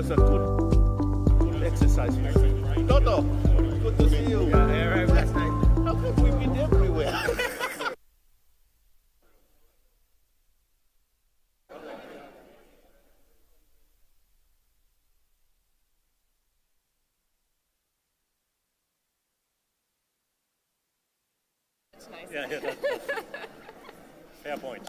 was a good exercise. Toto, good to see you. Yeah, I arrived last night. How come we've been everywhere? It's nice. Yeah, that's fair point.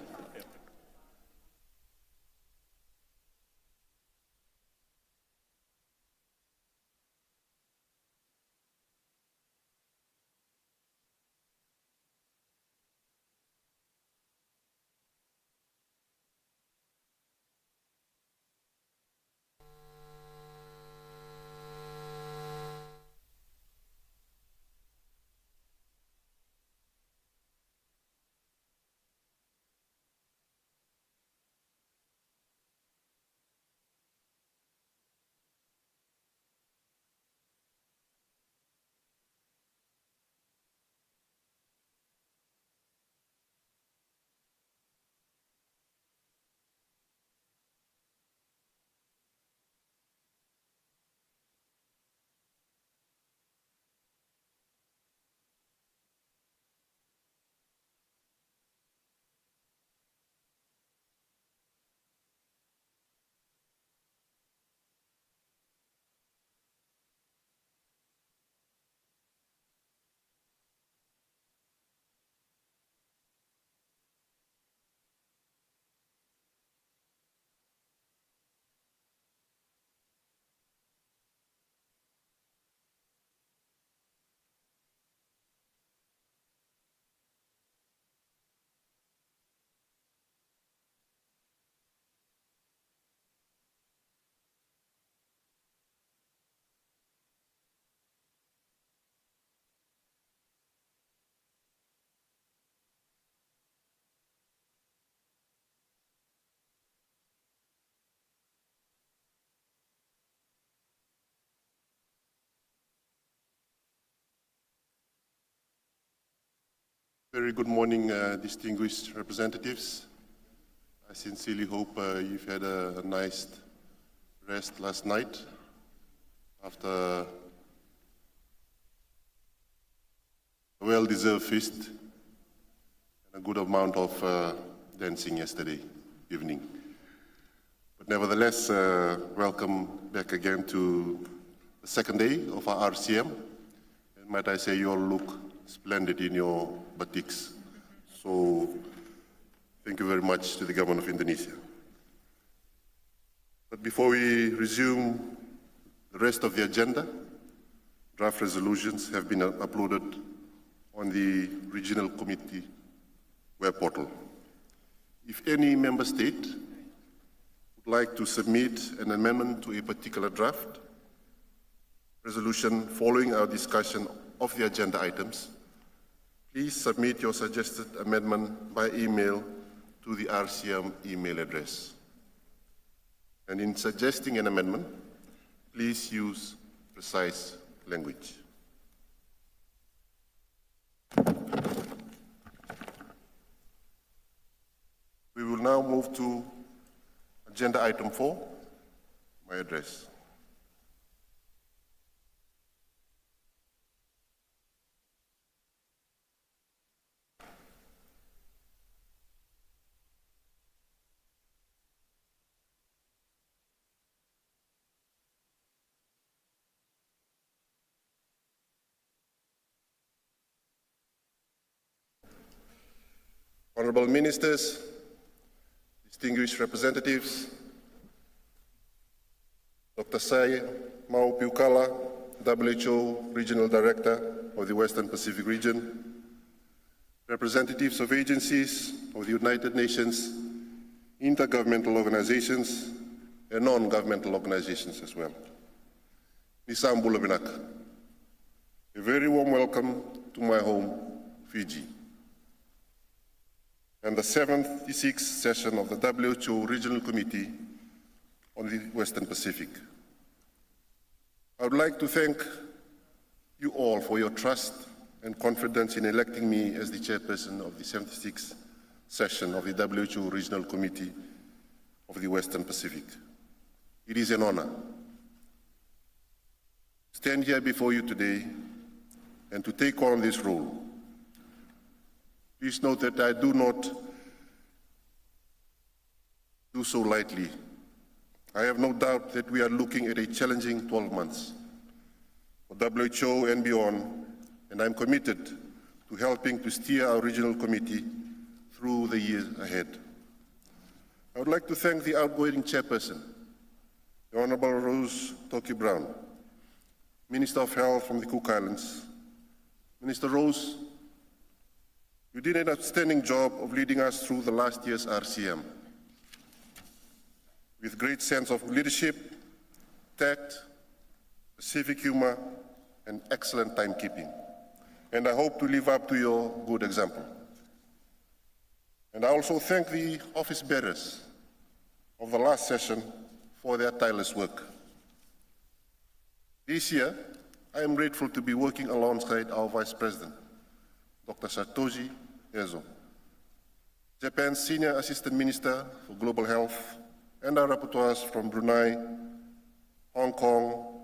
Very good morning, distinguished representatives. I sincerely hope you've had a nice rest last night after a well-deserved feast and a good amount of dancing yesterday evening. But nevertheless, welcome back again to the second day of our RCM. And might I say, you all look splendid in your batiks. So thank you very much to the government of Indonesia. But before we resume the rest of the agenda, draft resolutions have been uploaded on the Regional Committee web portal. If any member state would like to submit an amendment to a particular draft resolution following our discussion of the agenda items, please submit your suggested amendment by email to the RCM email address. And in suggesting an amendment, please use precise language. We will now move to agenda item 4, my address. Honorable Ministers, distinguished representatives, Dr. Sai Mau Piukala, W.H.O. Regional Director of the Western Pacific Region, representatives of agencies of the United Nations, intergovernmental organizations, and non-governmental organizations as well. Nisam Bulabinak, a very warm welcome to my home, Fiji, and the 76th session of the W.H.O. Regional Committee on the Western Pacific. I would like to thank you all for your trust and confidence in electing me as the chairperson of the 76th session of the W.H.O. Regional Committee of the Western Pacific. It is an honor stand here before you today and to take on this role. Please note that I do not do so lightly. I have no doubt that we are looking at a challenging 12 months for W.H.O and beyond, and I'm committed to helping to steer our regional committee through the years ahead. I would like to thank the outgoing Chairperson, the Honourable Rose Toki Brown, Minister of Health from the Cook Islands. Minister Rose, you did an outstanding job of leading us through the last year's RCM. With great sense of leadership, tact, civic humor, and excellent timekeeping. And I hope to live up to your good example. And I also thank the office bearers of the last session for their tireless work. This year, I am grateful to be working alongside our Vice President, Dr. Satoshi Ezo, Japan's Senior Assistant Minister for Global Health, and our rapporteurs from Brunei, Hong Kong,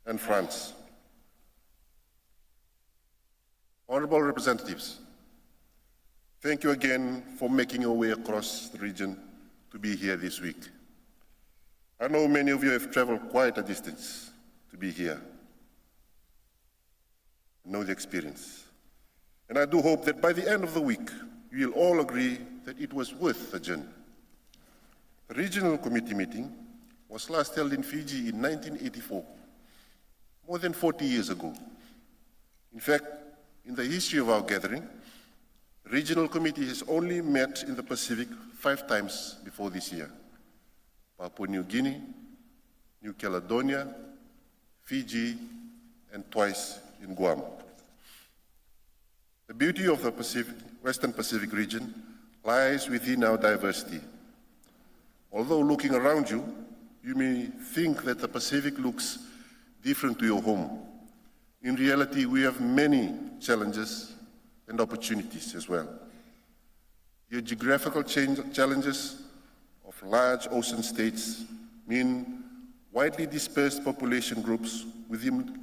and France. Honourable representatives, thank you again for making your way across the region to be here this week. I know many of you have travelled quite a distance to be here. I know the experience. And I do hope that by the end of the week, you will all agree that it was worth the journey. The regional committee meeting was last held in Fiji in 1984, more than 40 years ago. In fact, in the history of our gathering, the regional committee has only met in the Pacific 5 times before this year: Papua New Guinea, New Caledonia, Fiji, and twice in Guam. The beauty of the Western Pacific region lies within our diversity. Although looking around you, you may think that the Pacific looks different to your home. In reality, we have many challenges and opportunities as well. The geographical challenges of large ocean states mean widely dispersed population groups within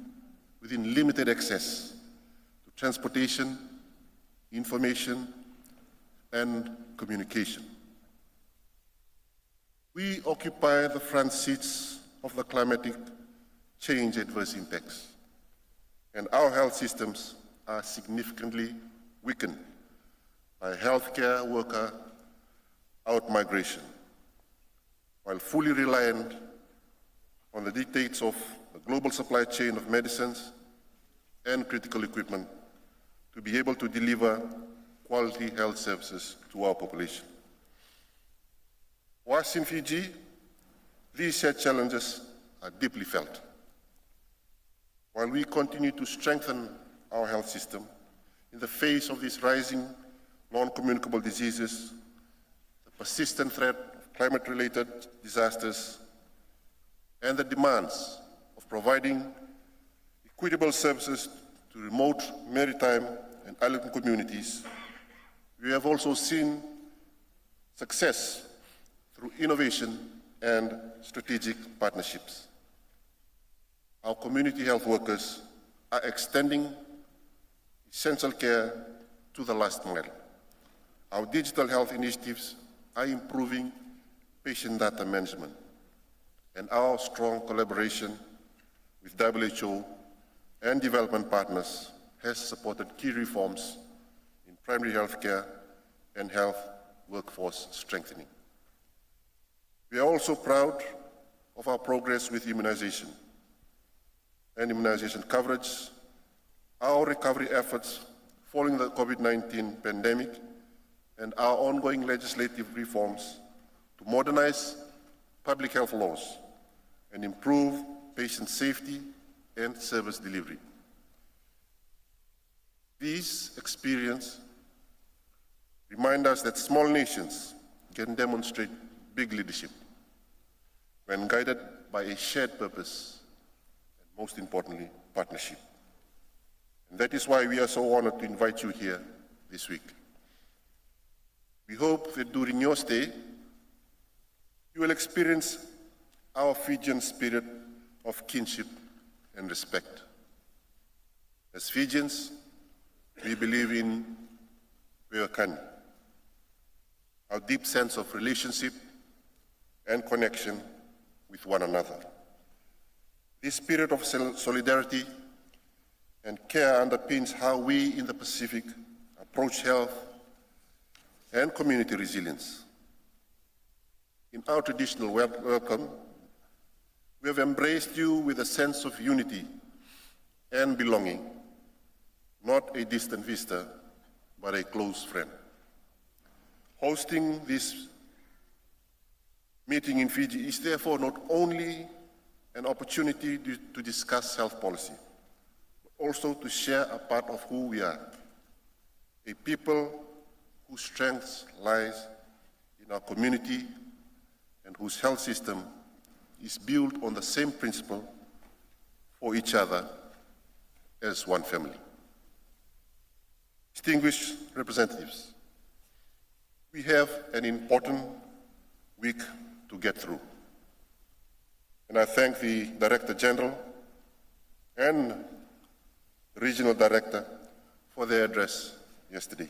limited access to transportation, information, and communication. We occupy the front seats of the climatic change adverse impacts, and our health systems are significantly weakened by healthcare worker out-migration, while fully reliant on the dictates of the global supply chain of medicines and critical equipment to be able to deliver quality health services to our population. For us in Fiji, these shared challenges are deeply felt. While we continue to strengthen our health system in the face of these rising non-communicable diseases, the persistent threat of climate-related disasters, and the demands of providing equitable services to remote maritime and island communities, we have also seen success through innovation and strategic partnerships. Our community health workers are extending essential care to the last mile. Our digital health initiatives are improving patient data management, and our strong collaboration with W.H.O and development partners has supported key reforms in primary health care and health workforce strengthening. We are also proud of our progress with immunization and immunization coverage, our recovery efforts following the COVID-19 pandemic, and our ongoing legislative reforms to modernize public health laws and improve patient safety and service delivery. These experiences remind us that small nations can demonstrate big leadership when guided by a shared purpose and, most importantly, partnership. And that is why we are so honored to invite you here this week. We hope that during your stay, you will experience our Fijian spirit of kinship and respect. As Fijians, we believe in W.H.O, our deep sense of relationship and connection with one another. This spirit of solidarity and care underpins how we in the Pacific approach health and community resilience. In our traditional welcome, we have embraced you with a sense of unity and belonging, not a distant visitor, but a close friend. Hosting this meeting in Fiji is therefore not only an opportunity to discuss health policy, but also to share a part of who we are, a people whose strength lies in our community and whose health system is built on the same principle for each other as one family. Distinguished representatives, we have an important week to get through. And I thank the Director General and the Regional Director for their address yesterday.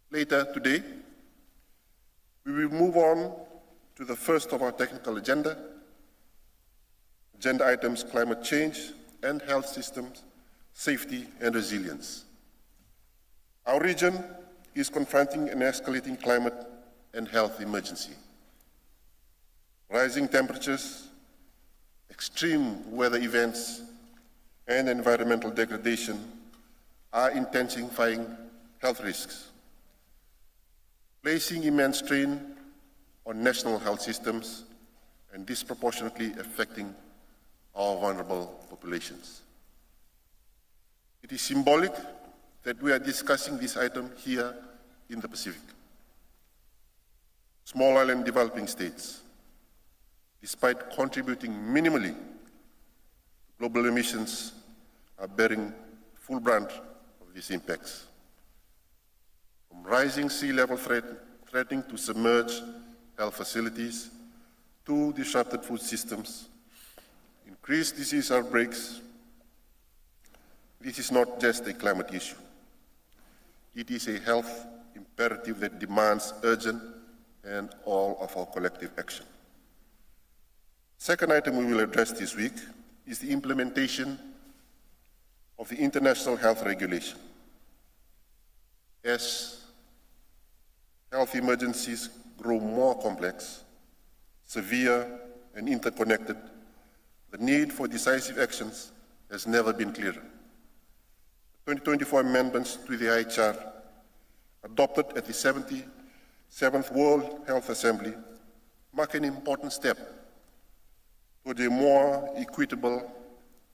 Later today, we will move on to the first of our technical agenda items: climate change and health systems, safety and resilience. Our region is confronting an escalating climate and health emergency. Rising temperatures, extreme weather events, and environmental degradation are intensifying health risks, placing immense strain on national health systems and disproportionately affecting our vulnerable populations. It is symbolic that we are discussing this item here in the Pacific. Small island developing states, despite contributing minimally to global emissions, are bearing full brunt of these impacts. From rising sea level threatening to submerge health facilities, to disrupted food systems, increased disease outbreaks, this is not just a climate issue. It is a health imperative that demands urgent and all of our collective action. Second item we will address this week is the implementation of the International Health Regulation. As health emergencies grow more complex, severe, and interconnected, the need for decisive actions has never been clearer. The 2024 amendments to the IHR, adopted at the 77th World Health Assembly, mark an important step toward a more equitable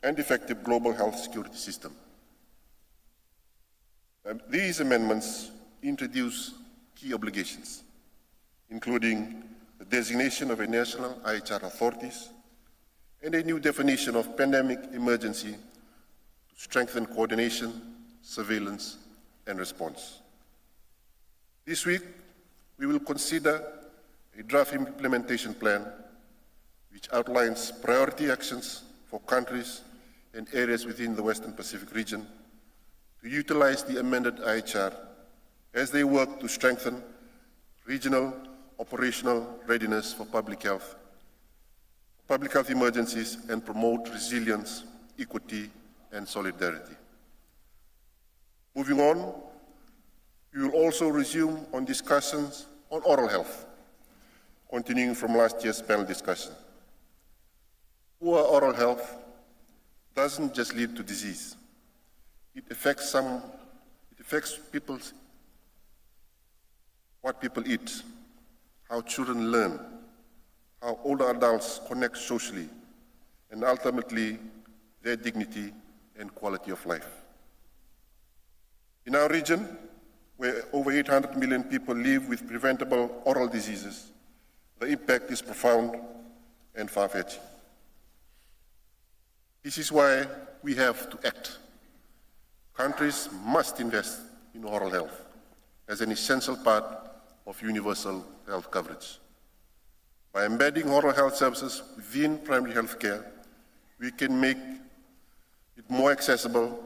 and effective global health security system. These amendments introduce key obligations, including the designation of a national IHR authorities and a new definition of pandemic emergency to strengthen coordination, surveillance, and response. This week, we will consider a draft implementation plan which outlines priority actions for countries and areas within the Western Pacific region to utilize the amended IHR as they work to strengthen regional operational readiness for public health emergencies, and promote resilience, equity, and solidarity. Moving on, we will also resume on discussions on oral health, continuing from last year's panel discussion. Poor oral health doesn't just lead to disease. It affects what people eat, how children learn, how older adults connect socially, and ultimately their dignity and quality of life. In our region, where over 800 million people live with preventable oral diseases, the impact is profound and far-fetching. This is why we have to act. Countries must invest in oral health as an essential part of universal health coverage. By embedding oral health services within primary health care, we can make it more accessible,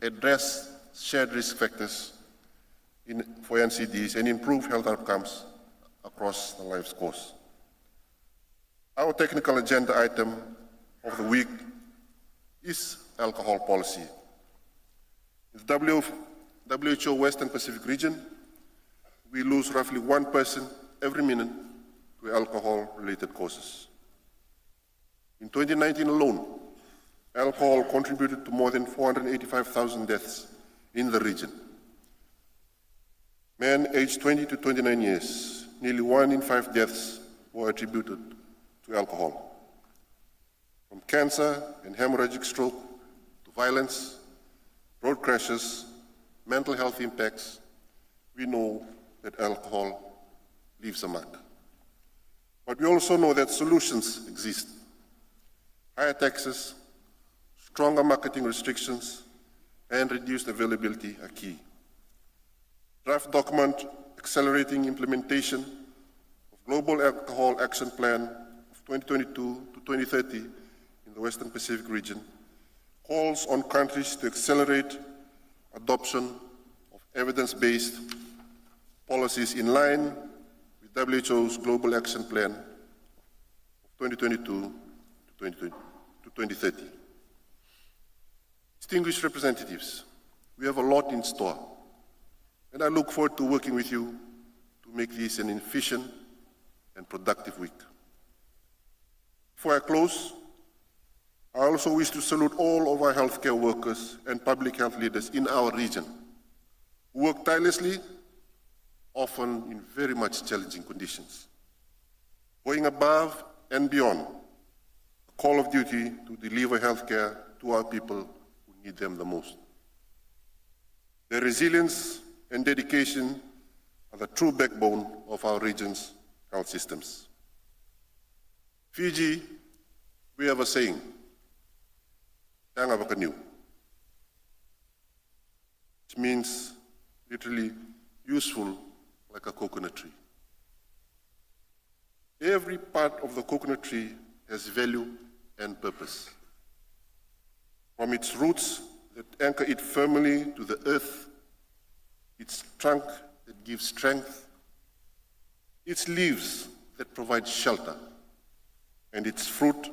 address shared risk factors for NCDs, and improve health outcomes across the life's course. Our technical agenda item of the week is alcohol policy. In the WHO Western Pacific region, we lose roughly 1 person every minute to alcohol-related causes. In 2019 alone, alcohol contributed to more than 485,000 deaths in the region. Men aged 20 to 29 years, nearly 1 in 5 deaths were attributed to alcohol. From cancer and hemorrhagic stroke to violence, road crashes, mental health impacts, we know that alcohol leaves a mark. But we also know that solutions exist. Higher taxes, stronger marketing restrictions, and reduced availability are key. Draft document accelerating implementation of Global Alcohol Action Plan of 2022 to 2030 in the Western Pacific region calls on countries to accelerate adoption of evidence-based policies in line with WHO's Global Action Plan of 2022 to 2030. Distinguished representatives, we have a lot in store, and I look forward to working with you to make this an efficient and productive week. Before I close, I also wish to salute all of our healthcare workers and public health leaders in our region who work tirelessly, often in very much challenging conditions, going above and beyond the call of duty to deliver healthcare to our people who need them the most. Their resilience and dedication are the true backbone of our region's health systems. Fiji, we have a saying, "Tanga bakaniu," which means literally useful like a coconut tree. Every part of the coconut tree has value and purpose. From its roots that anchor it firmly to the earth, its trunk that gives strength, its leaves that provide shelter, and its fruit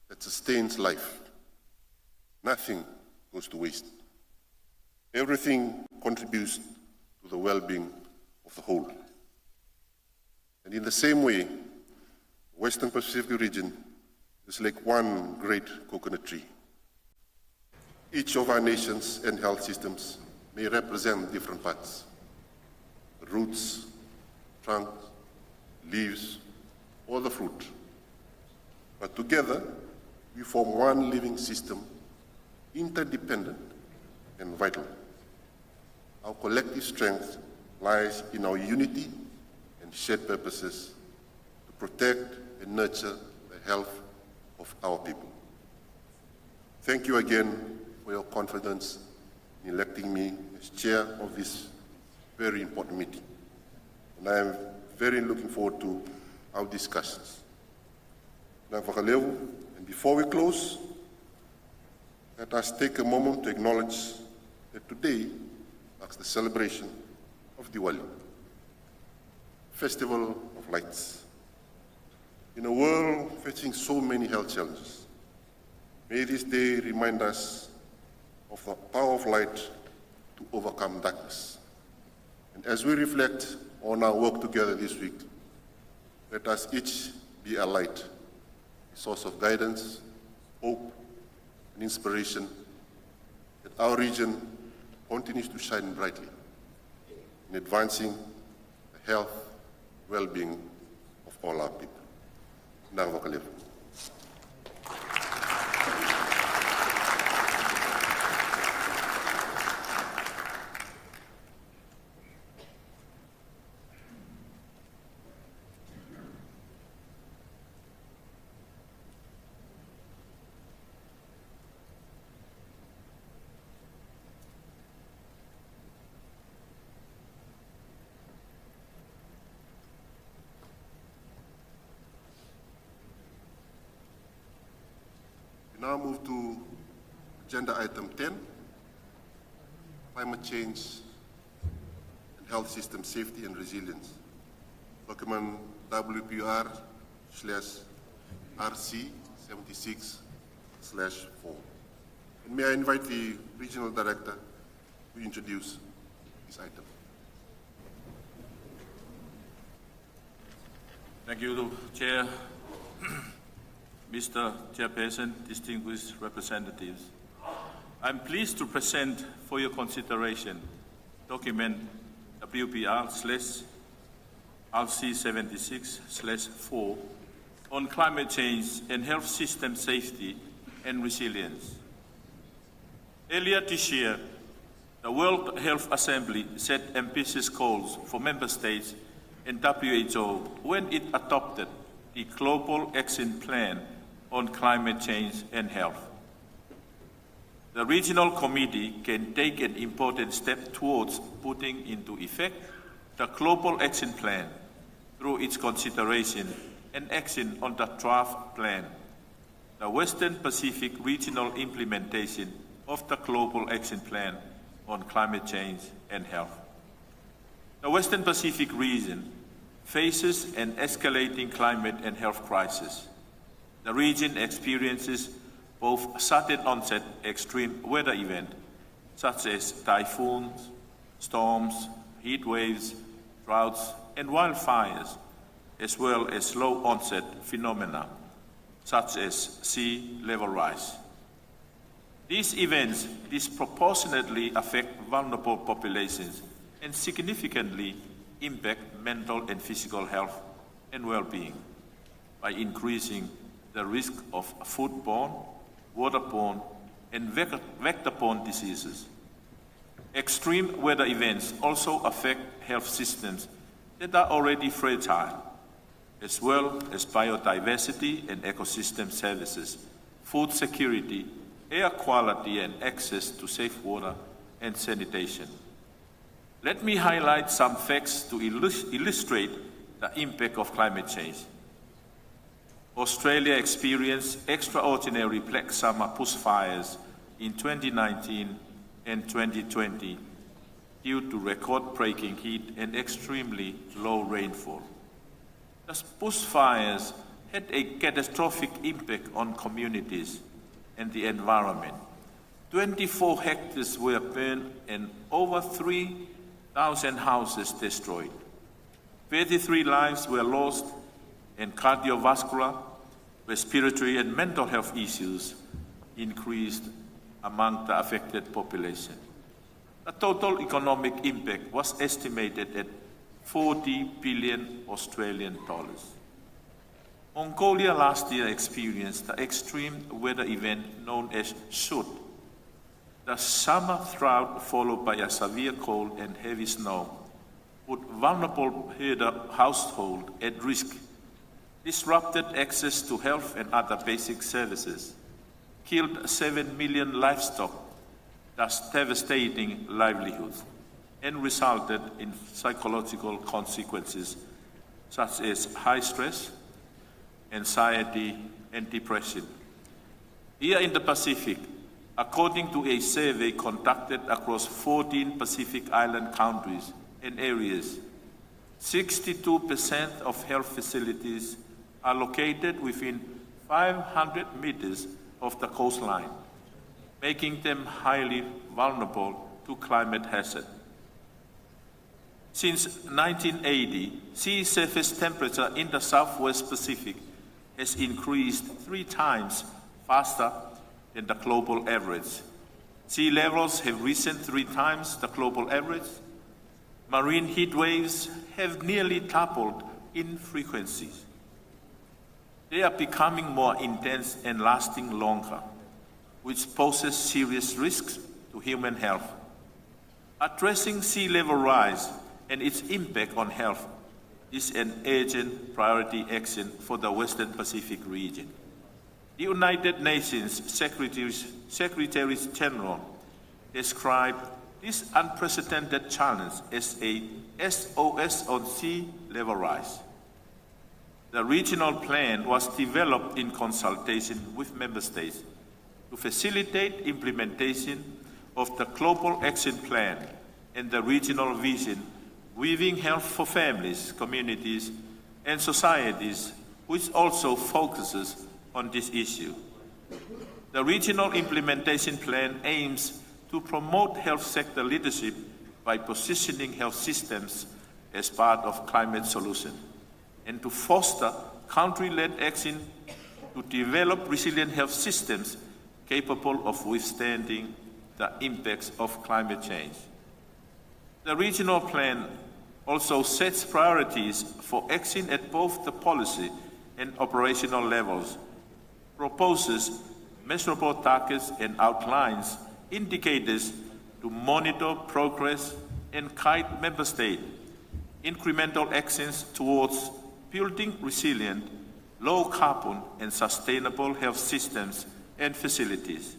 that sustains life. Nothing goes to waste. Everything contributes to the well-being of the whole. And in the same way, the Western Pacific region is like one great coconut tree. Each of our nations and health systems may represent different parts: the roots, trunk, leaves, or the fruit. But together, we form one living system, interdependent and vital. Our collective strength lies in our unity and shared purposes to protect and nurture the health of our people. Thank you again for your confidence in electing me as chair of this very important meeting. And I am very looking forward to our discussions. And before we close, let us take a moment to acknowledge that today marks the celebration of Diwali, Festival of Lights. In a world facing so many health challenges, may this day remind us of the power of light to overcome darkness. And as we reflect on our work together this week, let us each be a light, a source of guidance, hope, and inspiration, that our region continues to shine brightly in advancing the health, well-being of all our people. Nadi. now move to agenda item 10, climate change and health system safety and resilience. Document WPR/RC 76/4. And may I invite the Regional Director to introduce this item. Thank you, Chair. Mr. Chairperson, distinguished representatives. I'm pleased to present for your consideration document WPR/RC 76/4 on climate change and health system safety and resilience. Earlier this year, the World Health Assembly set ambitious goals for member states and W.H.O. when it adopted the Global Action Plan on Climate Change and Health. The Regional Committee can take an important step towards putting into effect the Global Action Plan through its consideration and action on the draft plan, the Western Pacific Regional implementation of the Global Action Plan on Climate Change and Health. The Western Pacific region faces an escalating climate and health crisis. The region experiences both sudden onset extreme weather events, such as typhoons, storms, heat waves, droughts, and wildfires, as well as slow onset phenomena, such as sea level rise. These events disproportionately affect vulnerable populations and significantly impact mental and physical health and well-being by increasing the risk of foodborne, waterborne, and vector-borne diseases. Extreme weather events also affect health systems that are already fragile, as well as biodiversity and ecosystem services, food security, air quality, and access to safe water and sanitation. Let me highlight some facts to illustrate the impact of climate change. Australia experienced extraordinary black summer bushfires in 2019 and 2020 due to record-breaking heat and extremely low rainfall. The bushfires had a catastrophic impact on communities and the environment. 24 hectares were burned and over 3,000 houses destroyed. 33 lives were lost, and cardiovascular, respiratory, and mental health issues increased among the affected population. The total economic impact was estimated at 40 billion Australian dollars. Mongolia last year experienced the extreme weather event known as W.H.O. The summer drought, followed by a severe cold and heavy snow, put vulnerable herder households at risk, disrupted access to health and other basic services, killed 7 million livestock, thus devastating livelihoods, and resulted in psychological consequences such as high stress, anxiety, and depression. Here in the Pacific, according to a survey conducted across 14 Pacific Island countries and areas, 62% of health facilities are located within 500 meters of the coastline, making them highly vulnerable to climate hazard. Since 1980, sea surface temperature in the Southwest Pacific has increased 3 times faster than the global average. Sea levels have risen 3 times the global average. Marine heat waves have nearly doubled in frequency. They are becoming more intense and lasting longer, which poses serious risks to human health. Addressing sea level rise and its impact on health is an urgent priority action for the Western Pacific region. The United Nations Secretary General described this unprecedented challenge as a SOS on sea level rise. The regional plan was developed in consultation with member states to facilitate implementation of the Global Action Plan and the regional vision, weaving health for families, communities, and societies, which also focuses on this issue. The regional implementation plan aims to promote health sector leadership by positioning health systems as part of climate solution and to foster country-led action to develop resilient health systems capable of withstanding the impacts of climate change. The regional plan also sets priorities for action at both the policy and operational levels, proposes measurable targets and outlines indicators to monitor progress and guide member states incremental actions towards building resilient, low-carbon and sustainable health systems and facilities.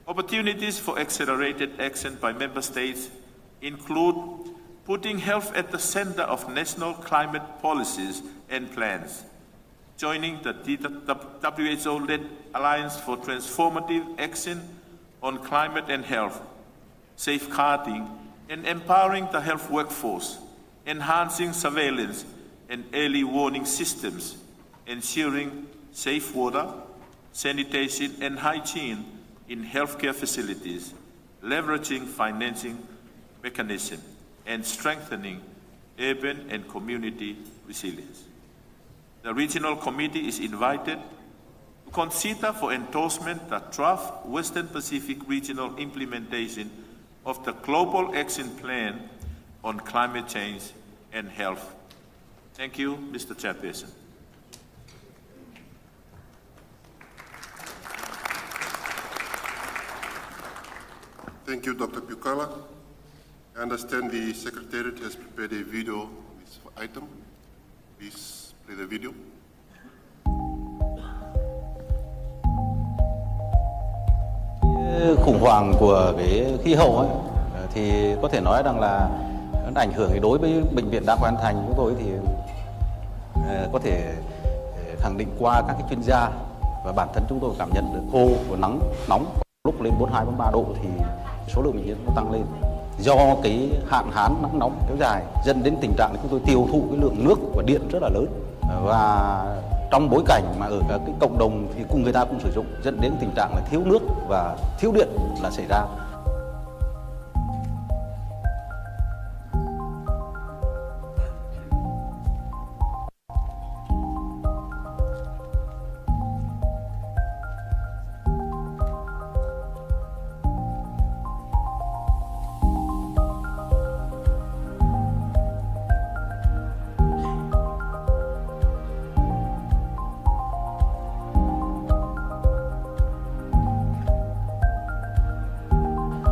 Opportunities for accelerated action by member states include putting health at the center of national climate policies and plans, joining the WHO-led Alliance for Transformative Action on Climate and Health, safeguarding and empowering the health workforce, enhancing surveillance and early warning systems, ensuring safe water, sanitation and hygiene in healthcare facilities, leveraging financing mechanisms, and strengthening urban and community resilience. The Regional Committee is invited to consider for endorsement the draft Western Pacific Regional implementation of the Global Action Plan on Climate Change and Health. Thank you, Mr. Chairperson. Thank you, Dr. Piukala. I understand the Secretariat has prepared a video on this item. Please play the video. Khủng hoảng của cái khí hậu ấy, thì có thể nói rằng là nó ảnh hưởng đối với bệnh viện Đa khoa An Thành chúng tôi thì có thể khẳng định qua các cái chuyên gia và bản thân chúng tôi cảm nhận được khô và nóng lúc lên 42-43 độ thì số lượng bệnh nhân nó tăng lên do cái hạn hán nắng nóng kéo dài dẫn đến tình trạng chúng tôi tiêu thụ cái lượng nước và điện rất là lớn, và trong bối cảnh mà ở các cái cộng đồng thì cùng người ta cũng sử dụng dẫn đến tình trạng là thiếu nước và thiếu điện là xảy ra.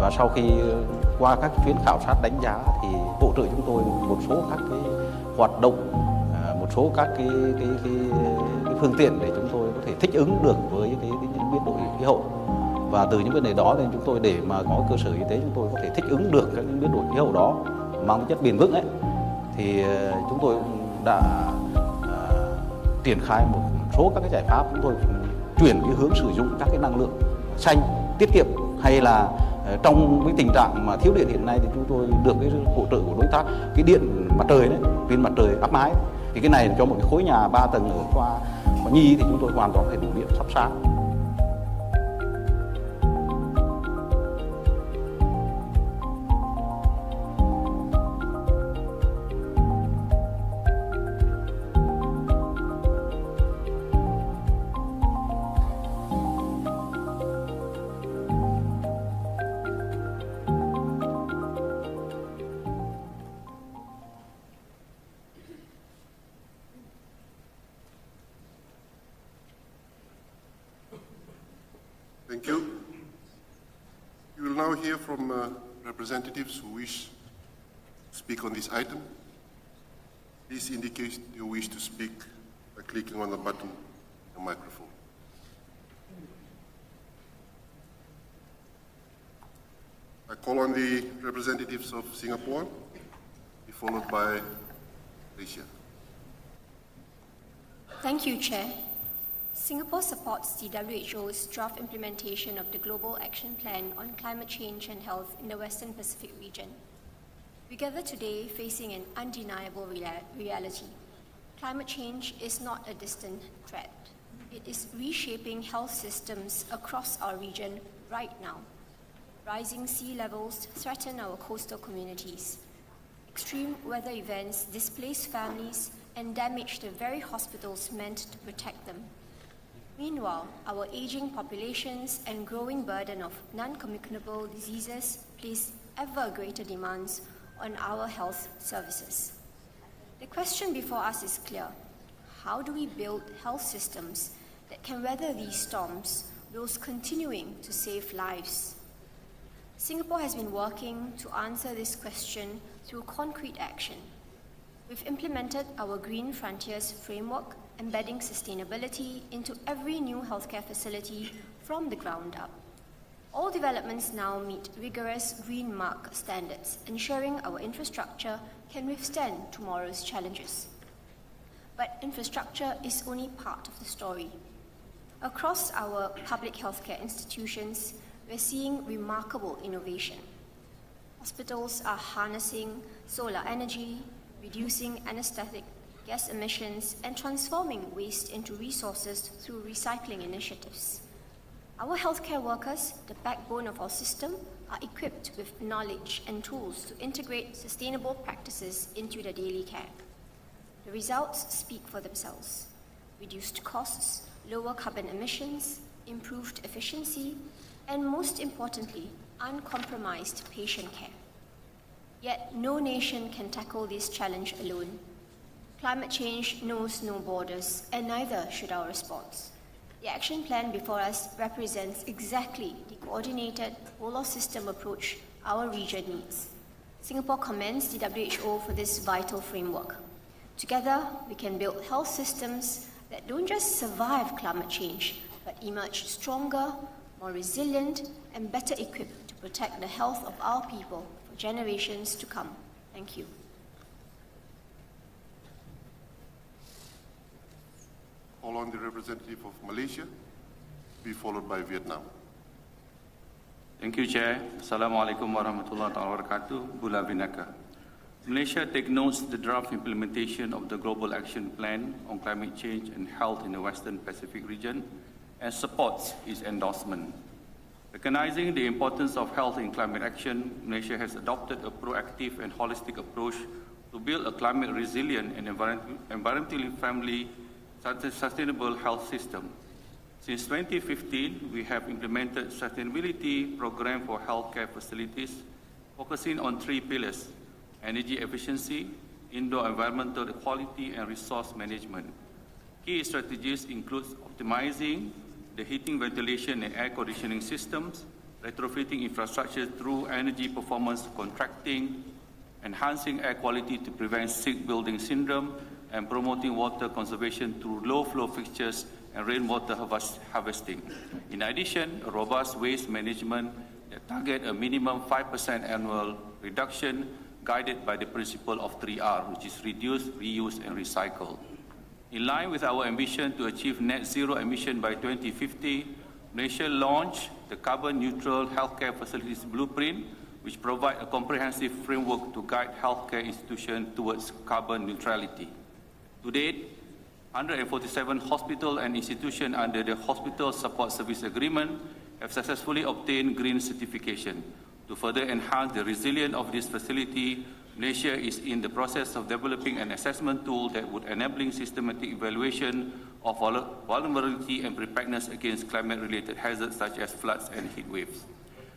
Và sau khi qua các chuyến khảo sát đánh giá thì hỗ trợ chúng tôi một số các cái hoạt động, một số các cái phương tiện để chúng tôi có thể thích ứng được với cái biến đổi khí hậu. Và từ những vấn đề đó nên chúng tôi để mà có cơ sở y tế chúng tôi có thể thích ứng được các biến đổi khí hậu đó mang tính chất bền vững ấy, thì chúng tôi đã triển khai một số các cái giải pháp. Chúng tôi chuyển cái hướng sử dụng các cái năng lượng xanh, tiết kiệm, hay là trong cái tình trạng mà thiếu điện hiện nay thì chúng tôi được cái hỗ trợ của đối tác cái điện mặt trời đấy, pin mặt trời áp mái. Thì cái này cho một cái khối nhà 3 tầng ở khoa nhi thì chúng tôi hoàn toàn có thể đủ điện thắp sáng. Thank you. You will now hear from representatives who wish to speak on this item. Please indicate your wish to speak by clicking on the button on the microphone. I call on the representatives of Singapore, be followed by Malaysia. Thank you, Chair. Singapore supports the WHO's draft implementation of the Global Action Plan on Climate Change and Health in the Western Pacific region. We gather today facing an undeniable reality. Climate change is not a distant threat. It is reshaping health systems across our region right now. Rising sea levels threaten our coastal communities. Extreme weather events displace families and damage the very hospitals meant to protect them. Meanwhile, our aging populations and growing burden of non-communicable diseases place ever greater demands on our health services. The question before us is clear. How do we build health systems that can weather these storms whilst continuing to save lives? Singapore has been working to answer this question through concrete action. We've implemented our Green Frontiers framework, embedding sustainability into every new healthcare facility from the ground up. All developments now meet rigorous Green Mark standards, ensuring our infrastructure can withstand tomorrow's challenges. But infrastructure is only part of the story. Across our public healthcare institutions, we're seeing remarkable innovation. Hospitals are harnessing solar energy, reducing anesthetic gas emissions, and transforming waste into resources through recycling initiatives. Our healthcare workers, the backbone of our system, are equipped with knowledge and tools to integrate sustainable practices into their daily care. The results speak for themselves. Reduced costs, lower carbon emissions, improved efficiency, and most importantly, uncompromised patient care. Yet no nation can tackle this challenge alone. Climate change knows no borders, and neither should our response. The action plan before us represents exactly the coordinated, whole-of-system approach our region needs. Singapore commends the WHO for this vital framework. Together, we can build health systems that don't just survive climate change, but emerge stronger, more resilient, and better equipped to protect the health of our people for generations to come. Thank you. Call on the representative of Malaysia, be followed by Vietnam. Thank you, Chair. Assalamualaikum warahmatullahi wabarakatuh. Bula Vinaka. Malaysia takes note the draft implementation of the Global Action Plan on Climate Change and Health in the Western Pacific region and supports its endorsement. Recognizing the importance of health in climate action, Malaysia has adopted a proactive and holistic approach to build a climate resilient and environmentally friendly sustainable health system. Since 2015, we have implemented sustainability program for healthcare facilities, focusing on 3 pillars: energy efficiency, indoor environmental quality, and resource management. Key strategies include optimizing the heating, ventilation, and air conditioning systems, retrofitting infrastructure through energy performance contracting, enhancing air quality to prevent sick building syndrome, and promoting water conservation through low-flow fixtures and rainwater harvesting. In addition, a robust waste management that target a minimum 5% annual reduction guided by the principle of 3R, which is reduce, reuse, and recycle. In line with our ambition to achieve net zero emission by 2050, Malaysia launched the Carbon Neutral Healthcare Facilities Blueprint, which provides a comprehensive framework to guide healthcare institutions towards carbon neutrality. To date, 147 hospitals and institutions under the Hospital Support Service Agreement have successfully obtained green certification. To further enhance the resilience of this facility, Malaysia is in the process of developing an assessment tool that would enable systematic evaluation of vulnerability and preparedness against climate-related hazards such as floods and heat waves.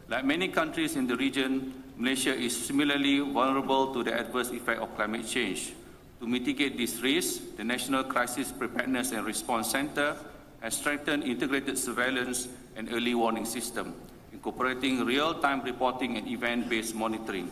Like many countries in the region, Malaysia is similarly vulnerable to the adverse effect of climate change. To mitigate this risk, the National Crisis Preparedness and Response Center has strengthened integrated surveillance and early warning system, incorporating real-time reporting and event-based monitoring.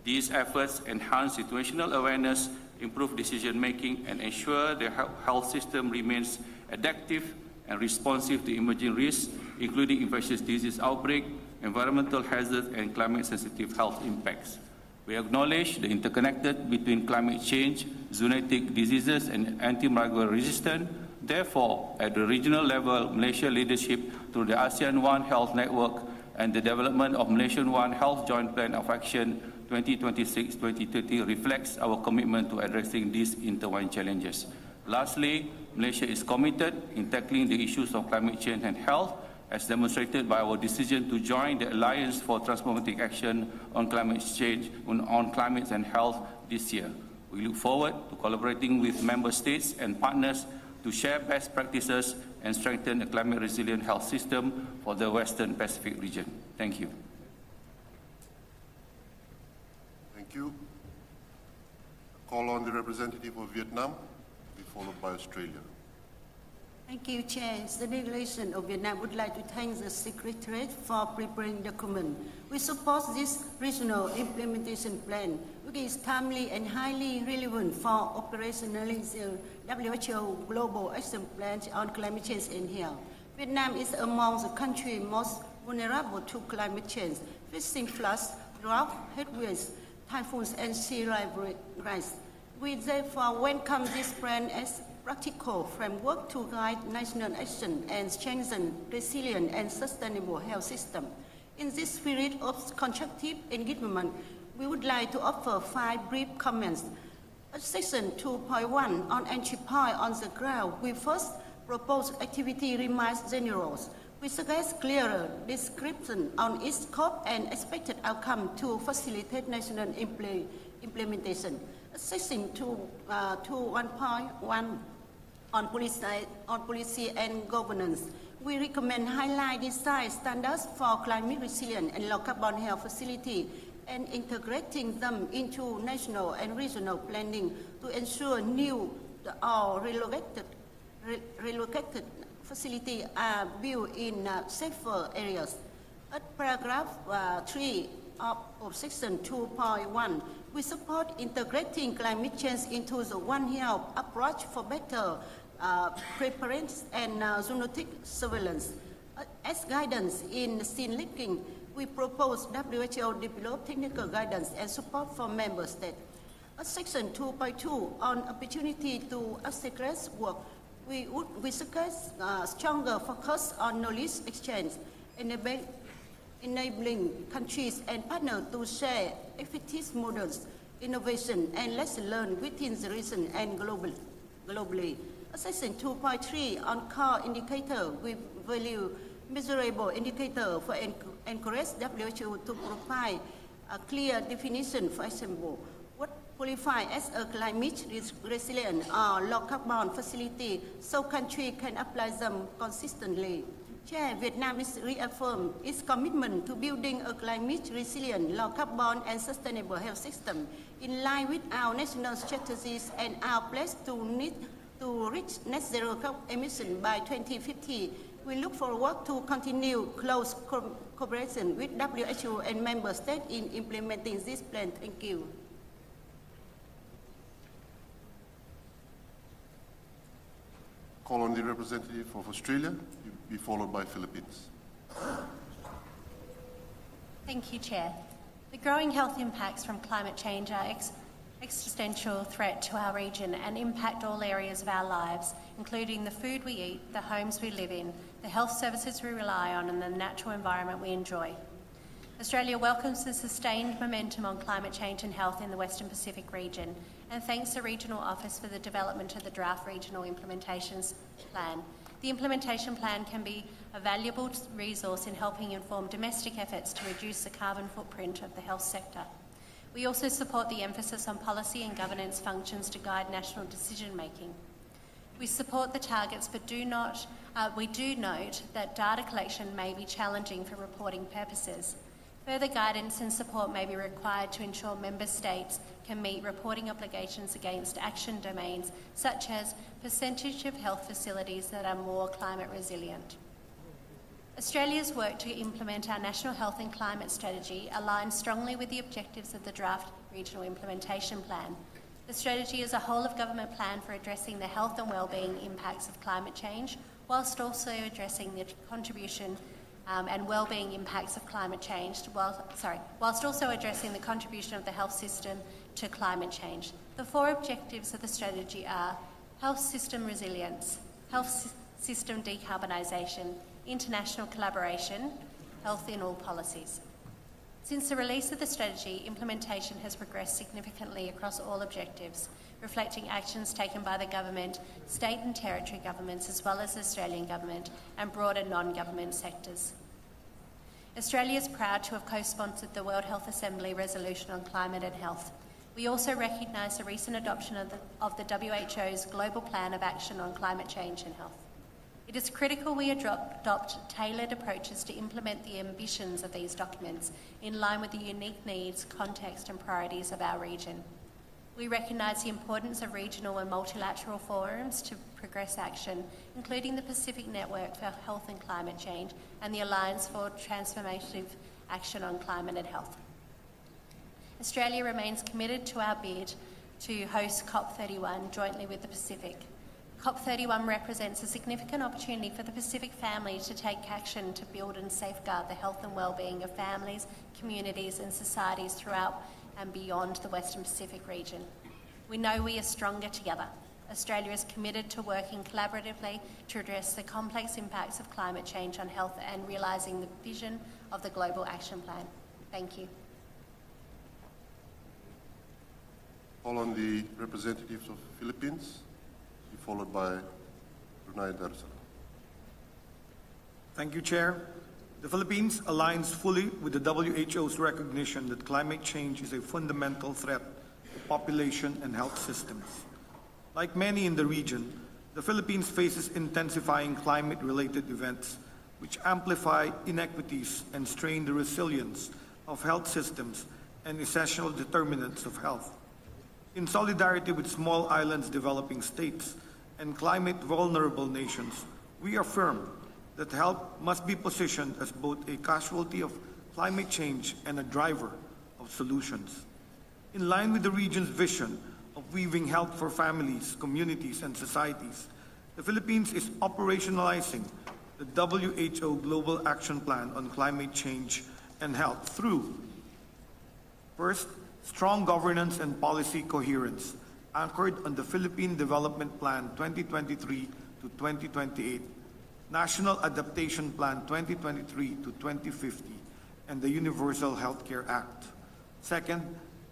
These efforts enhance situational awareness, improve decision-making, and ensure the health system remains adaptive and responsive to emerging risks, including infectious disease outbreak, environmental hazards, and climate-sensitive health impacts. We acknowledge the interconnected between climate change, zoonotic diseases, and antimicrobial resistance, Therefore, at the regional level, Malaysia leadership through the ASEAN One Health Network and the development of Malaysian One Health Joint Plan of Action 2026-2030 reflects our commitment to addressing these intertwined challenges. Lastly, Malaysia is committed in tackling the issues of climate change and health, as demonstrated by our decision to join the Alliance for Transformative Action on Climate Change on Climate and Health this year. We look forward to collaborating with member states and partners to share best practices and strengthen a climate resilient health system for the Western Pacific region. Thank you. Thank you. Call on the representative of Vietnam, be followed by Australia. Thank you, Chair. The delegation of Vietnam would like to thank the Secretariat for preparing the document. We support this regional implementation plan, which is timely and highly relevant for operationalizing the WHO Global Action Plan on Climate Change and Health. Vietnam is among the countries most vulnerable to climate change, facing floods, drought, heatwaves, typhoons, and sea level rise. We therefore welcome this plan as practical framework to guide national action and strengthen resilient and sustainable health system. In this spirit of constructive engagement, we would like to offer 5 brief comments. Section 2.1 on entry point on the ground, we first propose activity remarks general. We suggest clearer description on its scope and expected outcome to facilitate national implementation. Section 2.1 on policy and governance, we recommend highlight design standards for climate resilient and low carbon health facility and integrating them into national and regional planning to ensure new or relocated facilities are built in safer areas. At paragraph 3 of section 2.1, we support integrating climate change into the One Health approach for better preparedness and zoonotic surveillance. As guidance in scene linking, we propose WHO develop technical guidance and support for member states. At section 2.2 on opportunity to accelerate work, we suggest stronger focus on knowledge exchange, enabling countries and partners to share effective models, innovation, and lessons learned within the region and globally. Section 2.3 on core indicator, we value measurable indicator for encourage WHO to provide a clear definition, for example, what qualifies as a climate resilient or low carbon facility so countries can apply them consistently. Chair, Vietnam is reaffirmed its commitment to building a climate resilient, low carbon and sustainable health system in line with our national strategies and our pledge to reach net zero emission by 2050. We look forward to continue close cooperation with WHO and member states in implementing this plan. Thank you. Call on the representative of Australia, be followed by Philippines. Thank you, Chair. The growing health impacts from climate change are existential threat to our region and impact all areas of our lives, including the food we eat, the homes we live in, the health services we rely on, and the natural environment we enjoy. Australia welcomes the sustained momentum on climate change and health in the Western Pacific region and thanks the Regional Office for the development of the draft Regional Implementations Plan. The implementation plan can be a valuable resource in helping inform domestic efforts to reduce the carbon footprint of the health sector. We also support the emphasis on policy and governance functions to guide national decision-making. We support the targets, but we do note that data collection may be challenging for reporting purposes. Further guidance and support may be required to ensure member states can meet reporting obligations against action domains, such as percentage of health facilities that are more climate resilient. Australia's work to implement our National Health and Climate Strategy aligns strongly with the objectives of the draft Regional Implementation Plan. The strategy is a whole-of-government plan for addressing the health and wellbeing impacts of climate change, whilst also addressing the contribution and wellbeing impacts of climate change, whilst also addressing the contribution of the health system to climate change. The 4 objectives of the strategy are health system resilience, health system decarbonisation, international collaboration, health in all policies. Since the release of the strategy, implementation has progressed significantly across all objectives, reflecting actions taken by the government, state and territory governments, as well as the Australian government and broader non-government sectors. Australia is proud to have co-sponsored the World Health Assembly Resolution on Climate and Health. We also recognise the recent adoption of the WHO's Global Plan of Action on Climate Change and Health. It is critical we adopt tailored approaches to implement the ambitions of these documents in line with the unique needs, context and priorities of our region. We recognise the importance of regional and multilateral forums to progress action, including the Pacific Network for Health and Climate Change and the Alliance for Transformative Action on Climate and Health. Australia remains committed to our bid to host COP31 jointly with the Pacific. COP31 represents a significant opportunity for the Pacific family to take action to build and safeguard the health and well-being of families, communities and societies throughout and beyond the Western Pacific region. We know we are stronger together. Australia is committed to working collaboratively to address the complex impacts of climate change on health and realising the vision of the Global Action Plan. Thank you. Call on the representatives of the Philippines, be followed by Brunei Darussalam. Thank you, Chair. The Philippines aligns fully with the WHO's recognition that climate change is a fundamental threat to population and health systems. Like many in the region, the Philippines faces intensifying climate-related events which amplify inequities and strain the resilience of health systems and essential determinants of health. In solidarity with small islands developing states and climate-vulnerable nations, we affirm that health must be positioned as both a casualty of climate change and a driver of solutions. In line with the region's vision of weaving health for families, communities, and societies, the Philippines is operationalizing the WHO Global Action Plan on Climate Change and Health through, first, strong governance and policy coherence anchored on the Philippine Development Plan 2023 to 2028, National Adaptation Plan 2023 to 2050, and the Universal Healthcare Act. Second,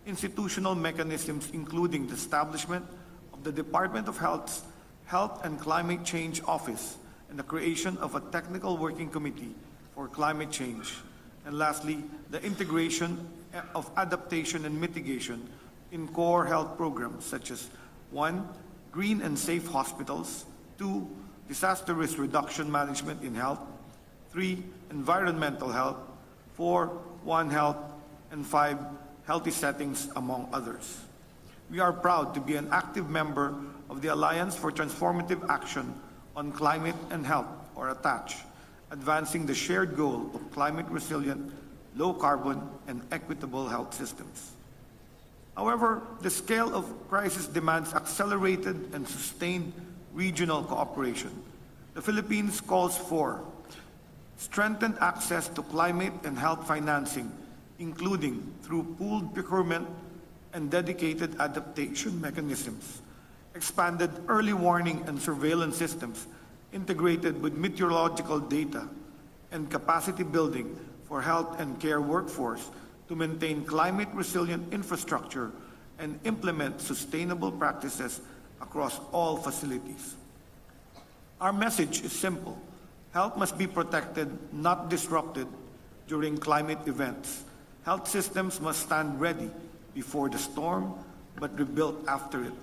institutional mechanisms including the establishment of the Department of Health's Health and Climate Change Office and the creation of a technical working committee for climate change. And lastly, the integration of adaptation and mitigation in core health programs such as 1. Green and safe hospitals, 2. Disaster risk reduction management in health, 3. Environmental health, 4. One Health, and 5. Healthy settings, among others. We are proud to be an active member of the Alliance for Transformative Action on Climate and Health, or ATACH, advancing the shared goal of climate-resilient, low-carbon, and equitable health systems. However, the scale of crisis demands accelerated and sustained regional cooperation. The Philippines calls for strengthened access to climate and health financing, including through pooled procurement and dedicated adaptation mechanisms, expanded early warning and surveillance systems integrated with meteorological data, and capacity building for health and care workforce to maintain climate-resilient infrastructure and implement sustainable practices across all facilities. Our message is simple. Health must be protected, not disrupted, during climate events. Health systems must stand ready before the storm, but rebuilt after it.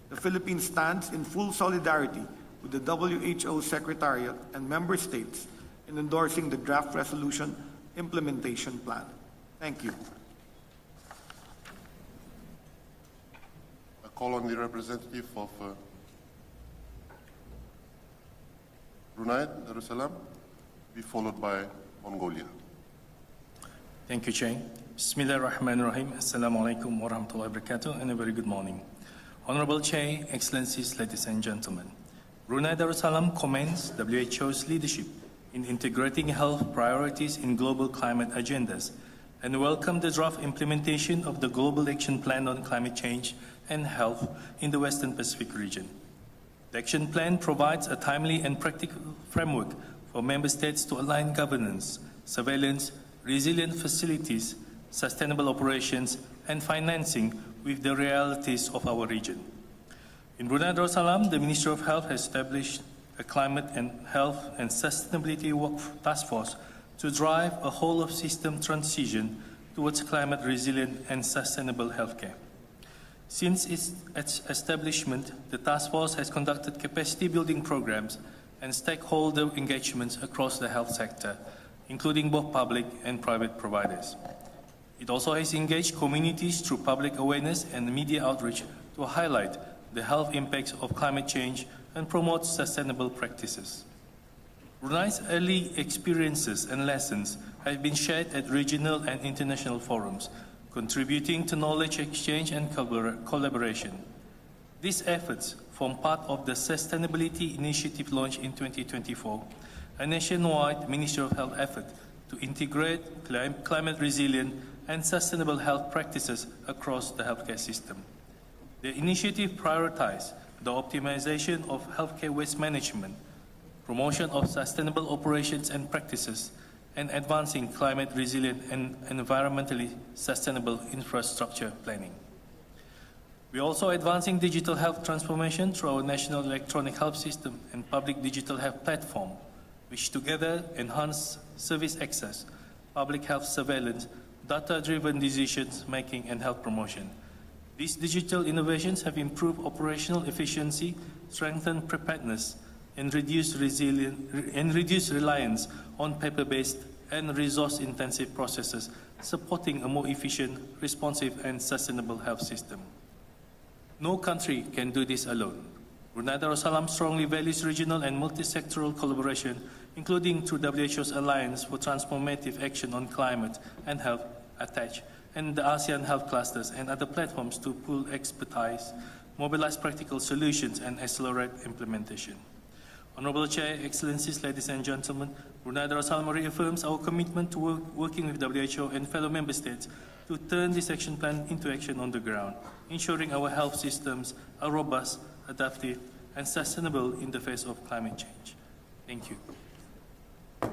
The Philippines stands in full solidarity with the WHO Secretariat and member states in endorsing the draft resolution implementation plan. Thank you. I call on the representative of Brunei Darussalam, be followed by Mongolia. Thank you, Chair. Bismillahirrahmanirrahim. Assalamu alaikum wa rahmatullahi wa barakatuh, and a very good morning. Honorable Chair, Excellencies, ladies and gentlemen. Brunei Darussalam commends WHO's leadership in integrating health priorities in global climate agendas and welcome the draft implementation of the Global Action Plan on Climate Change and Health in the Western Pacific region. The action plan provides a timely and practical framework for member states to align governance, surveillance, resilient facilities, sustainable operations, and financing with the realities of our region. In Brunei Darussalam, the Ministry of Health has established a Climate and Health and Sustainability Work Task Force to drive a whole-of-system transition towards climate resilient and sustainable healthcare. Since its establishment, the task force has conducted capacity building programs and stakeholder engagements across the health sector, including both public and private providers. It also has engaged communities through public awareness and media outreach to highlight the health impacts of climate change and promote sustainable practices. Brunei's early experiences and lessons have been shared at regional and international forums, contributing to knowledge exchange and collaboration. These efforts form part of the Sustainability Initiative launched in 2024, a nationwide Ministry of Health effort to integrate climate resilient and sustainable health practices across the healthcare system. The initiative prioritizes the optimization of healthcare waste management, promotion of sustainable operations and practices, and advancing climate resilient and environmentally sustainable infrastructure planning. We are also advancing digital health transformation through our National Electronic Health System and Public Digital Health Platform, which together enhance service access, public health surveillance, data-driven decision-making, and health promotion. These digital innovations have improved operational efficiency, strengthened preparedness, and reduced reliance on paper-based and resource-intensive processes, supporting a more efficient, responsive, and sustainable health system. No country can do this alone. Brunei Darussalam strongly values regional and multi-sectoral collaboration, including through WHO's Alliance for Transformative Action on Climate and Health, ATTACH, and the ASEAN Health Clusters and other platforms to pool expertise, mobilize practical solutions, and accelerate implementation. Honorable Chair, Excellencies, ladies and gentlemen, Brunei Darussalam reaffirms our commitment to working with WHO and fellow member states to turn this action plan into action on the ground, ensuring our health systems are robust, adaptive, and sustainable in the face of climate change. Thank you. I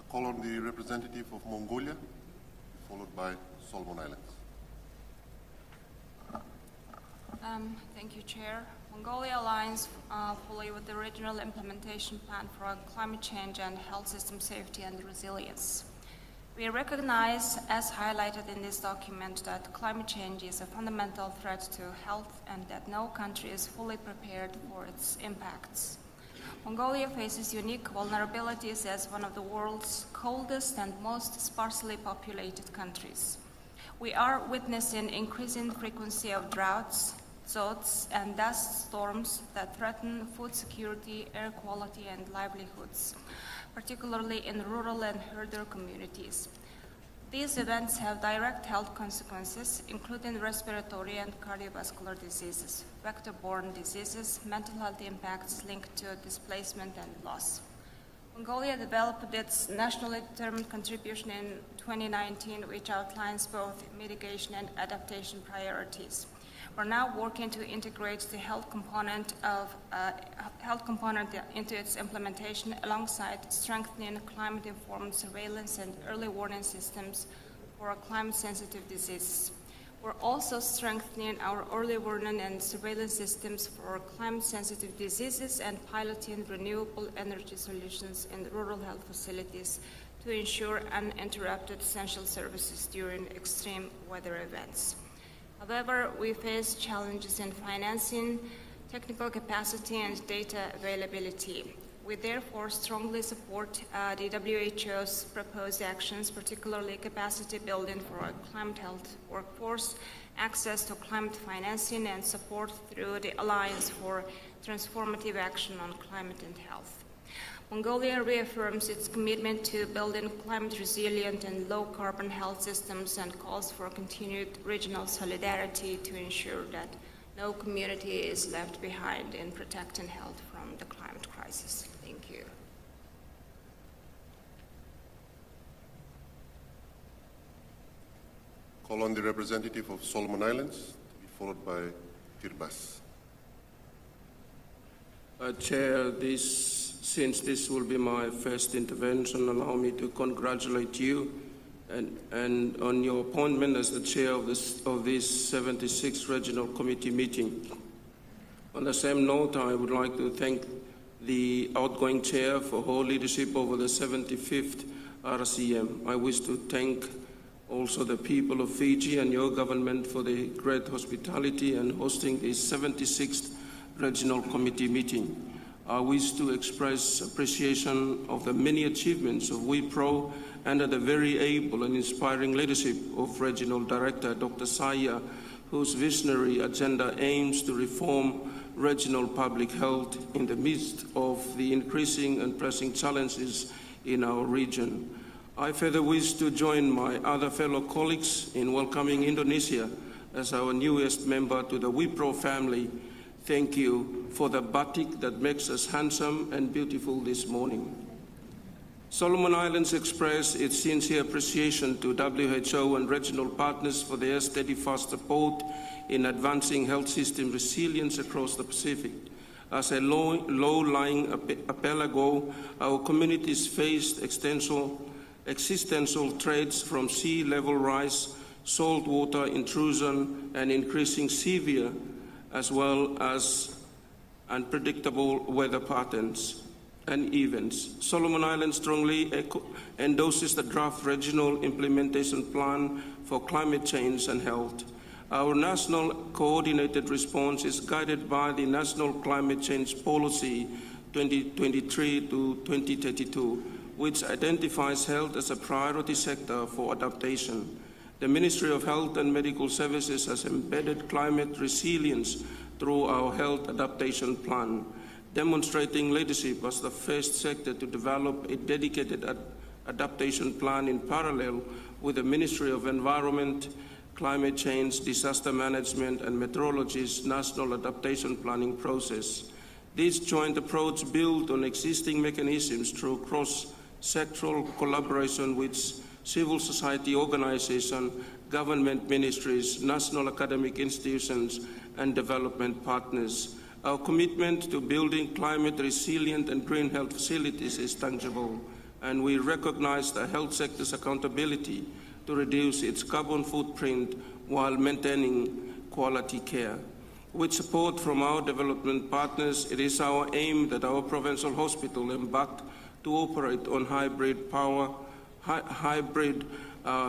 call on the representative of Mongolia, followed by Solomon Islands. Thank you, Chair. Mongolia aligns fully with the regional implementation plan for climate change and health system safety and resilience. We recognize, as highlighted in this document, that climate change is a fundamental threat to health and that no country is fully prepared for its impacts. Mongolia faces unique vulnerabilities as one of the world's coldest and most sparsely populated countries. We are witnessing increasing frequency of droughts, droughts, and dust storms that threaten food security, air quality, and livelihoods, particularly in rural and herder communities. These events have direct health consequences, including respiratory and cardiovascular diseases, vector-borne diseases, mental health impacts linked to displacement and loss. Mongolia developed its nationally determined contribution in 2019, which outlines both mitigation and adaptation priorities. We're now working to integrate the health component into its implementation alongside strengthening climate-informed surveillance and early warning systems for climate-sensitive diseases. We're also strengthening our early warning and surveillance systems for climate-sensitive diseases and piloting renewable energy solutions in rural health facilities to ensure uninterrupted essential services during extreme weather events. However, we face challenges in financing, technical capacity, and data availability. We therefore strongly support the WHO's proposed actions, particularly capacity building for a climate health workforce, access to climate financing, and support through the Alliance for Transformative Action on Climate and Health. Mongolia reaffirms its commitment to building climate-resilient and low-carbon health systems and calls for continued regional solidarity to ensure that no community is left behind in protecting health from the climate crisis. Thank you. Call on the representative of Solomon Islands, to be followed by Kiribati. Chair, since this will be my first intervention, allow me to congratulate you and on your appointment as the chair of this 76th Regional Committee meeting. On the same note, I would like to thank the outgoing chair for her leadership over the 75th RCM. I wish to thank also the people of Fiji and your government for the great hospitality and hosting the 76th Regional Committee meeting. I wish to express appreciation of the many achievements of W.H.O under the very able and inspiring leadership of Regional Director Dr. Saya, whose visionary agenda aims to reform regional public health in the midst of the increasing and pressing challenges in our region. I further wish to join my other fellow colleagues in welcoming Indonesia as our newest member to the W.H.O family. Thank you for the batik that makes us handsome and beautiful this morning. Solomon Islands express its sincere appreciation to WHO and regional partners for their steadfast support in advancing health system resilience across the Pacific. As a low-lying archipelago, our communities faced existential threats from sea level rise, saltwater intrusion, and increasing severe as well as unpredictable weather patterns and events. Solomon Islands strongly endorses the draft regional implementation plan for climate change and health. Our national coordinated response is guided by the National Climate Change Policy 2023 to 2032, which identifies health as a priority sector for adaptation. The Ministry of Health and Medical Services has embedded climate resilience through our health adaptation plan, demonstrating leadership as the first sector to develop a dedicated adaptation plan in parallel with the Ministry of Environment, Climate Change, Disaster Management and Meteorology's National Adaptation Planning process. This joint approach builds on existing mechanisms through cross-sectoral collaboration with civil society organizations, government ministries, national academic institutions, and development partners. Our commitment to building climate-resilient and green health facilities is tangible, and we recognize the health sector's accountability to reduce its carbon footprint while maintaining quality care. With support from our development partners, it is our aim that our provincial hospital embarked to operate on hybrid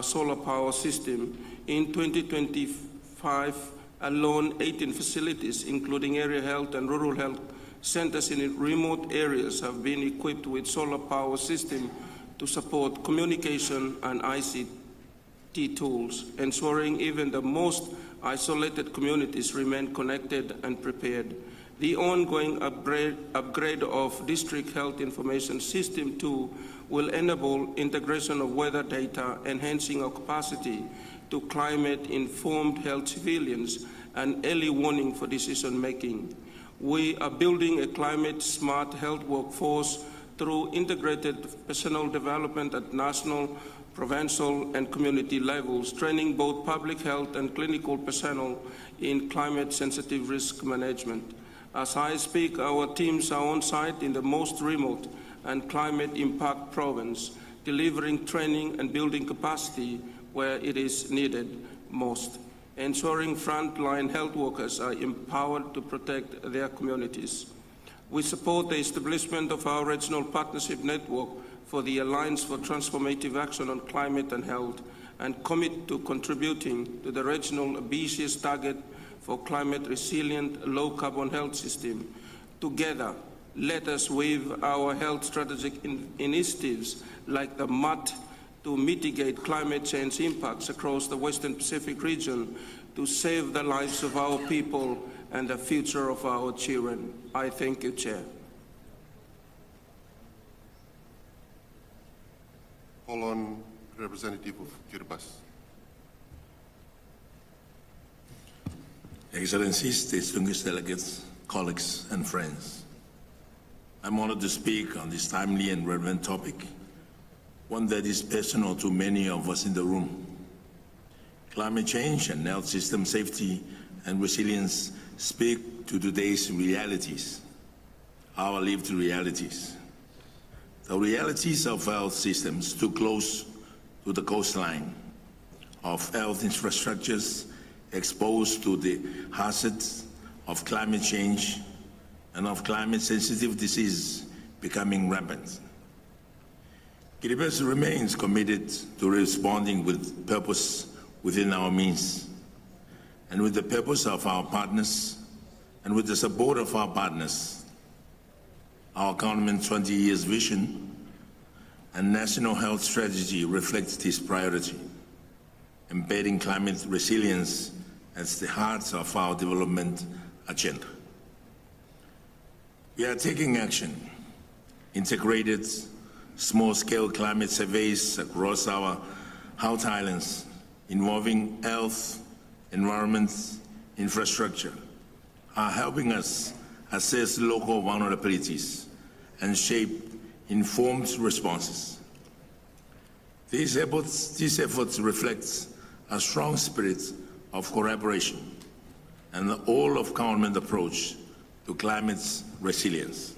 solar power system. In 2025 alone, 18 facilities, including area health and rural health centers in remote areas, have been equipped with solar power system to support communication and ICT tools, ensuring even the most isolated communities remain connected and prepared. The ongoing upgrade of District Health Information System 2 will enable integration of weather data, enhancing our capacity to climate-informed health civilians and early warning for decision-making. We are building a climate-smart health workforce through integrated personal development at national, provincial, and community levels, training both public health and clinical personnel in climate-sensitive risk management. As I speak, our teams are on site in the most remote and climate impact province, delivering training and building capacity where it is needed most, ensuring frontline health workers are empowered to protect their communities. We support the establishment of our regional partnership network for the Alliance for Transformative Action on Climate and Health, and commit to contributing to the regional ambitious target for climate-resilient, low-carbon health system. Together, let us weave our health strategic initiatives like the MUT to mitigate climate change impacts across the Western Pacific region to save the lives of our people and the future of our children. I thank you, Chair. Call on representative of Kiribati. Excellencies, distinguished delegates, colleagues, and friends. I'm honored to speak on this timely and relevant topic, one that is personal to many of us in the room. Climate change and health system safety and resilience speak to today's realities, our lived realities. The realities of health systems too close to the coastline, of health infrastructures exposed to the hazards of climate change and of climate-sensitive disease becoming rampant. Kiribati remains committed to responding with purpose within our means, and with the purpose of our partners, and with the support of our partners. Our government 20 years vision and national health strategy reflects this priority, embedding climate resilience as the heart of our development agenda. We are taking action, integrated small-scale climate surveys across our South Islands, involving health, environment, infrastructure, are helping us assess local vulnerabilities and shape informed responses. These efforts reflect a strong spirit of collaboration and the all-of-government approach to climate resilience.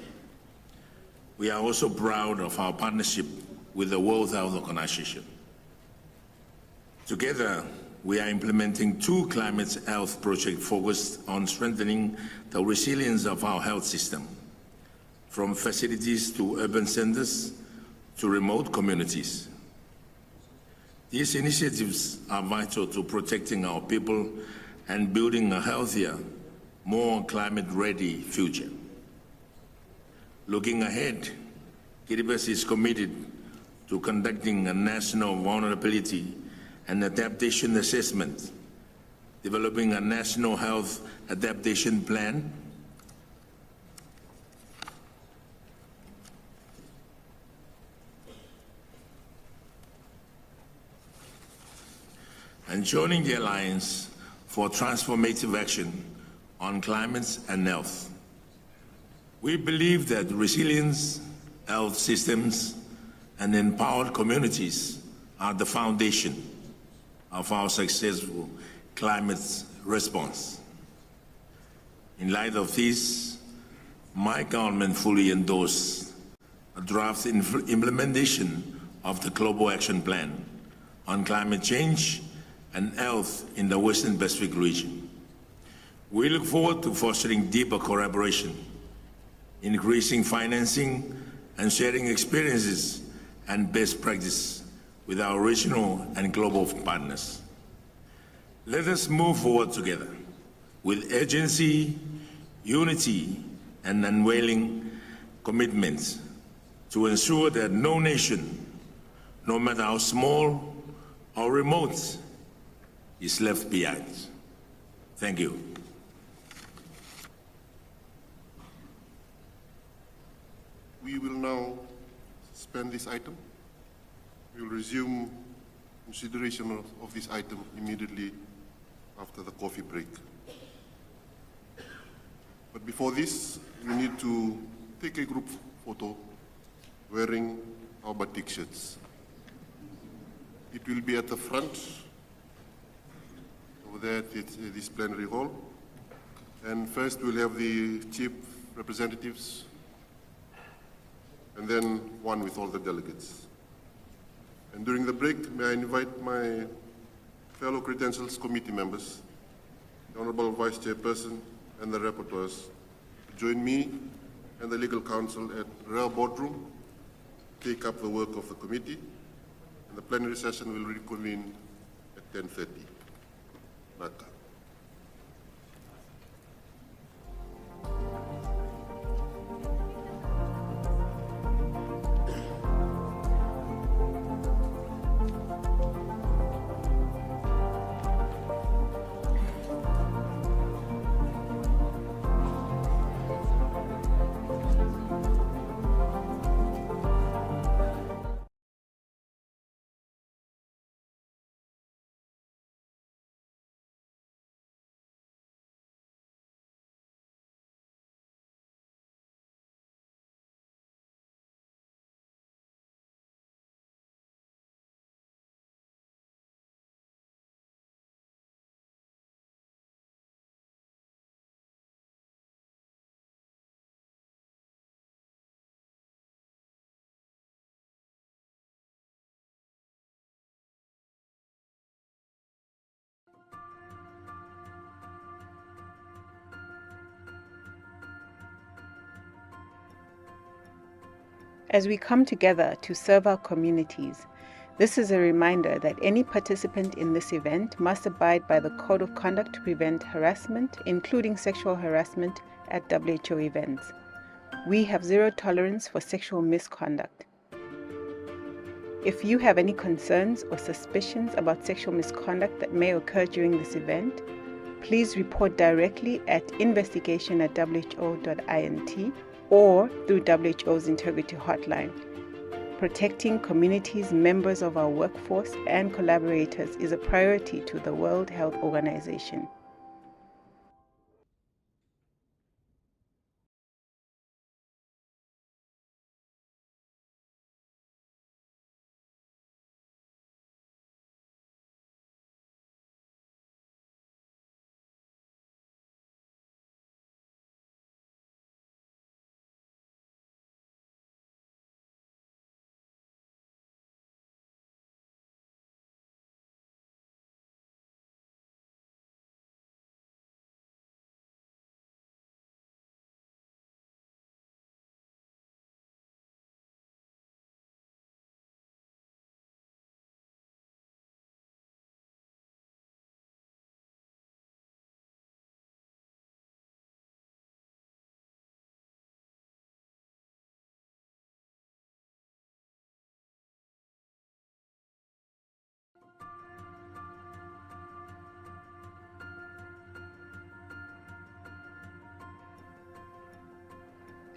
We are also proud of our partnership with the World Health Organization. Together, we are implementing 2 climate health projects focused on strengthening the resilience of our health system, from facilities to urban centers to remote communities. These initiatives are vital to protecting our people and building a healthier, more climate-ready future. Looking ahead, Kiribati is committed to conducting a national vulnerability and adaptation assessment, developing a national health adaptation plan, and joining the Alliance for Transformative Action on Climate and Health. We believe that resilience, health systems, and empowered communities are the foundation of our successful climate response. In light of this, my government fully endorsed a draft implementation of the Global Action Plan on climate change and health in the Western Pacific region. We look forward to fostering deeper collaboration, increasing financing, and sharing experiences and best practice with our regional and global partners. Let us move forward together with urgency, unity, and unwavering commitment to ensure that no nation, no matter how small or remote, is left behind. Thank you. We will now suspend this item. We will resume consideration of this item immediately after the coffee break. But before this, we need to take a group photo wearing our batik shirts. It will be at the front, over there at this plenary hall. And first we'll have the chief representatives, and then one with all the delegates. And during the break, may I invite my fellow Credentials Committee members, the Honorable Vice Chairperson and the rapporteurs, to join me and the Legal Counsel at Real Boardroom, take up the work of the committee, and the plenary session will reconvene at 10:30. Naka. As we come together to serve our communities, this is a reminder that any participant in this event must abide by the Code of Conduct to prevent harassment, including sexual harassment, at WHO events. We have zero tolerance for sexual misconduct. If you have any concerns or suspicions about sexual misconduct that may occur during this event, please report directly at investigation@who.int or through WHO's Integrity Hotline. Protecting communities, members of our workforce, and collaborators is a priority to the World Health Organization.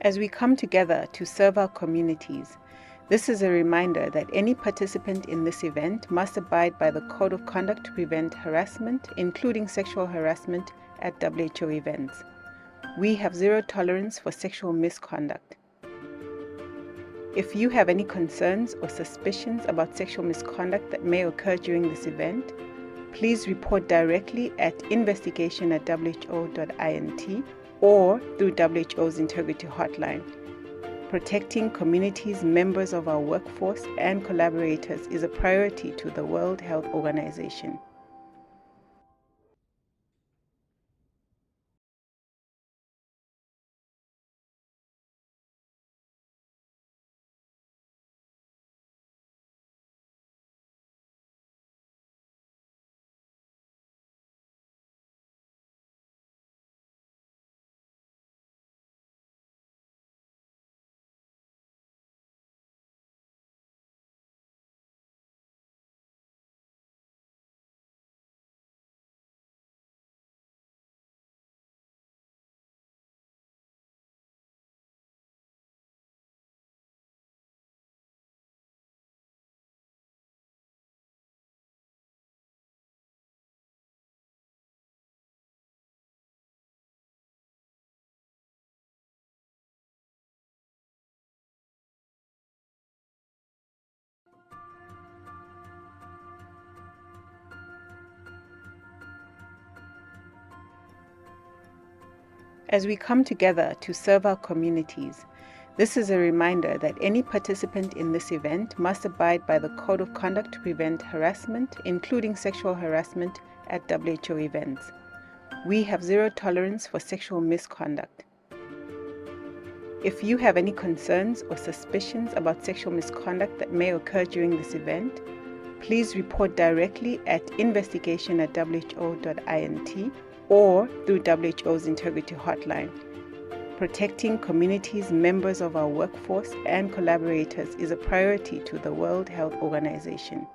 As we come together to serve our communities, this is a reminder that any participant in this event must abide by the Code of Conduct to prevent harassment, including sexual harassment, at WHO events. We have zero tolerance for sexual misconduct. If you have any concerns or suspicions about sexual misconduct that may occur during this event, please report directly at investigation@who.int or through WHO's Integrity Hotline. Protecting communities, members of our workforce, and collaborators is a priority to the World Health Organization. As we come together to serve our communities, this is a reminder that any participant in this event must abide by the Code of Conduct to prevent harassment, including sexual harassment, at WHO events. We have zero tolerance for sexual misconduct. If you have any concerns or suspicions about sexual misconduct that may occur during this event, please report directly at investigation@who.int or through WHO's Integrity Hotline. Protecting communities, members of our workforce, and collaborators is a priority to the World Health Organization.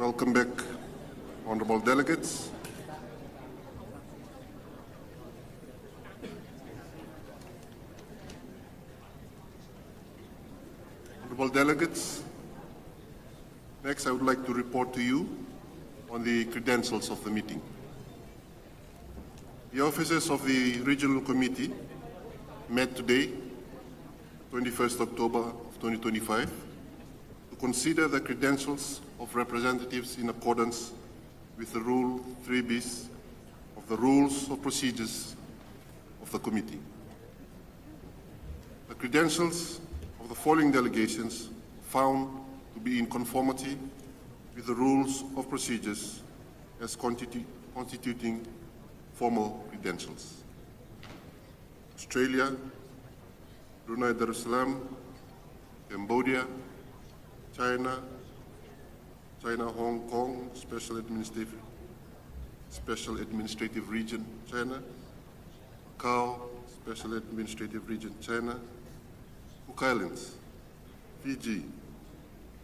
Welcome back, honorable delegates. Honorable delegates, next I would like to report to you on the credentials of the meeting. The officers of the Regional Committee met today, 21st October of 2025, to consider the credentials of representatives in accordance with the Rule 3bis of the Rules of Procedures of the Committee. The credentials of the following delegations found to be in conformity with the Rules of Procedures as constituting formal credentials: Australia, Brunei Darussalam, Cambodia, China, Hong Kong, Special Administrative Region, China, Macau, Special Administrative Region, China, Cook Islands, Fiji,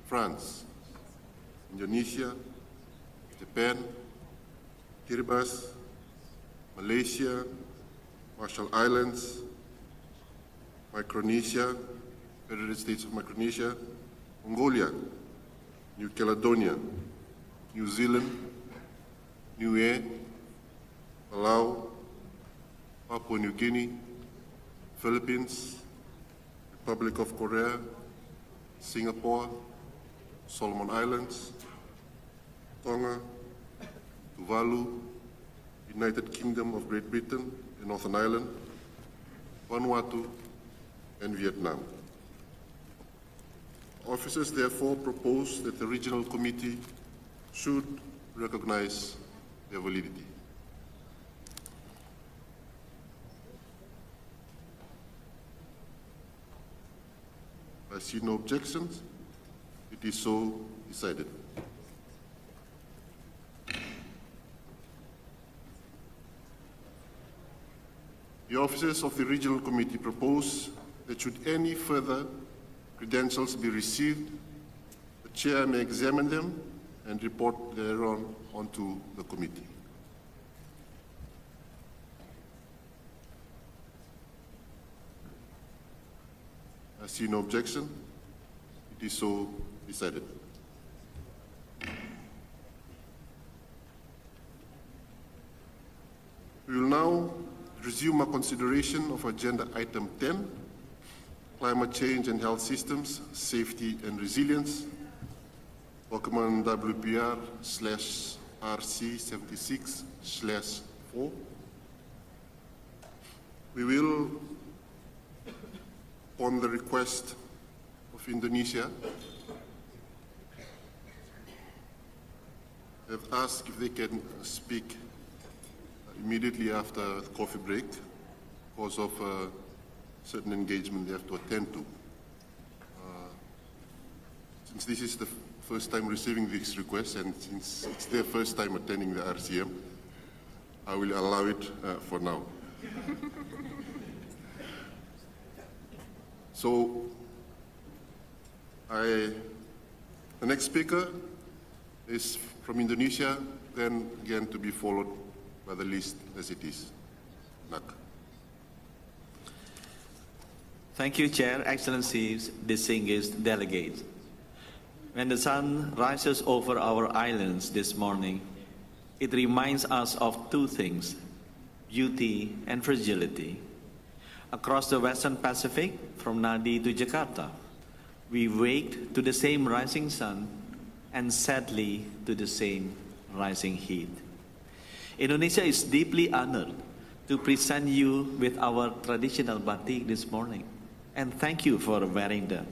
France, Indonesia, Japan, Kiribati, Malaysia, Marshall Islands, Micronesia, Federated States of Micronesia, Mongolia, New Caledonia, New Zealand, Niue, Palau, Papua New Guinea, Philippines, Republic of Korea, Singapore, Solomon Islands, Tonga, Tuvalu, United Kingdom of Great Britain and Northern Ireland, Vanuatu, and Vietnam. Officers therefore propose that the Regional Committee should recognize their validity. I see no objections. It is so decided. The officers of the Regional Committee propose that should any further credentials be received, the Chair may examine them and report thereon onto the committee. I see no objection. It is so decided. We will now resume our consideration of Agenda Item 10, Climate Change and Health Systems, Safety and Resilience, document WPR/RC76/4. We will, on the request of Indonesia, have asked if they can speak immediately after the coffee break because of certain engagement they have to attend to. Since this is the first time receiving this request and since it's their first time attending the RCM, I will allow it for now. So, the next speaker is from Indonesia, then again to be followed by the list as it is. Nak. Thank you, Chair, Excellencies, distinguished delegates. When the sun rises over our islands this morning, it reminds us of two things: beauty and fragility. Across the Western Pacific, from Nadi to Jakarta, we waked to the same rising sun and sadly to the same rising heat. Indonesia is deeply honored to present you with our traditional batik this morning, and thank you for wearing them.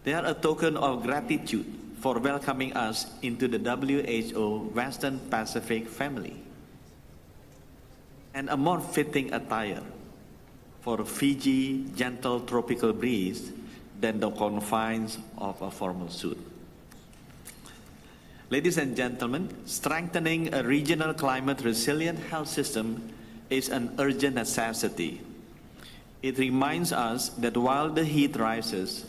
They are a token of gratitude for welcoming us into the WHO Western Pacific family, and a more fitting attire for Fiji gentle tropical breeze than the confines of a formal suit. Ladies and gentlemen, strengthening a regional climate resilient health system is an urgent necessity. It reminds us that while the heat rises,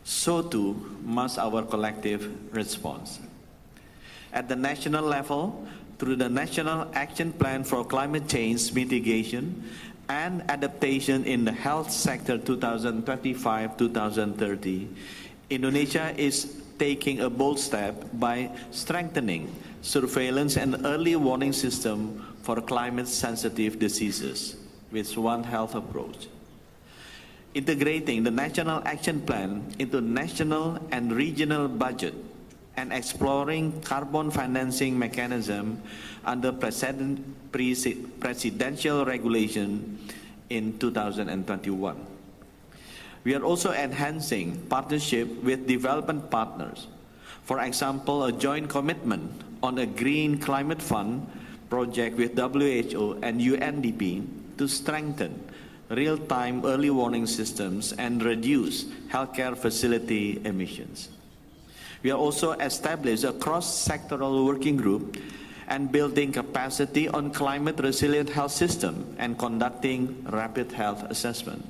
so too must our collective response. at the national level through the National Action Plan for Climate Change Mitigation and Adaptation in the Health Sector 2025-2030, Indonesia is taking a bold step by strengthening surveillance and early warning system for climate-sensitive diseases with One Health approach. Integrating the National Action Plan into national and regional budget and exploring carbon financing mechanism under presidential regulation in 2021. We are also enhancing partnership with development partners. For example, a joint commitment on a green climate fund project with WHO and UNDP to strengthen real-time early warning systems and reduce healthcare facility emissions. We have also established a cross-sectoral working group and building capacity on climate-resilient health system and conducting rapid health assessment.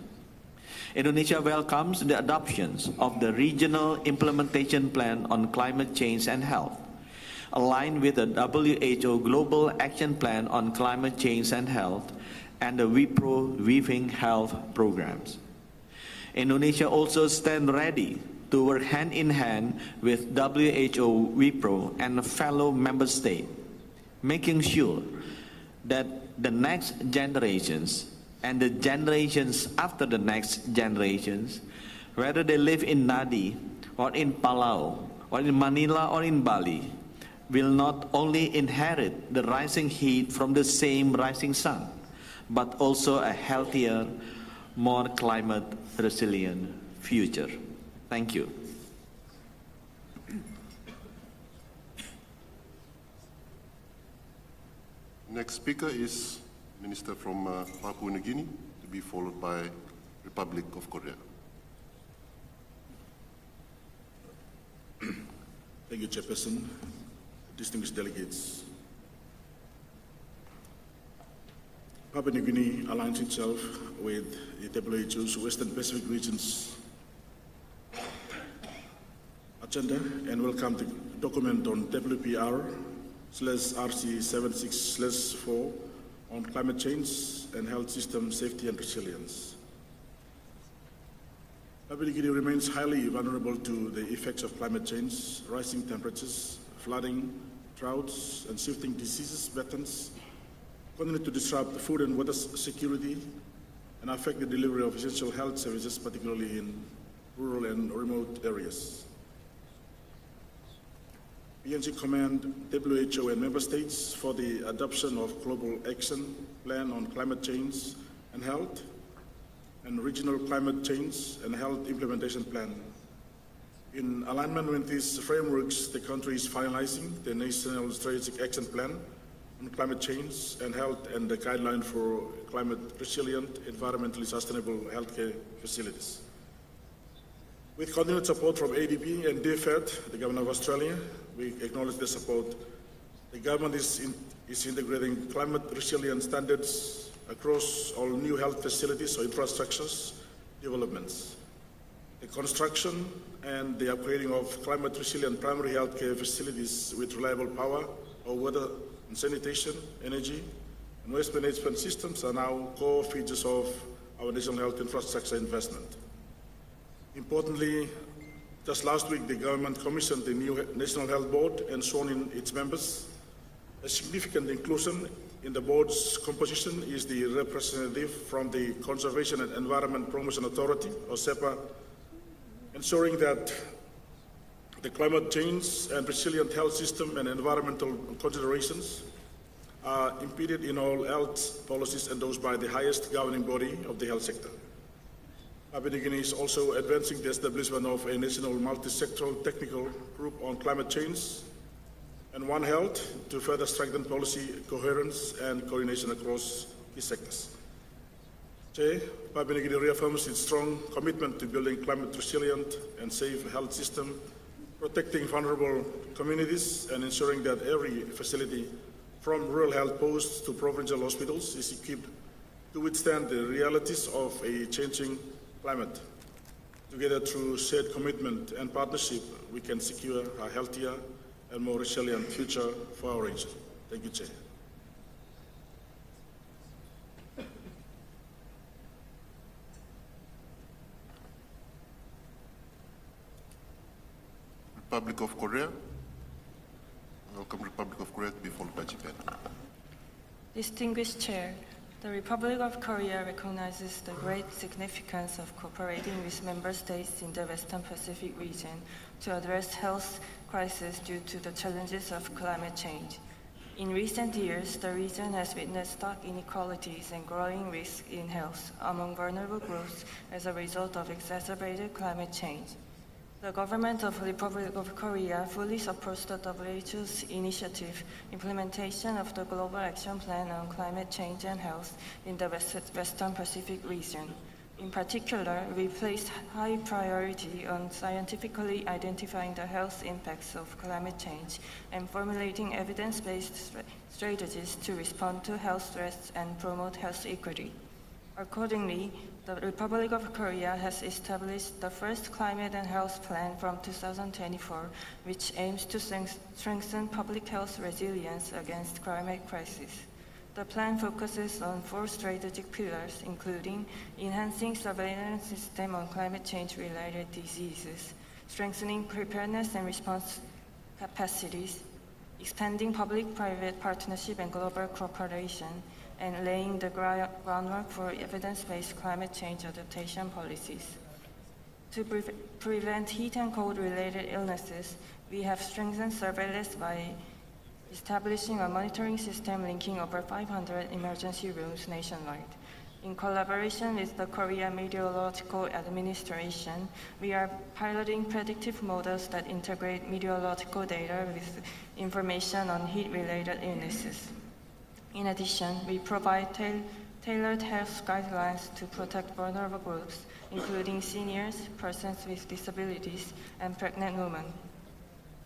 Indonesia welcomes the adoption of the Regional Implementation Plan on Climate Change and Health, aligned with the WHO Global Action Plan on Climate Change and Health and the W.H.O Weaving Health programs. Indonesia also stands ready to work hand in hand with WHO, W.H.O and fellow member states, making sure that the next generations and the generations after the next generations, whether they live in Nadi or in Palau or in Manila or in Bali, will not only inherit the rising heat from the same rising sun, but also a healthier, more climate resilient future. Thank you. Next speaker is Minister from Papua New Guinea, to be followed by Republic of Korea. Thank you, Chairperson. Distinguished delegates. Papua New Guinea aligns itself with the WHO's Western Pacific region's agenda and welcome the document on WPR/RC76/4 on climate change and health system safety and resilience. Papua New Guinea remains highly vulnerable to the effects of climate change, rising temperatures, flooding, droughts, and shifting diseases patterns continue to disrupt food and water security and affect the delivery of essential health services, particularly in rural and remote areas. PNG commend WHO and member states for the adoption of Global Action Plan on Climate Change and Health and Regional Climate Change and Health Implementation Plan. In alignment with these frameworks, the country is finalizing the National Strategic Action Plan on Climate Change and Health and the Guideline for Climate Resilient, Environmentally Sustainable Healthcare Facilities. With continued support from ADB and DFED, the Government of Australia, we acknowledge the support. The government is integrating climate resilient standards across all new health facilities or infrastructures developments. The construction and the upgrading of climate resilient primary healthcare facilities with reliable power or water and sanitation, energy, and waste management systems are now core features of our national health infrastructure investment. Importantly, just last week, the government commissioned the new National Health Board and sworn in its members. A significant inclusion in the board's composition is the representative from the Conservation and Environment Promotion Authority, or SEPA, ensuring that the climate change and resilient health system and environmental considerations are impeded in all health policies endorsed by the highest governing body of the health sector. Papua New Guinea is also advancing the establishment of a national multi-sectoral technical group on climate change and One Health to further strengthen policy coherence and coordination across key sectors. Chair, Papua New Guinea reaffirms its strong commitment to building climate resilient and safe health system, protecting vulnerable communities and ensuring that every facility from rural health posts to provincial hospitals is equipped to withstand the realities of a changing climate. Together, through shared commitment and partnership, we can secure a healthier and more resilient future for our region. Thank you, Chair. Republic of Korea. Welcome, Republic of Korea, to be followed by Japan. Distinguished Chair, the Republic of Korea recognizes the great significance of cooperating with member states in the Western Pacific region to address health crises due to the challenges of climate change. In recent years, the region has witnessed stark inequalities and growing risk in health among vulnerable groups as a result of exacerbated climate change. The government of the Republic of Korea fully supports the WHO's initiative, implementation of the Global Action Plan on Climate Change and Health in the Western Pacific region. In particular, we place high priority on scientifically identifying the health impacts of climate change and formulating evidence-based strategies to respond to health threats and promote health equity. Accordingly, the Republic of Korea has established the first climate and health plan from 2024, which aims to strengthen public health resilience against climate crisis. The plan focuses on 4 strategic pillars, including enhancing surveillance system on climate change-related diseases, strengthening preparedness and response capacities, expanding public-private partnership and global cooperation, and laying the groundwork for evidence-based climate change adaptation policies. To prevent heat and cold-related illnesses, we have strengthened surveillance by establishing a monitoring system linking over 500 emergency rooms nationwide. In collaboration with the Korea Meteorological Administration, we are piloting predictive models that integrate meteorological data with information on heat-related illnesses. In addition, we provide tailored health guidelines to protect vulnerable groups, including seniors, persons with disabilities, and pregnant women.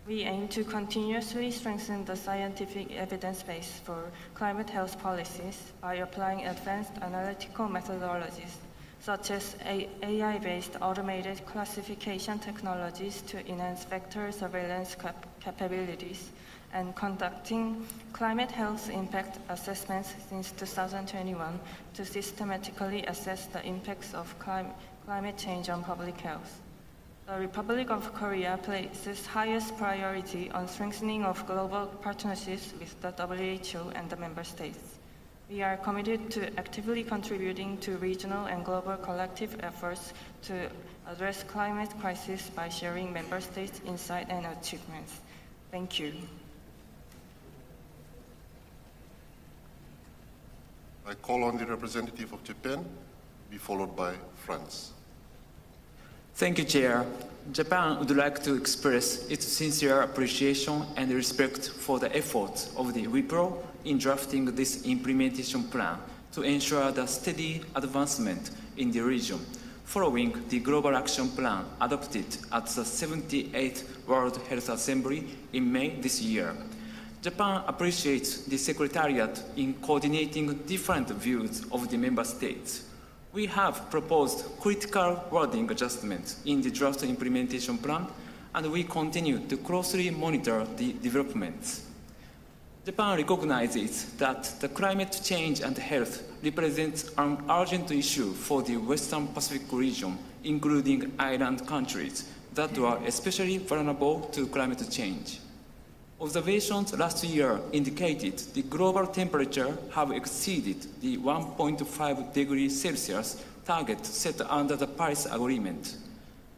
We aim to continuously strengthen the scientific evidence base for climate health policies by applying advanced analytical methodologies, such as AI-based automated classification technologies to enhance vector surveillance capabilities, and conducting climate health impact assessments since 2021 to systematically assess the impacts of climate change on public health. The Republic of Korea places highest priority on strengthening of global partnerships with the WHO and the member states. We are committed to actively contributing to regional and global collective efforts to address climate crisis by sharing member states' insights and achievements. Thank you. I call on the representative of Japan, be followed by France. Thank you, Chair. Japan would like to express its sincere appreciation and respect for the efforts of the W.H.O in drafting this implementation plan to ensure the steady advancement in the region, following the Global Action Plan adopted at the 78th World Health Assembly in May this year. Japan appreciates the Secretariat in coordinating different views of the member states. We have proposed critical wording adjustments in the draft implementation plan, and we continue to closely monitor the developments. Japan recognizes that the climate change and health represents an urgent issue for the Western Pacific region, including island countries that are especially vulnerable to climate change. Observations last year indicated the global temperature have exceeded the 1.5 degrees Celsius target set under the Paris Agreement.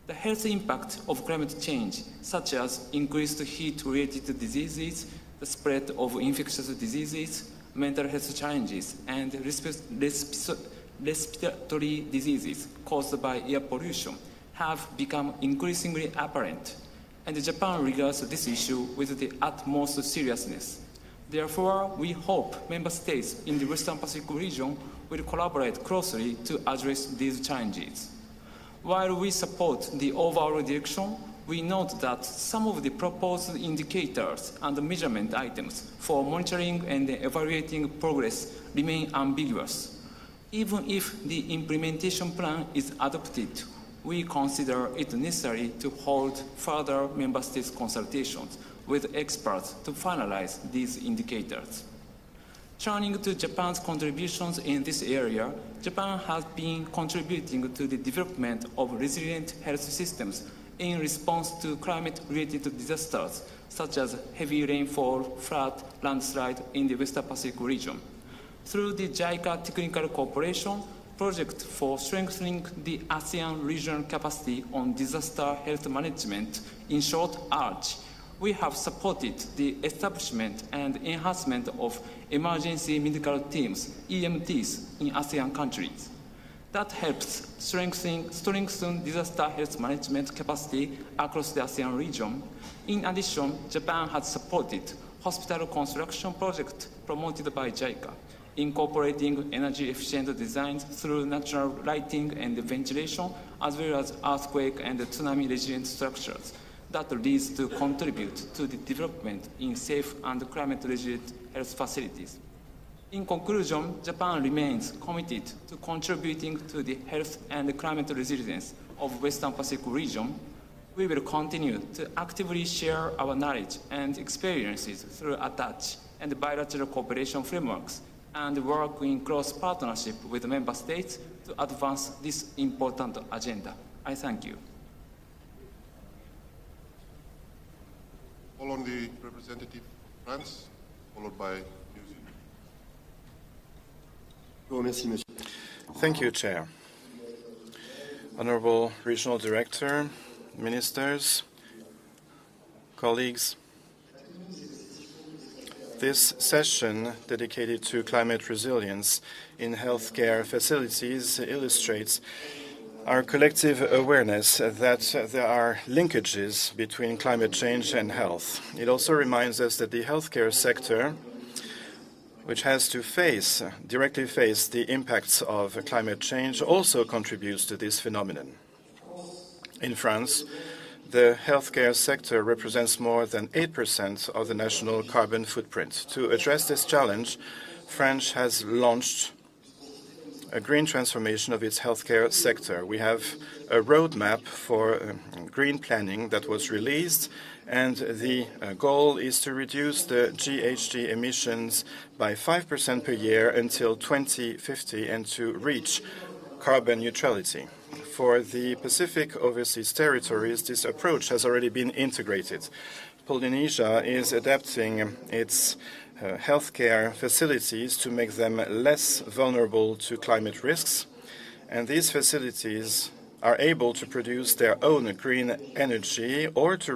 The health impact of climate change, such as increased heat-related diseases, the spread of infectious diseases, mental health challenges, and respiratory diseases caused by air pollution, have become increasingly apparent, and Japan regards this issue with the utmost seriousness. Therefore, we hope member states in the Western Pacific region will collaborate closely to address these challenges. While we support the overall direction, we note that some of the proposed indicators and measurement items for monitoring and evaluating progress remain ambiguous. Even if the implementation plan is adopted, we consider it necessary to hold further member states consultations with experts to finalize these indicators. Turning to Japan's contributions in this area, Japan has been contributing to the development of resilient health systems in response to climate-related disasters, such as heavy rainfall, flood, landslide in the Western Pacific region. Through the JICA Technical Cooperation project for strengthening the ASEAN regional capacity on disaster health management, in short, ARCH, we have supported the establishment and enhancement of emergency medical teams, EMTs, in ASEAN countries. That helps strengthen disaster health management capacity across the ASEAN region. In addition, Japan has supported hospital construction project promoted by JICA, incorporating energy-efficient designs through natural lighting and ventilation, as well as earthquake and tsunami-resilient structures that leads to contribute to the development in safe and climate-resilient health facilities. In conclusion, Japan remains committed to contributing to the health and climate resilience of Western Pacific region. We will continue to actively share our knowledge and experiences through ATTACH and bilateral cooperation frameworks and work in close partnership with member states to advance this important agenda. I thank you. Call on the representative of France, followed by New Zealand. Thank you, Chair. Honorable Regional Director, Ministers, colleagues, this session dedicated to climate resilience in healthcare facilities illustrates our collective awareness that there are linkages between climate change and health. It also reminds us that the healthcare sector, which has to directly face the impacts of climate change, also contributes to this phenomenon. In France, the healthcare sector represents more than 8% of the national carbon footprint. To address this challenge, France has launched a green transformation of its healthcare sector. We have a roadmap for green planning that was released, and the goal is to reduce the GHG emissions by 5% per year until 2050 and to reach carbon neutrality. For the Pacific Overseas Territories, this approach has already been integrated. Polynesia is adapting its healthcare facilities to make them less vulnerable to climate risks, and these facilities are able to produce their own green energy or to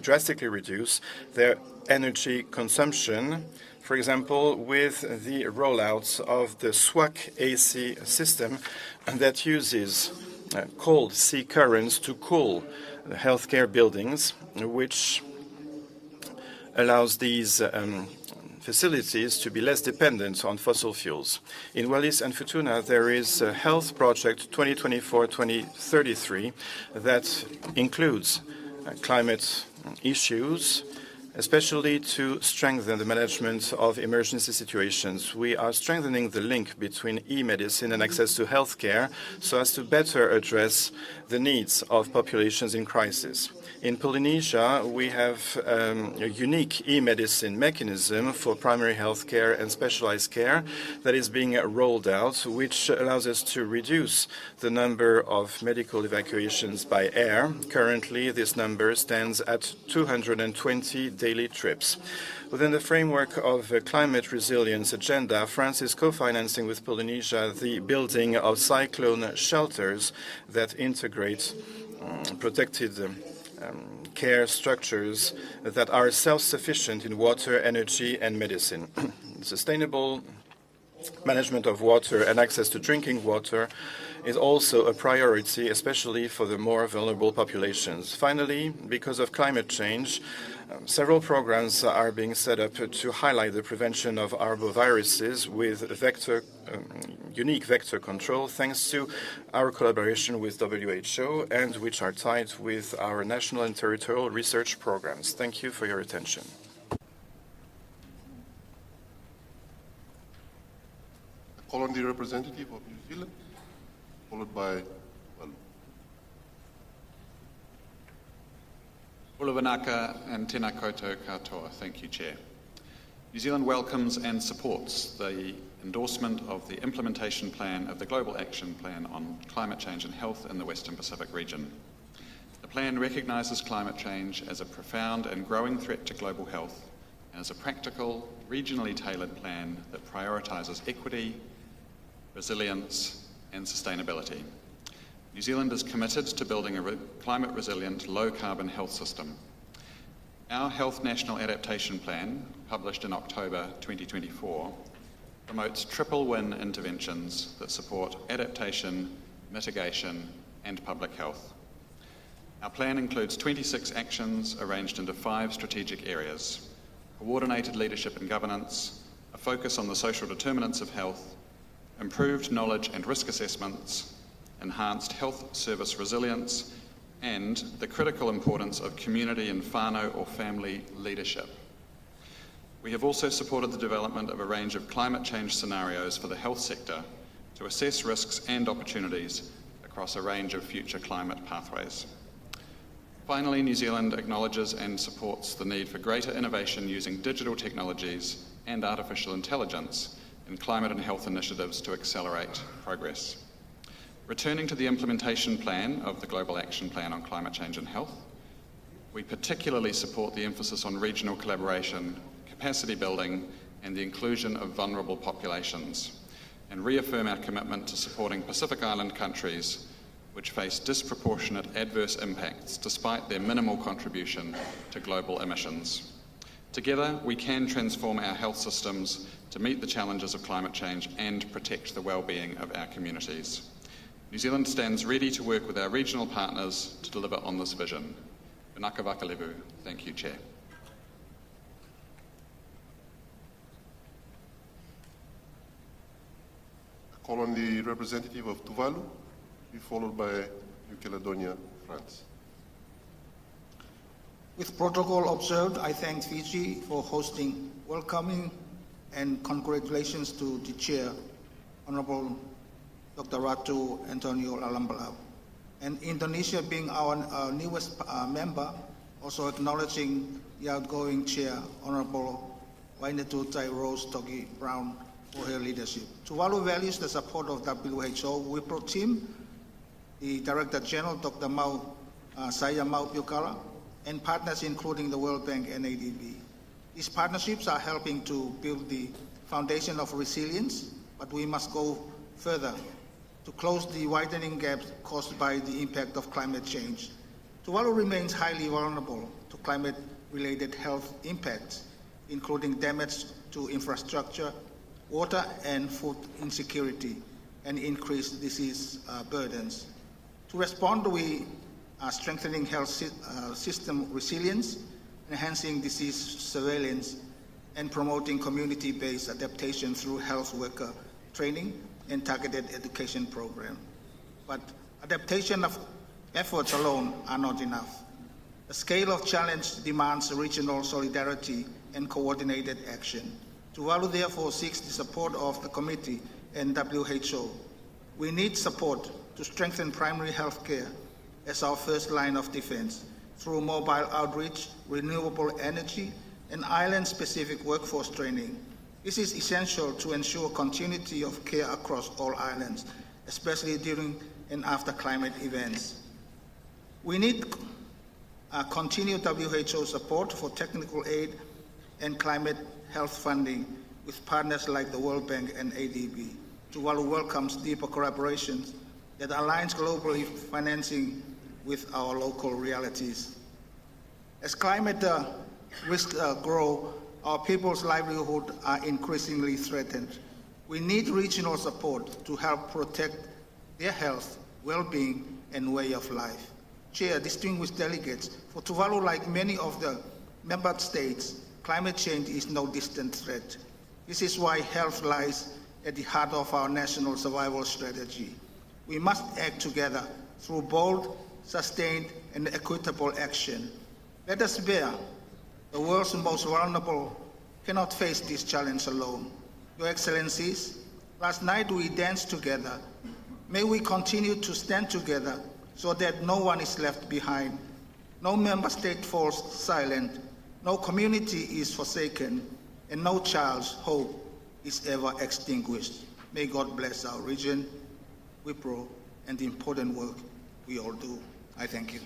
drastically reduce their energy consumption, for example, with the rollout of the SWAC AC system that uses cold sea currents to cool the healthcare buildings, which allows these facilities to be less dependent on fossil fuels. In Wallis and Futuna, there is a health project 2024-2033 that includes climate issues, especially to strengthen the management of emergency situations. We are strengthening the link between e-medicine and access to healthcare so as to better address the needs of populations in crisis. In Polynesia, we have a unique e-medicine mechanism for primary health care and specialized care that is being rolled out, which allows us to reduce the number of medical evacuations by air. Currently, this number stands at 220 daily trips. Within the framework of the climate resilience agenda, France is co-financing with Polynesia the building of cyclone shelters that integrate protected care structures that are self-sufficient in water, energy, and medicine. Sustainable management of water and access to drinking water is also a priority, especially for the more vulnerable populations. Finally, because of climate change, several programs are being set up to highlight the prevention of arboviruses with unique vector control, thanks to our collaboration with WHO and which are tied with our national and territorial research programs. Thank you for your attention. I call on the representative of New Zealand, followed by Ulawanaka and tēnā koutou katoa. Thank you, Chair. New Zealand welcomes and supports the endorsement of the implementation plan of the Global Action Plan on Climate Change and Health in the Western Pacific region. The plan recognises climate change as a profound and growing threat to global health and is a practical, regionally tailored plan that prioritises equity, resilience and sustainability. New Zealand is committed to building a climate resilient, low carbon health system. Our Health National Adaptation Plan, published in October 2024, promotes triple win interventions that support adaptation, mitigation and public health. Our plan includes 26 actions arranged into 5 strategic areas: coordinated leadership and governance, a focus on the social determinants of health, improved knowledge and risk assessments, enhanced health service resilience, and the critical importance of community and whānau or family leadership. We have also supported the development of a range of climate change scenarios for the health sector to assess risks and opportunities across a range of future climate pathways. Finally, New Zealand acknowledges and supports the need for greater innovation using digital technologies and artificial intelligence in climate and health initiatives to accelerate progress. Returning to the implementation plan of the Global Action Plan on Climate Change and Health, we particularly support the emphasis on regional collaboration, capacity building and the inclusion of vulnerable populations, and reaffirm our commitment to supporting Pacific Island countries which face disproportionate adverse impacts despite their minimal contribution to global emissions. Together, we can transform our health systems to meet the challenges of climate change and protect the well-being of our communities. New Zealand stands ready to work with our regional partners to deliver on this vision. Vinaka Vakalevu. Thank you, Chair. I call on the representative of Tuvalu, to be followed by New Caledonia, France. With protocol observed, I thank Fiji for hosting, welcoming, and congratulations to the Chair, Honourable Dr. Ratu Antonio Lalambalau. And Indonesia being our newest member, also acknowledging the outgoing Chair, Honourable Wainetu Rose Togi Brown, for her leadership. Tuvalu values the support of W.H.O. WIPRO team, the Director General, Dr. Saya Mau Piukara, and partners including the World Bank and ADB. These partnerships are helping to build the foundation of resilience, but we must go further to close the widening gaps caused by the impact of climate change. Tuvalu remains highly vulnerable to climate-related health impacts, including damage to infrastructure, water and food insecurity, and increased disease burdens. To respond, we are strengthening health system resilience, enhancing disease surveillance, and promoting community-based adaptation through health worker training and targeted education program. But adaptation of efforts alone are not enough. The scale of challenge demands regional solidarity and coordinated action. Tuvalu therefore seeks the support of the committee and WHO. We need support to strengthen primary health care as our first line of defense through mobile outreach, renewable energy, and island-specific workforce training. This is essential to ensure continuity of care across all islands, especially during and after climate events. We need continued WHO support for technical aid and climate health funding with partners like the World Bank and ADB. Tuvalu welcomes deeper collaborations that aligns globally financing with our local realities. As climate risks grow, our people's livelihood are increasingly threatened. We need regional support to help protect their health, well-being, and way of life. Chair, distinguished delegates, for Tuvalu, like many of the member states, climate change is no distant threat. This is why health lies at the heart of our national survival strategy. We must act together through bold, sustained, and equitable action. Let us bear. The world's most vulnerable cannot face this challenge alone. Your Excellencies, last night we danced together. May we continue to stand together so that no one is left behind. no member state falls silent, no community is forsaken, and no child's hope is ever extinguished. May God bless our region, W.H.O, and the important work we all do. I thank you.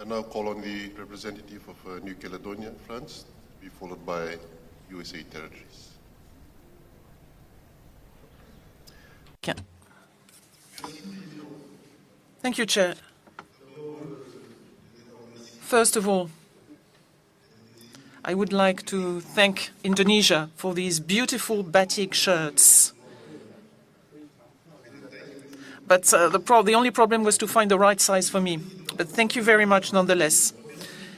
I now call on the representative of New Caledonia, France, to be followed by USA territories. Thank you, Chair. First of all, I would like to thank Indonesia for these beautiful batik shirts. But the only problem was to find the right size for me. But thank you very much nonetheless.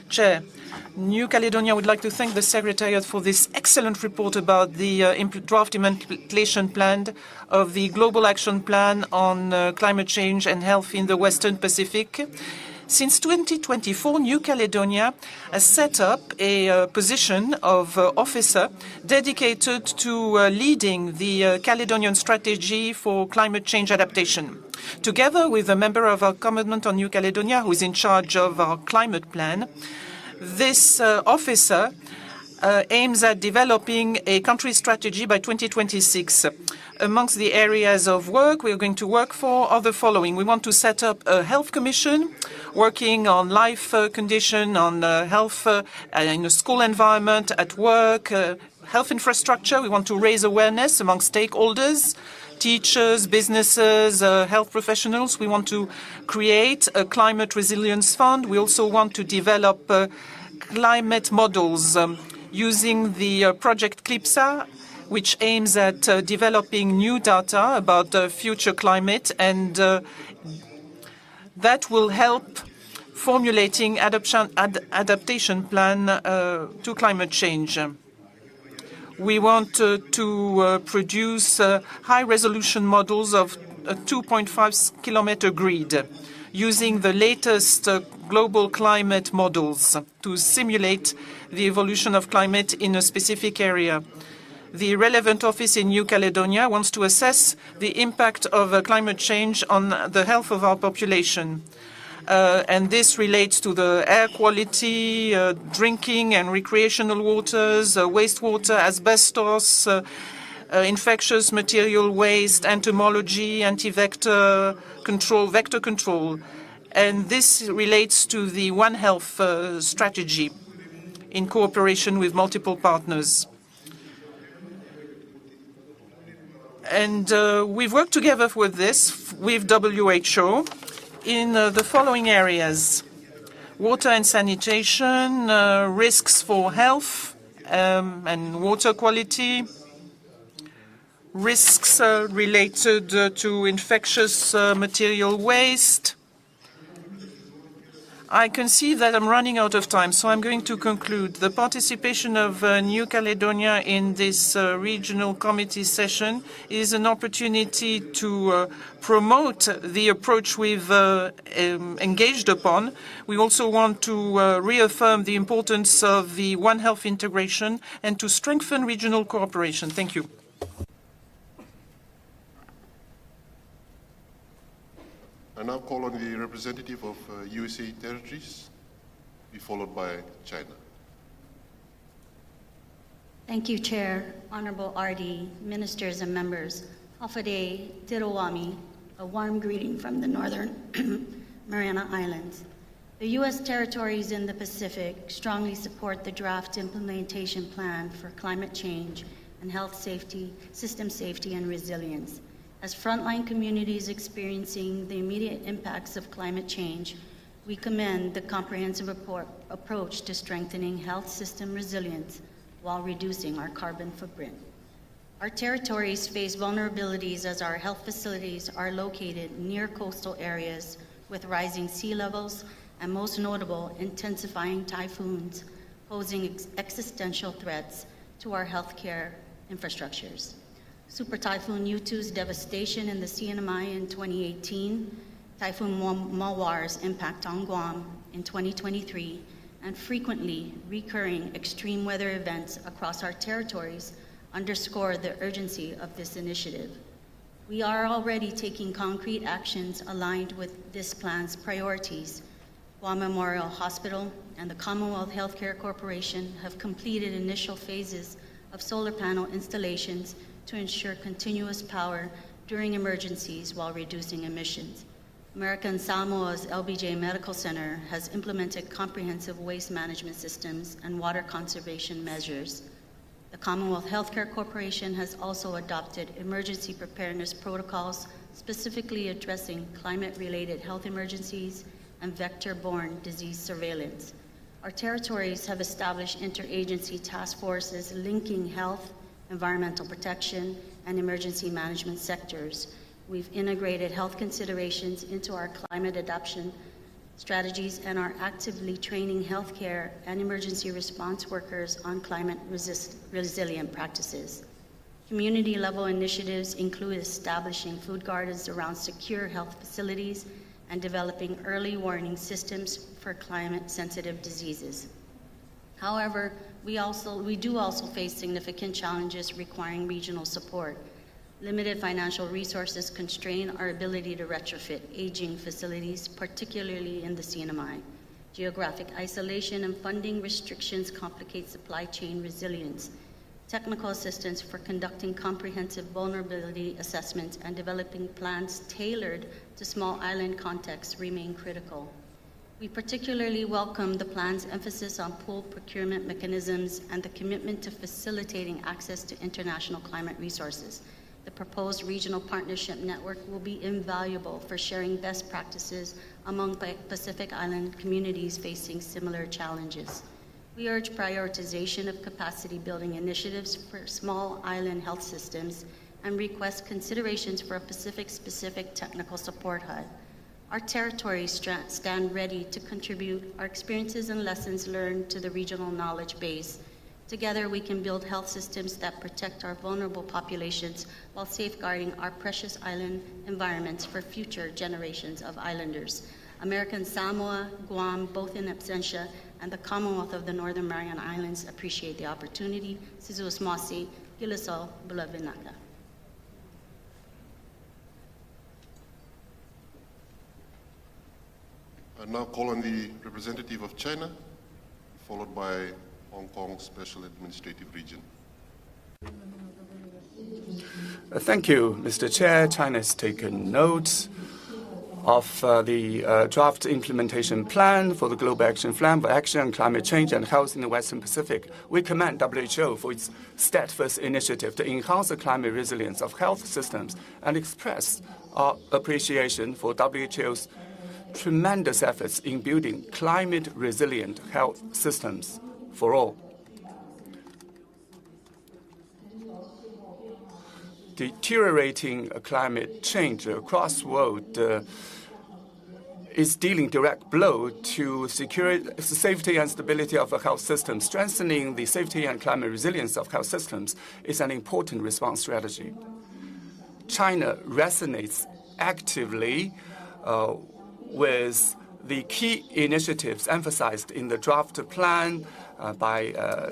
Chair, New Caledonia would like to thank the Secretariat for this excellent report about the draft implementation plan of the Global Action Plan on Climate Change and Health in the Western Pacific. Since 2024, New Caledonia has set up a position of officer dedicated to leading the Caledonian strategy for climate change adaptation. Together with a member of our Commandment on New Caledonia, who is in charge of our climate plan, this officer aims at developing a country strategy by 2026. Amongst the areas of work we are going to work for are the following. We want to set up a health commission working on life condition, on health in a school environment, at work, health infrastructure. We want to raise awareness among stakeholders, teachers, businesses, health professionals. We want to create a climate resilience fund. We also want to develop climate models using the project CLIPSA, which aims at developing new data about the future climate, and that will help formulating adaptation plan to climate change. We want to produce high-resolution models of a 2.5-kilometer grid using the latest global climate models to simulate the evolution of climate in a specific area. The relevant office in New Caledonia wants to assess the impact of climate change on the health of our population. And this relates to the air quality, drinking and recreational waters, wastewater, asbestos, infectious material waste, entomology, anti-vector control, vector control. And this relates to the One Health strategy in cooperation with multiple partners. And we've worked together with this, with WHO, in the following areas: water and sanitation, risks for health and water quality, risks related to infectious material waste. I can see that I'm running out of time, so I'm going to conclude. The participation of New Caledonia in this regional committee session is an opportunity to promote the approach we've engaged upon. We also want to reaffirm the importance of the One Health integration and to strengthen regional cooperation. Thank you. I now call on the representative of USA territories, be followed by China. Thank you, Chair, Honorable RD, ministers and members. Hafade Tirawami, a warm greeting from the Northern Mariana Islands. The U.S. territories in the Pacific strongly support the draft implementation plan for climate change and health safety, system safety, and resilience. As frontline communities experiencing the immediate impacts of climate change, we commend the comprehensive approach to strengthening health system resilience while reducing our carbon footprint. Our territories face vulnerabilities as our health facilities are located near coastal areas with rising sea levels and, most notable, intensifying typhoons posing existential threats to our healthcare infrastructures. Super Typhoon U2's devastation in the CNMI in 2018, Typhoon Mawar's impact on Guam in 2023, and frequently recurring extreme weather events across our territories underscore the urgency of this initiative. We are already taking concrete actions aligned with this plan's priorities. Guam Memorial Hospital and the Commonwealth Healthcare Corporation have completed initial phases of solar panel installations to ensure continuous power during emergencies while reducing emissions. American Samoa's LBJ Medical Center has implemented comprehensive waste management systems and water conservation measures. The Commonwealth Healthcare Corporation has also adopted emergency preparedness protocols specifically addressing climate-related health emergencies and vector-borne disease surveillance. Our territories have established interagency task forces linking health, environmental protection, and emergency management sectors. We've integrated health considerations into our climate adaptation strategies and are actively training healthcare and emergency response workers on climate resilient practices. Community-level initiatives include establishing food gardens around secure health facilities and developing early warning systems for climate-sensitive diseases. However, we do also face significant challenges requiring regional support. Limited financial resources constrain our ability to retrofit aging facilities, particularly in the CNMI. Geographic isolation and funding restrictions complicate supply chain resilience. Technical assistance for conducting comprehensive vulnerability assessments and developing plans tailored to small island contexts remain critical. We particularly welcome the plan's emphasis on pooled procurement mechanisms and the commitment to facilitating access to international climate resources. The proposed regional partnership network will be invaluable for sharing best practices among Pacific Island communities facing similar challenges. We urge prioritization of capacity building initiatives for small island health systems and request considerations for a Pacific-specific technical support hub. Our territories stand ready to contribute our experiences and lessons learned to the regional knowledge base. Together, we can build health systems that protect our vulnerable populations while safeguarding our precious island environments for future generations of islanders. American Samoa, Guam, both in absentia, and the Commonwealth of the Northern Mariana Islands appreciate the opportunity. Sizus Masi, Gilisol, Bulavinaka. I now call on the representative of China, followed by Hong Kong Special Administrative Region. Thank you, Mr. Chair. China has taken note of the draft implementation plan for the Global Action Plan for Action on Climate Change and Health in the Western Pacific. We commend WHO for its steadfast initiative to enhance the climate resilience of health systems and express our appreciation for WHO's tremendous efforts in building climate-resilient health systems for all. Deteriorating climate change across the world is dealing direct blow to safety and stability of the health system. Strengthening the safety and climate resilience of health systems is an important response strategy. China resonates actively with the key initiatives emphasized in the draft plan by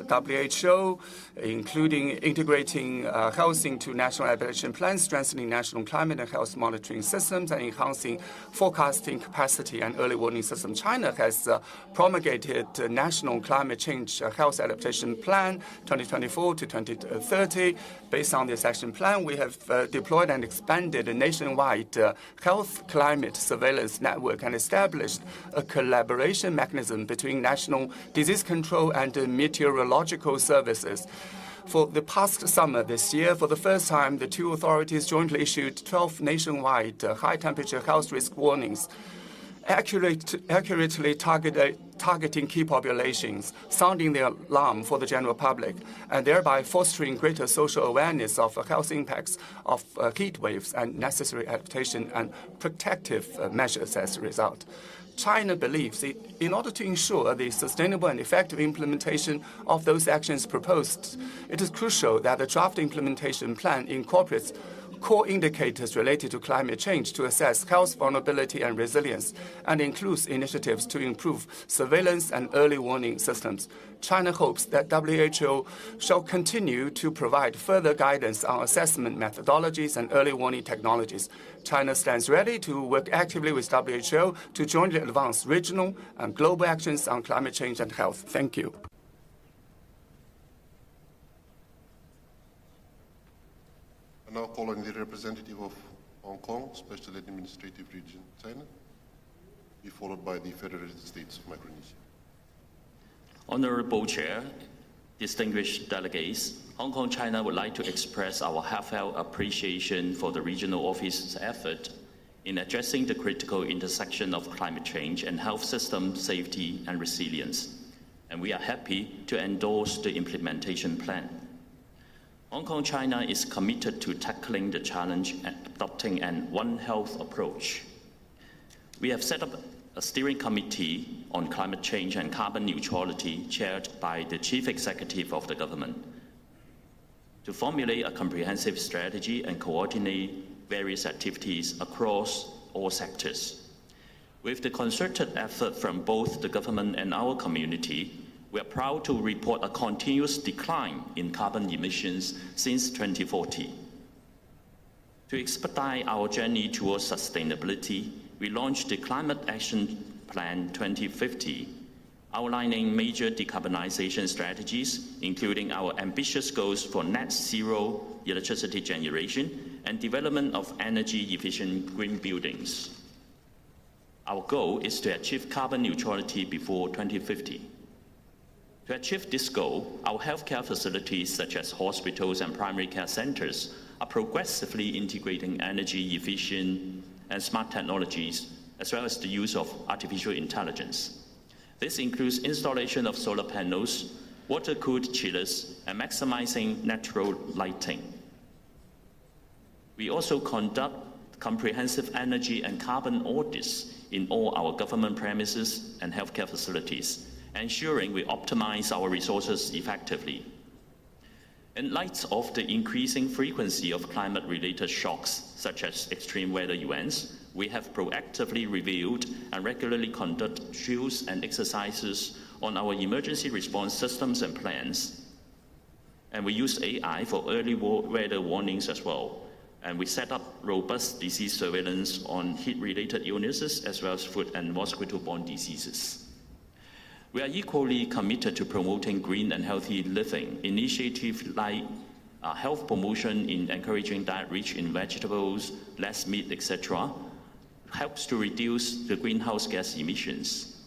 WHO, including integrating health into national adaptation plans, strengthening national climate and health monitoring systems, and enhancing forecasting capacity and early warning systems. China has promulgated National Climate Change Health Adaptation Plan 2024 to 2030. Based on this action plan, we have deployed and expanded a nationwide health climate surveillance network and established a collaboration mechanism between national disease control and meteorological services. For the past summer this year, for the first time, the two authorities jointly issued 12 nationwide high-temperature health risk warnings, accurately targeting key populations, sounding the alarm for the general public, and thereby fostering greater social awareness of health impacts of heat waves and necessary adaptation and protective measures as a result. China believes that in order to ensure the sustainable and effective implementation of those actions proposed, it is crucial that the draft implementation plan incorporates core indicators related to climate change to assess health vulnerability and resilience, and includes initiatives to improve surveillance and early warning systems. China hopes that WHO shall continue to provide further guidance on assessment methodologies and early warning technologies. China stands ready to work actively with WHO to jointly advance regional and global actions on climate change and health. Thank you. I now call on the representative of Hong Kong, Special Administrative Region, China, be followed by the Federated States of Micronesia. Honorable Chair, distinguished delegates, Hong Kong, China would like to express our heartfelt appreciation for the regional office's effort in addressing the critical intersection of climate change and health system safety and resilience, and we are happy to endorse the implementation plan. Hong Kong, China is committed to tackling the challenge and adopting an One Health approach. We have set up a steering committee on climate change and carbon neutrality chaired by the Chief Executive of the government to formulate a comprehensive strategy and coordinate various activities across all sectors. With the concerted effort from both the government and our community, we are proud to report a continuous decline in carbon emissions since 2014. To expedite our journey towards sustainability, we launched the Climate Action Plan 2050, outlining major decarbonization strategies, including our ambitious goals for net zero electricity generation and development of energy-efficient green buildings. Our goal is to achieve carbon neutrality before 2050. To achieve this goal, our healthcare facilities, such as hospitals and primary care centers, are progressively integrating energy-efficient and smart technologies, as well as the use of artificial intelligence. This includes installation of solar panels, water-cooled chillers, and maximizing natural lighting. We also conduct comprehensive energy and carbon audits in all our government premises and healthcare facilities, ensuring we optimize our resources effectively. In light of the increasing frequency of climate-related shocks, such as extreme weather events, we have proactively reviewed and regularly conduct drills and exercises on our emergency response systems and plans. And we use AI for early weather warnings as well. And we set up robust disease surveillance on heat-related illnesses, as well as food and mosquito-borne diseases. We are equally committed to promoting green and healthy living. Initiatives like health promotion in encouraging diet rich in vegetables, less meat, etc., helps to reduce the greenhouse gas emissions.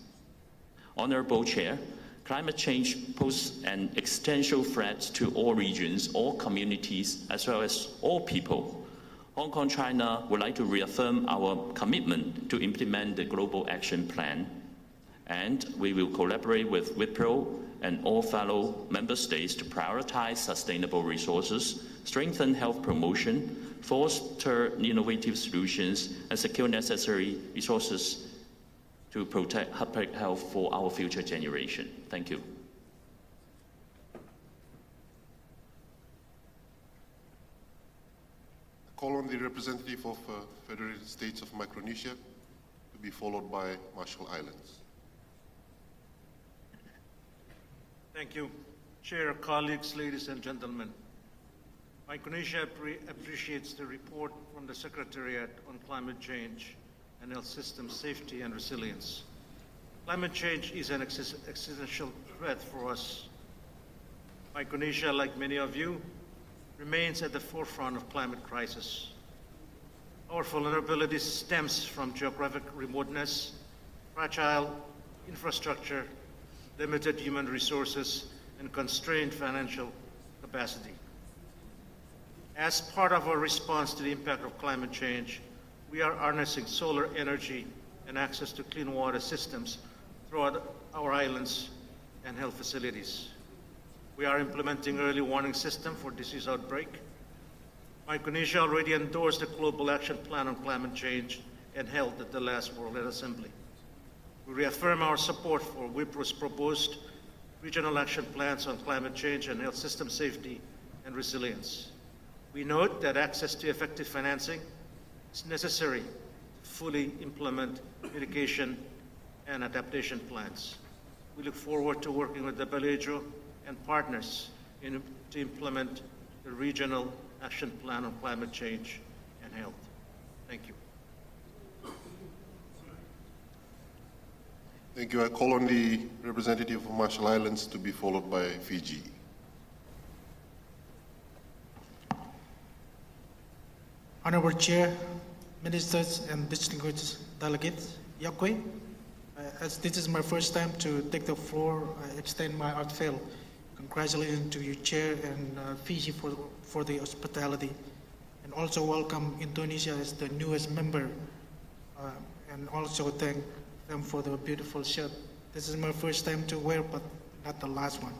Honorable Chair, climate change poses an existential threat to all regions, all communities, as well as all people. Hong Kong, China would like to reaffirm our commitment to implement the Global Action Plan, and we will collaborate with W.H.O and all fellow member states to prioritize sustainable resources, strengthen health promotion, foster innovative solutions, and secure necessary resources to protect public health for our future generation. Thank you. Call on the representative of Federated States of Micronesia to be followed by Marshall Islands. Thank you. Chair, colleagues, ladies and gentlemen. Micronesia appreciates the report from the Secretariat on climate change and health system safety and resilience. Climate change is an existential threat for us. Micronesia, like many of you, remains at the forefront of climate crisis. Our vulnerability stems from geographic remoteness, fragile infrastructure, limited human resources, and constrained financial capacity. As part of our response to the impact of climate change, we are harnessing solar energy and access to clean water systems throughout our islands and health facilities. We are implementing early warning system for disease outbreak. Micronesia already endorsed the Global Action Plan on Climate Change and Health at the last World Health Assembly. We reaffirm our support for W.H.O's proposed regional action plans on climate change and health system safety and resilience. We note that access to effective financing is necessary to fully implement mitigation and adaptation plans. We look forward to working with W.H.O and partners to implement the Regional Action Plan on Climate Change and Health. Thank you. Thank you. I call on the representative of Marshall Islands to be followed by Fiji. Honorable Chair, Ministers, and distinguished delegates, Yakwe, as this is my first time to take the floor, I extend my heartfelt congratulations to you, Chair, and Fiji for the hospitality, and also welcome Indonesia as the newest member, and also thank them for the beautiful shirt. This is my first time to wear, but not the last one.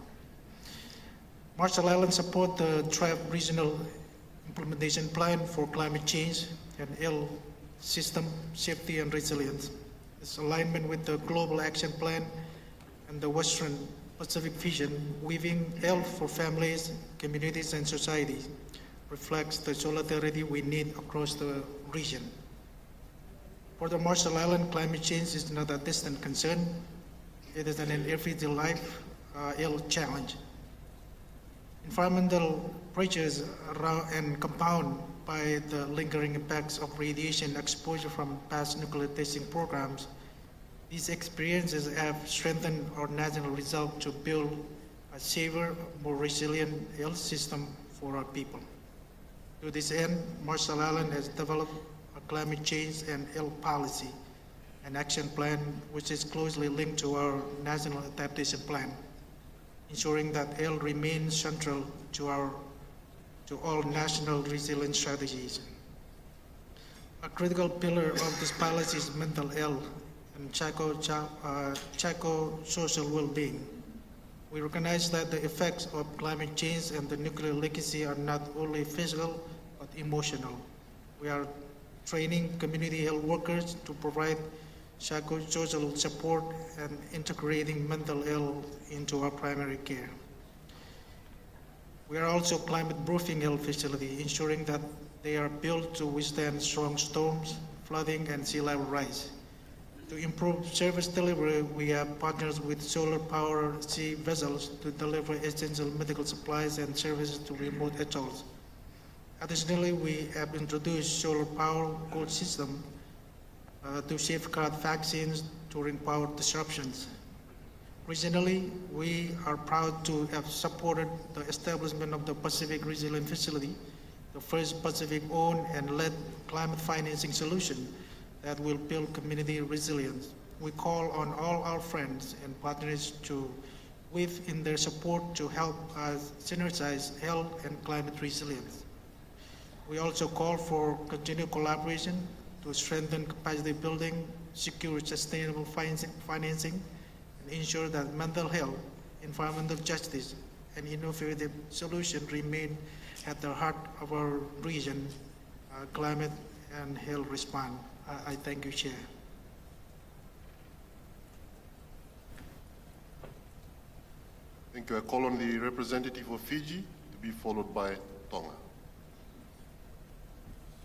Marshall Islands support the Tribe Regional Implementation Plan for Climate Change and Health System Safety and Resilience. Its alignment with the Global Action Plan and the Western Pacific Vision, weaving health for families, communities, and societies, reflects the solidarity we need across the region. For the Marshall Islands, climate change is not a distant concern. It is an everyday life health challenge. Environmental pressures and compounded by the lingering impacts of radiation exposure from past nuclear testing programs, these experiences have strengthened our national resolve to build a safer, more resilient health system for our people. To this end, Marshall Islands has developed a climate change and health policy and action plan, which is closely linked to our national adaptation plan, ensuring that health remains central to all national resilience strategies. A critical pillar of this policy is mental health and psycho-social well-being. We recognize that the effects of climate change and the nuclear legacy are not only physical, but emotional. We are training community health workers to provide psycho-social support and integrating mental health into our primary care. We are also climate-proofing health facilities, ensuring that they are built to withstand strong storms, flooding, and sea level rise. To improve service delivery, we have partners with solar-powered sea vessels to deliver essential medical supplies and services to remote atolls. Additionally, we have introduced solar-powered cold system to safeguard vaccines during power disruptions. Regionally, we are proud to have supported the establishment of the Pacific Resilience Facility, the first Pacific-owned and led climate financing solution that will build community resilience. We call on all our friends and partners to weave in their support to help us synergize health and climate resilience. We also call for continued collaboration to strengthen capacity building, secure sustainable financing, and ensure that mental health, environmental justice, and innovative solutions remain at the heart of our region, climate and health response. I thank you, Chair. Thank you. I call on the representative of Fiji to be followed by Tonga.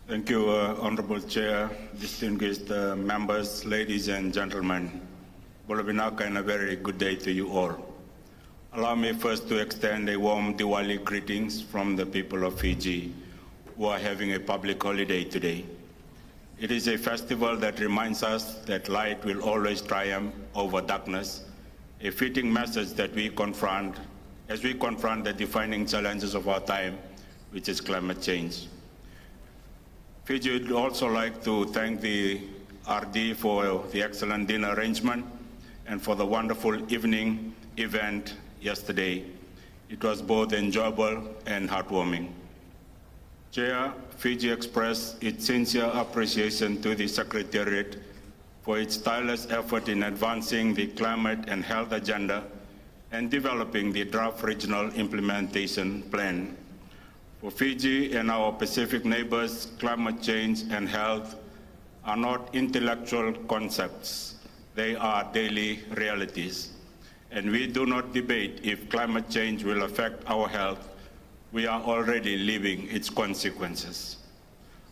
Thank you, Honorable Chair, distinguished members, ladies and gentlemen. Bolobinaka, and a very good day to you all. Allow me first to extend a warm Diwali greetings from the people of Fiji, who are having a public holiday today. It is a festival that reminds us that light will always triumph over darkness, a fitting message that as we confront the defining challenges of our time, which is climate change. Fiji would also like to thank the RD for the excellent dinner arrangement and for the wonderful evening event yesterday. It was both enjoyable and heartwarming. Chair, Fiji expressed its sincere appreciation to the Secretariat for its tireless effort in advancing the climate and health agenda and developing the draft regional implementation plan. For Fiji and our Pacific neighbors, climate change and health are not intellectual concepts. They are daily realities. And we do not debate if climate change will affect our health, we are already living its consequences.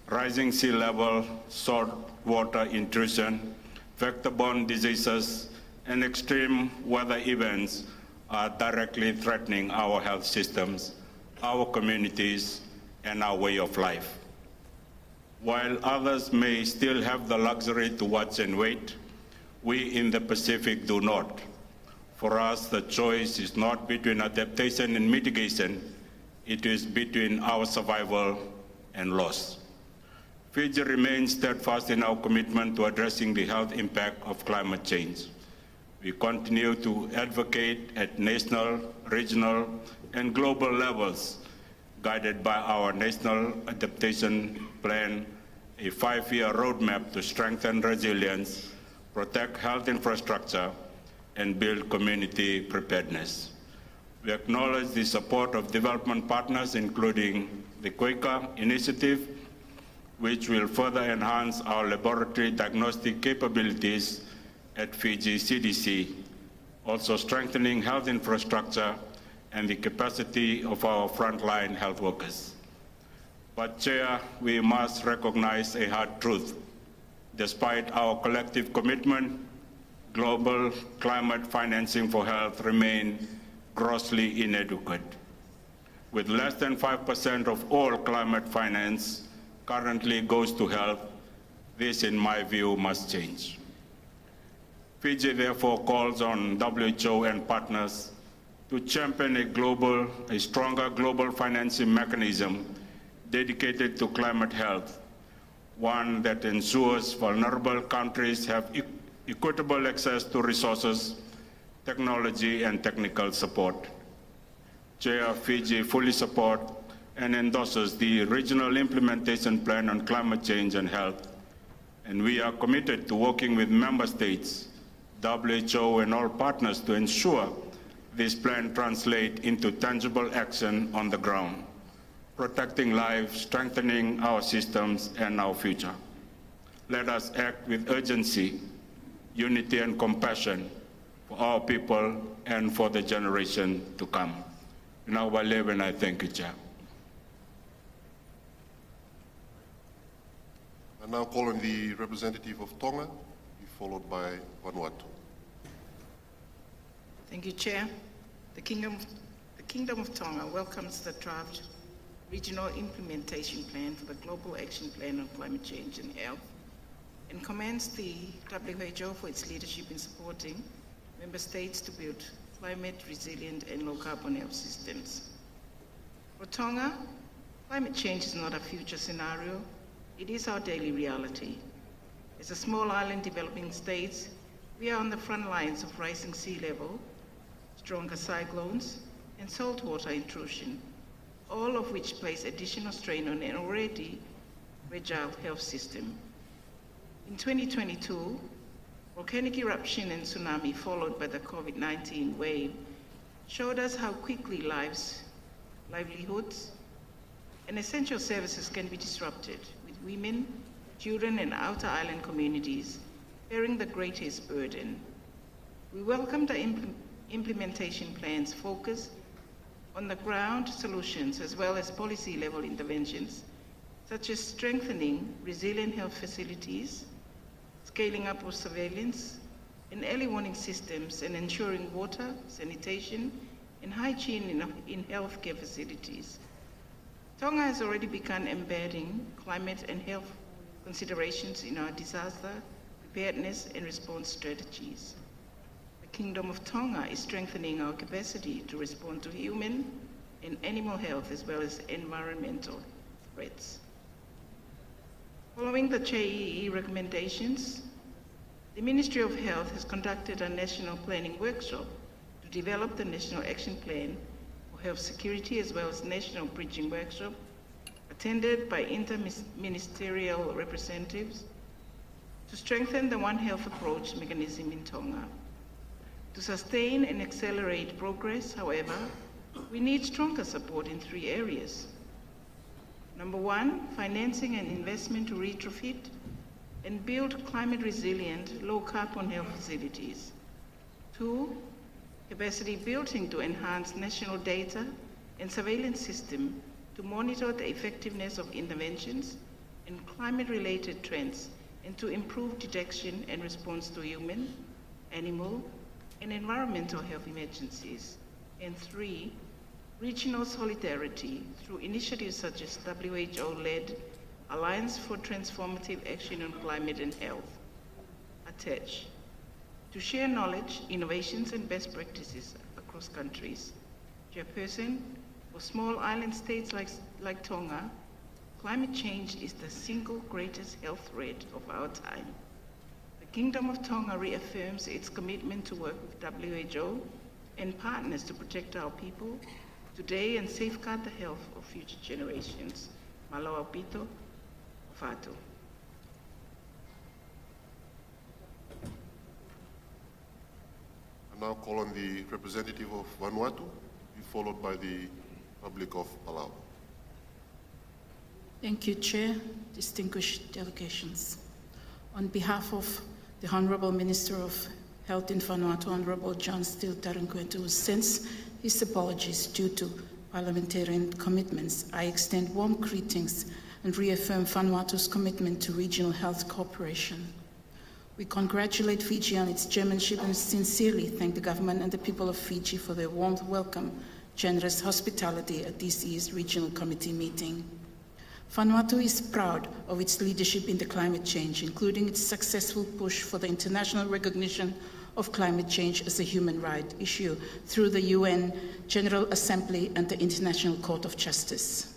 Rising sea level, salt water intrusion, vector-borne diseases, and extreme weather events are directly threatening our health systems, our communities, and our way of life. While others may still have the luxury to watch and wait, we in the Pacific do not. For us, the choice is not between adaptation and mitigation, it is between our survival and loss. Fiji remains steadfast in our commitment to addressing the health impact of climate change. We continue to advocate at national, regional, and global levels, guided by our National Adaptation Plan, a 5-year roadmap to strengthen resilience, protect health infrastructure, and build community preparedness. We acknowledge the support of development partners, including the Quaker Initiative, which will further enhance our laboratory diagnostic capabilities at Fiji CDC, also strengthening health infrastructure and the capacity of our frontline health workers. But Chair, we must recognize a hard truth. Despite our collective commitment, global climate financing for health remains grossly inadequate. With less than 5% of all climate finance currently goes to health, this, in my view, must change. Fiji therefore calls on WHO and partners to champion a stronger global financing mechanism dedicated to climate health, one that ensures vulnerable countries have equitable access to resources, technology, and technical support. Chair, Fiji fully supports and endorses the Regional Implementation Plan on Climate Change and Health, and we are committed to working with member states, WHO, and all partners to ensure this plan translates into tangible action on the ground, protecting lives, strengthening our systems, and our future. Let us act with urgency, unity, and compassion for our people and for the generation to come. Now, I live and I thank you, Chair. I now call on the representative of Tonga, be followed by Vanuatu. Thank you, Chair. The Kingdom of Tonga welcomes the draft Regional Implementation Plan for the Global Action Plan on Climate Change and Health and commends the W.H.O for its leadership in supporting member states to build climate resilient and low carbon health systems. For Tonga, climate change is not a future scenario, it is our daily reality. As a small island developing state, we are on the front lines of rising sea level, stronger cyclones, and saltwater intrusion, all of which place additional strain on an already fragile health system. In 2022, volcanic eruption and tsunami followed by the COVID-19 wave showed us how quickly livelihoods, and essential services can be disrupted, with women, children, and outer island communities bearing the greatest burden. We welcome the implementation plan's focus on the ground solutions as well as policy-level interventions, such as strengthening resilient health facilities, scaling up of surveillance and early warning systems, and ensuring water, sanitation, and hygiene in healthcare facilities. Tonga has already begun embedding climate and health considerations in our disaster preparedness and response strategies. The Kingdom of Tonga is strengthening our capacity to respond to human and animal health as well as environmental threats. Following the JEE recommendations, the Ministry of Health has conducted a national planning workshop to develop the National Action Plan for Health Security as well as National Bridging Workshop, attended by interministerial representatives, to strengthen the One Health approach mechanism in Tonga. To sustain and accelerate progress, however, we need stronger support in 3 areas. Number 1, financing and investment to retrofit and build climate-resilient, low-carbon health facilities. 2, capacity building to enhance national data and surveillance system to monitor the effectiveness of interventions and climate-related trends and to improve detection and response to human, animal, and environmental health emergencies. And 3, regional solidarity through initiatives such as WHO-led Alliance for Transformative Action on Climate and Health, attached, to share knowledge, innovations, and best practices across countries. Chairperson, for small island states like Tonga, climate change is the single greatest health threat of our time. The Kingdom of Tonga reaffirms its commitment to work with WHO and partners to protect our people today and safeguard the health of future generations. Malo Pito, Fatu. I now call on the representative of Vanuatu, followed by the Republic of Palau. Thank you, Chair, distinguished delegations. On behalf of the Honorable Minister of Health in Vanuatu, Honorable John Steele Taranquetu, who sends his apologies due to parliamentarian commitments, I extend warm greetings and reaffirm Vanuatu's commitment to regional health cooperation. We congratulate Fiji on its chairmanship and sincerely thank the government and the people of Fiji for their warm welcome, generous hospitality at this year's Regional Committee meeting. Vanuatu is proud of its leadership in the climate change, including its successful push for the international recognition of climate change as a human right issue through the UN General Assembly and the International Court of Justice.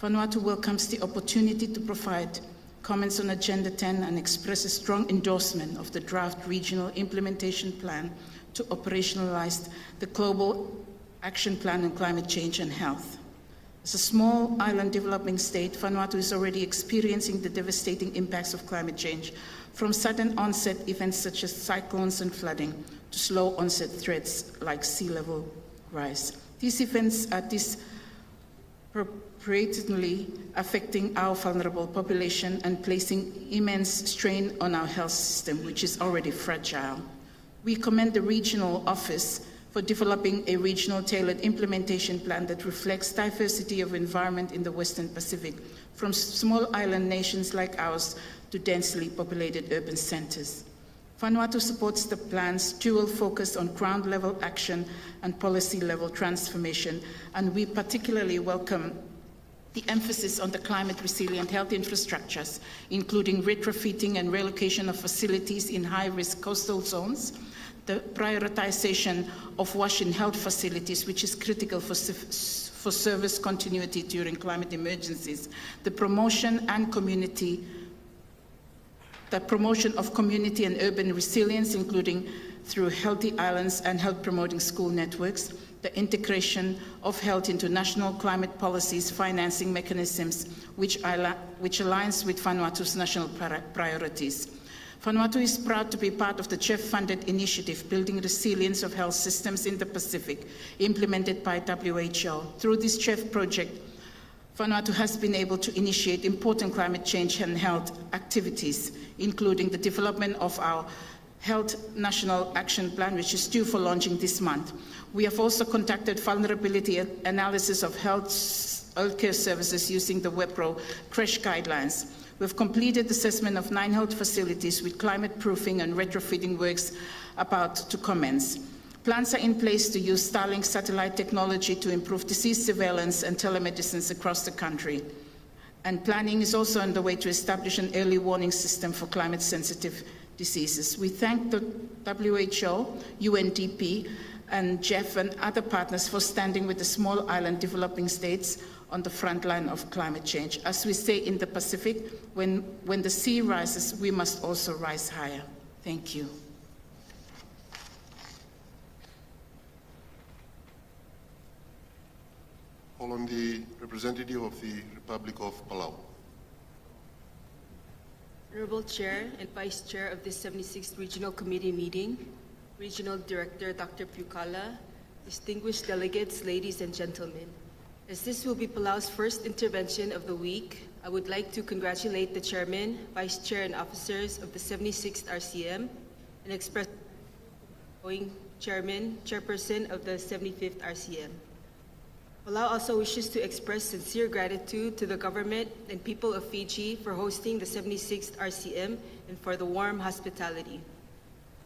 Vanuatu welcomes the opportunity to provide comments on Agenda 10 and express a strong endorsement of the draft regional implementation plan to operationalize the Global Action Plan on Climate Change and Health. As a small island developing state, Vanuatu is already experiencing the devastating impacts of climate change, from sudden onset events such as cyclones and flooding to slow onset threats like sea level rise. These events are disproportionately affecting our vulnerable population and placing immense strain on our health system, which is already fragile. We commend the regional office for developing a regional tailored implementation plan that reflects diversity of environment in the Western Pacific, from small island nations like ours to densely populated urban centers. Vanuatu supports the plan's dual focus on ground-level action and policy-level transformation, and we particularly welcome the emphasis on the climate-resilient health infrastructures, including retrofitting and relocation of facilities in high-risk coastal zones, the prioritization of wash and health facilities, which is critical for service continuity during climate emergencies, the promotion of community and urban resilience, including through healthy islands and health-promoting school networks, the integration of health into national climate policies, financing mechanisms, which aligns with Vanuatu's national priorities. Vanuatu is proud to be part of the CHEF-funded initiative, Building Resilience of Health Systems in the Pacific, implemented by WHO. Through this CHEF project, Vanuatu has been able to initiate important climate change and health activities, including the development of our Health National Action Plan, which is due for launching this month. We have also conducted vulnerability analysis of healthcare services using the W.H.O CRASH guidelines. We've completed assessment of 9 health facilities with climate proofing and retrofitting works about to commence. Plans are in place to use Starlink satellite technology to improve disease surveillance and telemedicine across the country. And planning is also underway to establish an early warning system for climate-sensitive diseases. We thank the WHO, UNDP, and GEF and other partners for standing with the small island developing states on the front line of climate change. As we say in the Pacific, when the sea rises, we must also rise higher. Thank you. Call on the representative of the Republic of Palau. Honorable Chair and Vice Chair of the 76th Regional Committee meeting, Regional Director Dr. Pucala, distinguished delegates, ladies and gentlemen. As this will be Palau's first intervention of the week, I would like to congratulate the Chairman, Vice Chair, and officers of the 76th RCM and express the Chairman, Chairperson of the 75th RCM. Palau also wishes to express sincere gratitude to the government and people of Fiji for hosting the 76th RCM and for the warm hospitality.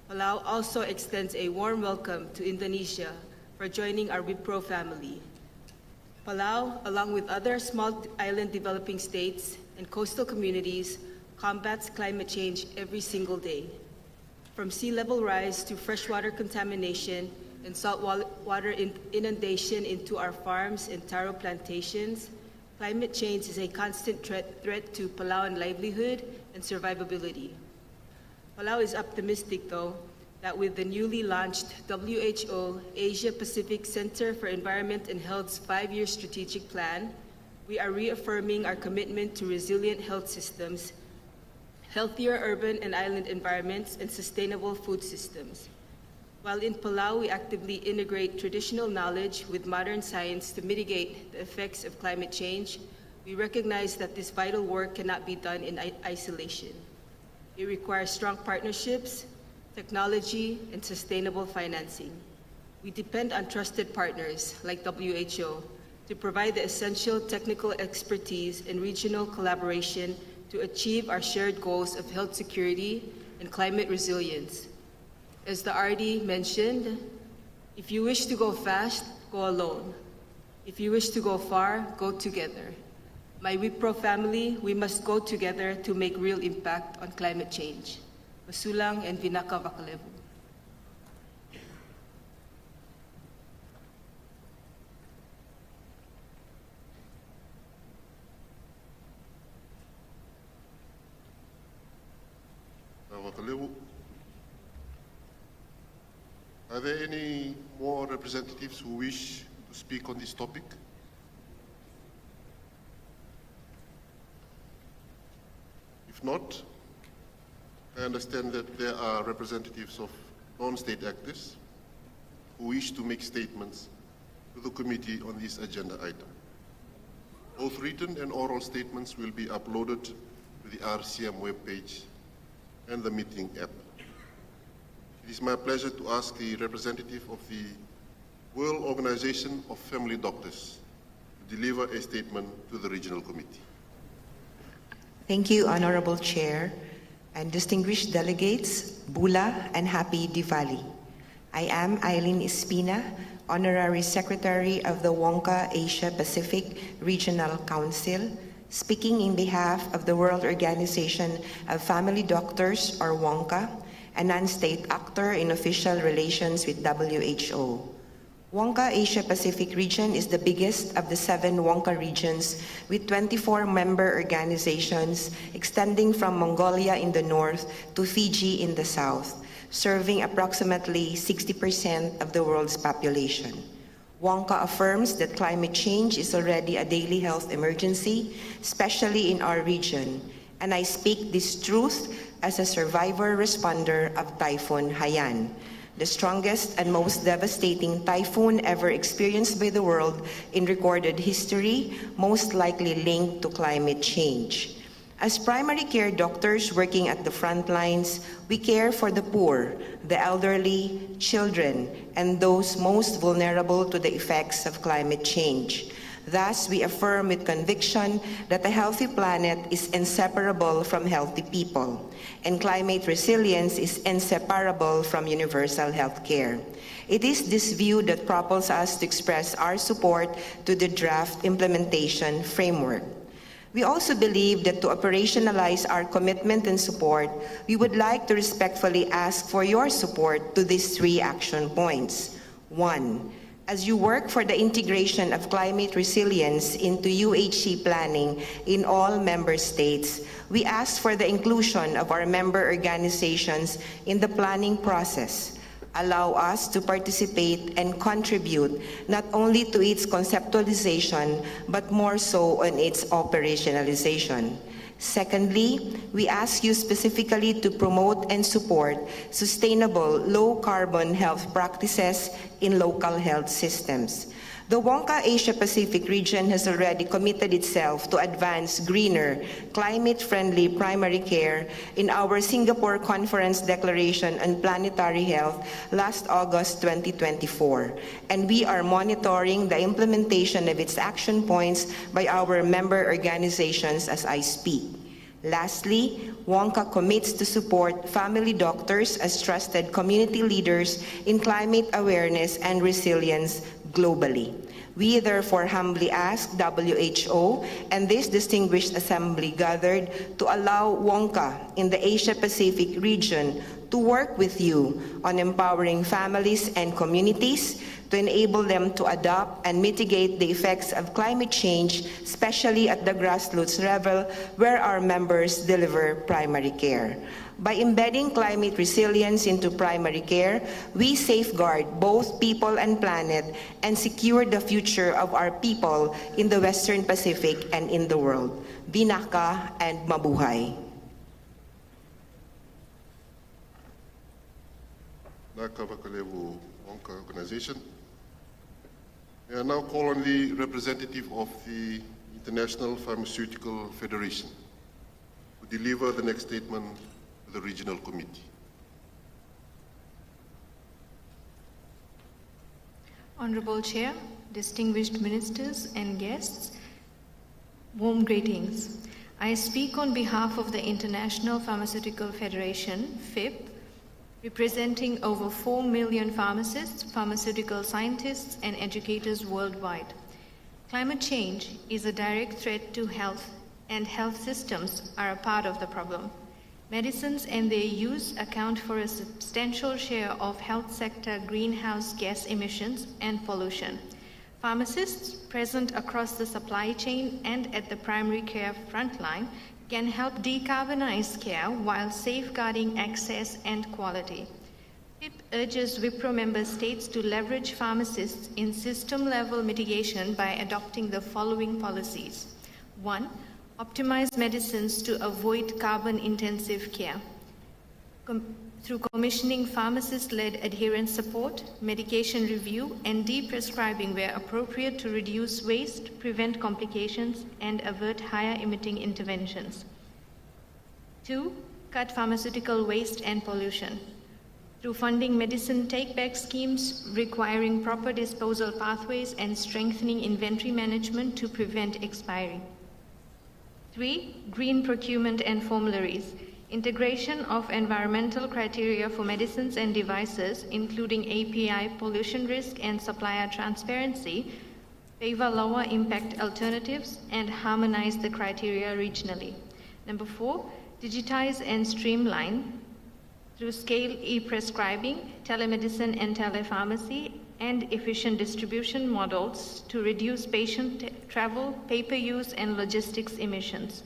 Palau also extends a warm welcome to Indonesia for joining our W.H.O family. Palau, along with other small island developing states and coastal communities, combats climate change every single day. From sea level rise to freshwater contamination and saltwater inundation into our farms and taro plantations, climate change is a constant threat to Palauan livelihood and survivability. Palau is optimistic, though, that with the newly launched W.H.O. Asia-Pacific Center for Environment and Health's 5-year strategic plan, we are reaffirming our commitment to resilient health systems, healthier urban and island environments, and sustainable food systems. While in Palau, we actively integrate traditional knowledge with modern science to mitigate the effects of climate change, we recognize that this vital work cannot be done in isolation. It requires strong partnerships, technology, and sustainable financing. We depend on trusted partners like W.H.O. to provide the essential technical expertise and regional collaboration to achieve our shared goals of health security and climate resilience. As the RD mentioned, if you wish to go fast, go alone. If you wish to go far, go together. My W.H.O family, we must go together to make real impact on climate change. Masulang and Vinaka Vakalevu. Are there any more representatives who wish to speak on this topic? If not, I understand that there are representatives of non-state actors who wish to make statements to the committee on this agenda item. Both written and oral statements will be uploaded to the RCM webpage and the meeting app. It is my pleasure to ask the representative of the World Organization of Family Doctors to deliver a statement to the Regional Committee. Thank you, Honorable Chair, and distinguished delegates, Bula and Happy Diwali. I am Eileen Espina, Honorary Secretary of the WONCA Asia Pacific Regional Council, speaking in behalf of the World Organization of Family Doctors, or WONCA, a non-state actor in official relations with WHO. WONCA Asia Pacific region is the biggest of the 7 WONCA regions with 24 member organizations extending from Mongolia in the north to Fiji in the south, serving approximately 60% of the world's population. WONCA affirms that climate change is already a daily health emergency, especially in our region, and I speak this truth as a survivor responder of Typhoon Haiyan, the strongest and most devastating typhoon ever experienced by the world in recorded history, most likely linked to climate change. As primary care doctors working at the front lines, we care for the poor, the elderly, children, and those most vulnerable to the effects of climate change. Thus, we affirm with conviction that a healthy planet is inseparable from healthy people, and climate resilience is inseparable from universal health care. It is this view that propels us to express our support to the draft implementation framework. We also believe that to operationalize our commitment and support, we would like to respectfully ask for your support to these 3 action points. 1. As you work for the integration of climate resilience into UHC planning in all member states, we ask for the inclusion of our member organizations in the planning process. Allow us to participate and contribute not only to its conceptualization, but more so on its operationalization. Secondly, we ask you specifically to promote and support sustainable, low-carbon health practices in local health systems. The Wonka Asia-Pacific region has already committed itself to advance greener, climate-friendly primary care in our Singapore Conference Declaration on Planetary Health last August 2024, and we are monitoring the implementation of its action points by our member organizations as I speak. Lastly, WONCA commits to support family doctors as trusted community leaders in climate awareness and resilience globally. We therefore humbly ask WHO and this distinguished assembly gathered to allow WONCA in the Asia-Pacific region to work with you on empowering families and communities to enable them to adopt and mitigate the effects of climate change, especially at the grassroots level where our members deliver primary care. By embedding climate resilience into primary care, we safeguard both people and planet and secure the future of our people in the Western Pacific and in the world. Binaka and mabuhay. Nakavakalevu WONCA organization. I now call on the representative of the International Pharmaceutical Federation to deliver the next statement to the regional committee. Honorable Chair, distinguished ministers and guests, warm greetings. I speak on behalf of the International Pharmaceutical Federation, FIP, representing over 4 million pharmacists, pharmaceutical scientists, and educators worldwide. Climate change is a direct threat to health, and health systems are a part of the problem. Medicines and their use account for a substantial share of health sector greenhouse gas emissions and pollution. Pharmacists present across the supply chain and at the primary care frontline can help decarbonize care while safeguarding access and quality. PIP urges WIPRO member states to leverage pharmacists in system-level mitigation by adopting the following policies. 1. Optimize medicines to avoid carbon-intensive care. Through commissioning pharmacist-led adherence support, medication review, and deprescribing where appropriate to reduce waste, prevent complications, and avert higher emitting interventions. 2. Cut pharmaceutical waste and pollution. Through funding medicine take-back schemes requiring proper disposal pathways and strengthening inventory management to prevent expiry. 3. Green procurement and formularies. Integration of environmental criteria for medicines and devices, including API, pollution risk, and supplier transparency, favor lower impact alternatives and harmonize the criteria regionally. Number 4, digitize and streamline through scale e-prescribing, telemedicine and telepharmacy, and efficient distribution models to reduce patient travel, paper use, and logistics emissions.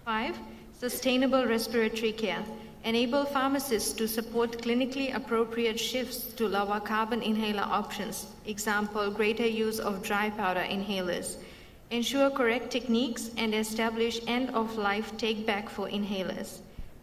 5, sustainable respiratory care. Enable pharmacists to support clinically appropriate shifts to lower carbon inhaler options. Example, greater use of dry powder inhalers. Ensure correct techniques and establish end-of-life take-back for inhalers.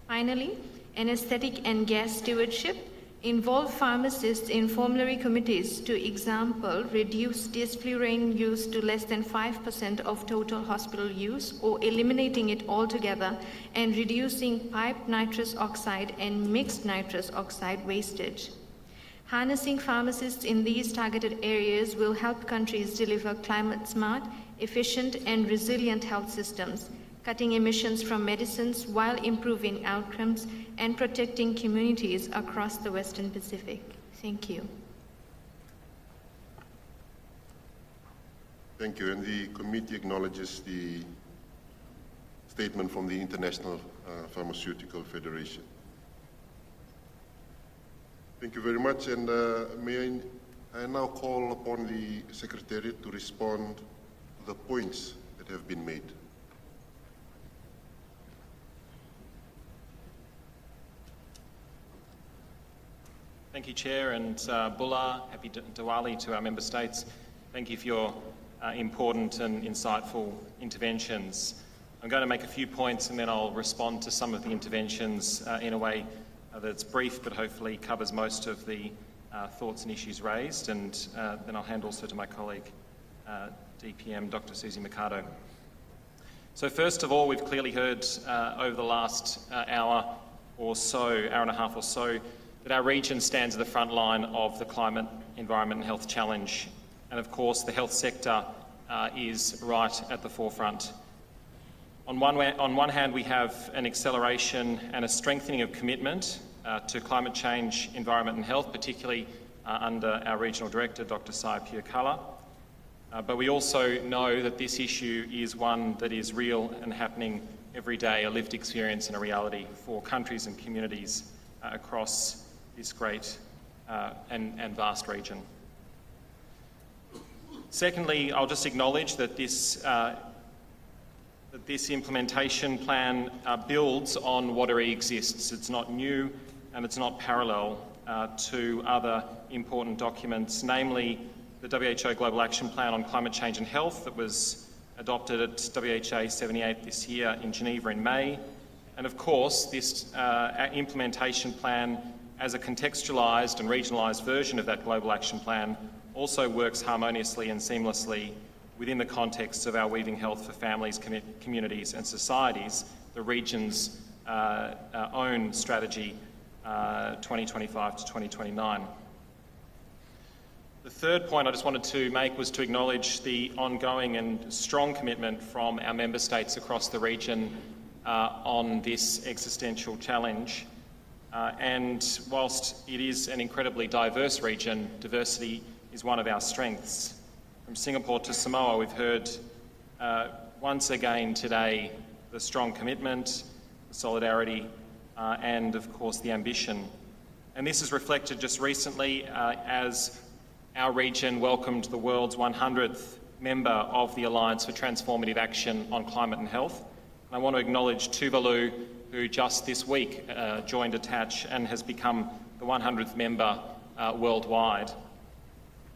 Finally, anesthetic and gas stewardship. Involve pharmacists in formulary committees to, example, reduce desflurane use to less than 5% of total hospital use or eliminating it altogether and reducing piped nitrous oxide and mixed nitrous oxide wastage. Harnessing pharmacists in these targeted areas will help countries deliver climate-smart, efficient, and resilient health systems, cutting emissions from medicines while improving outcomes and protecting communities across the Western Pacific. Thank you. Thank you. And the committee acknowledges the statement from the International Pharmaceutical Federation. Thank you very much. And may I now call upon the Secretariat to respond to the points that have been made. Thank you, Chair, and Bulla, happy Diwali to our member states. Thank you for your important and insightful interventions. I'm going to make a few points and then I'll respond to some of the interventions in a way that's brief but hopefully covers most of the thoughts and issues raised, and then I'll hand also to my colleague DPM, Dr. Susie Mercado. So first of all, we've clearly heard over the last hour and a half or so, that our region stands at the front line of the climate, environment and health challenge. And of course, the health sector is right at the forefront. On one hand, we have an acceleration and a strengthening of commitment to climate change, environment and health, particularly under our Regional Director, Dr. Sai Piakala. But we also know that this issue is one that is real and happening every day, a lived experience and a reality for countries and communities across this great and vast region. Secondly, I'll just acknowledge that this implementation plan builds on what already exists. It's not new and it's not parallel to other important documents, namely the WHO Global Action Plan on Climate Change and Health that was adopted at WHA 78 this year in Geneva in May. And of course, this implementation plan as a contextualised and regionalised version of that Global Action Plan also works harmoniously and seamlessly within the context of our Weaving Health for Families, Communities and Societies, the region's own strategy 2025 to 2029. The third point I just wanted to make was to acknowledge the ongoing and strong commitment from our member states across the region on this existential challenge. And whilst it is an incredibly diverse region, diversity is one of our strengths. From Singapore to Samoa, we've heard once again today the strong commitment, the solidarity, and of course the ambition. And this is reflected just recently as our region welcomed the world's 100th member of the Alliance for Transformative Action on Climate and Health. And I want to acknowledge Tuvalu, who just this week joined ATTACH and has become the 100th member worldwide.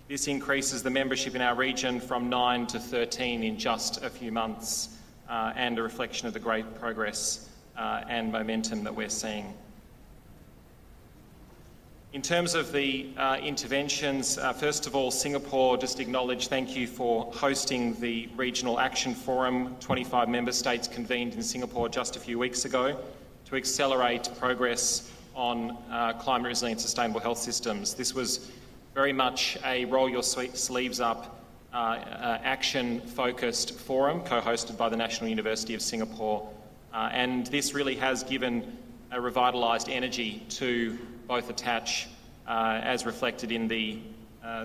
This increases the membership in our region from 9 to 13 in just a few months, and a reflection of the great progress and momentum that we're seeing. In terms of the interventions, first of all, Singapore, just acknowledge thank you for hosting the Regional Action Forum. 25 member states convened in Singapore just a few weeks ago to accelerate progress on climate resilient sustainable health systems. This was very much a roll your sleeves up action-focused forum co-hosted by the National University of Singapore. And this really has given a revitalised energy to both ATTACH, as reflected in the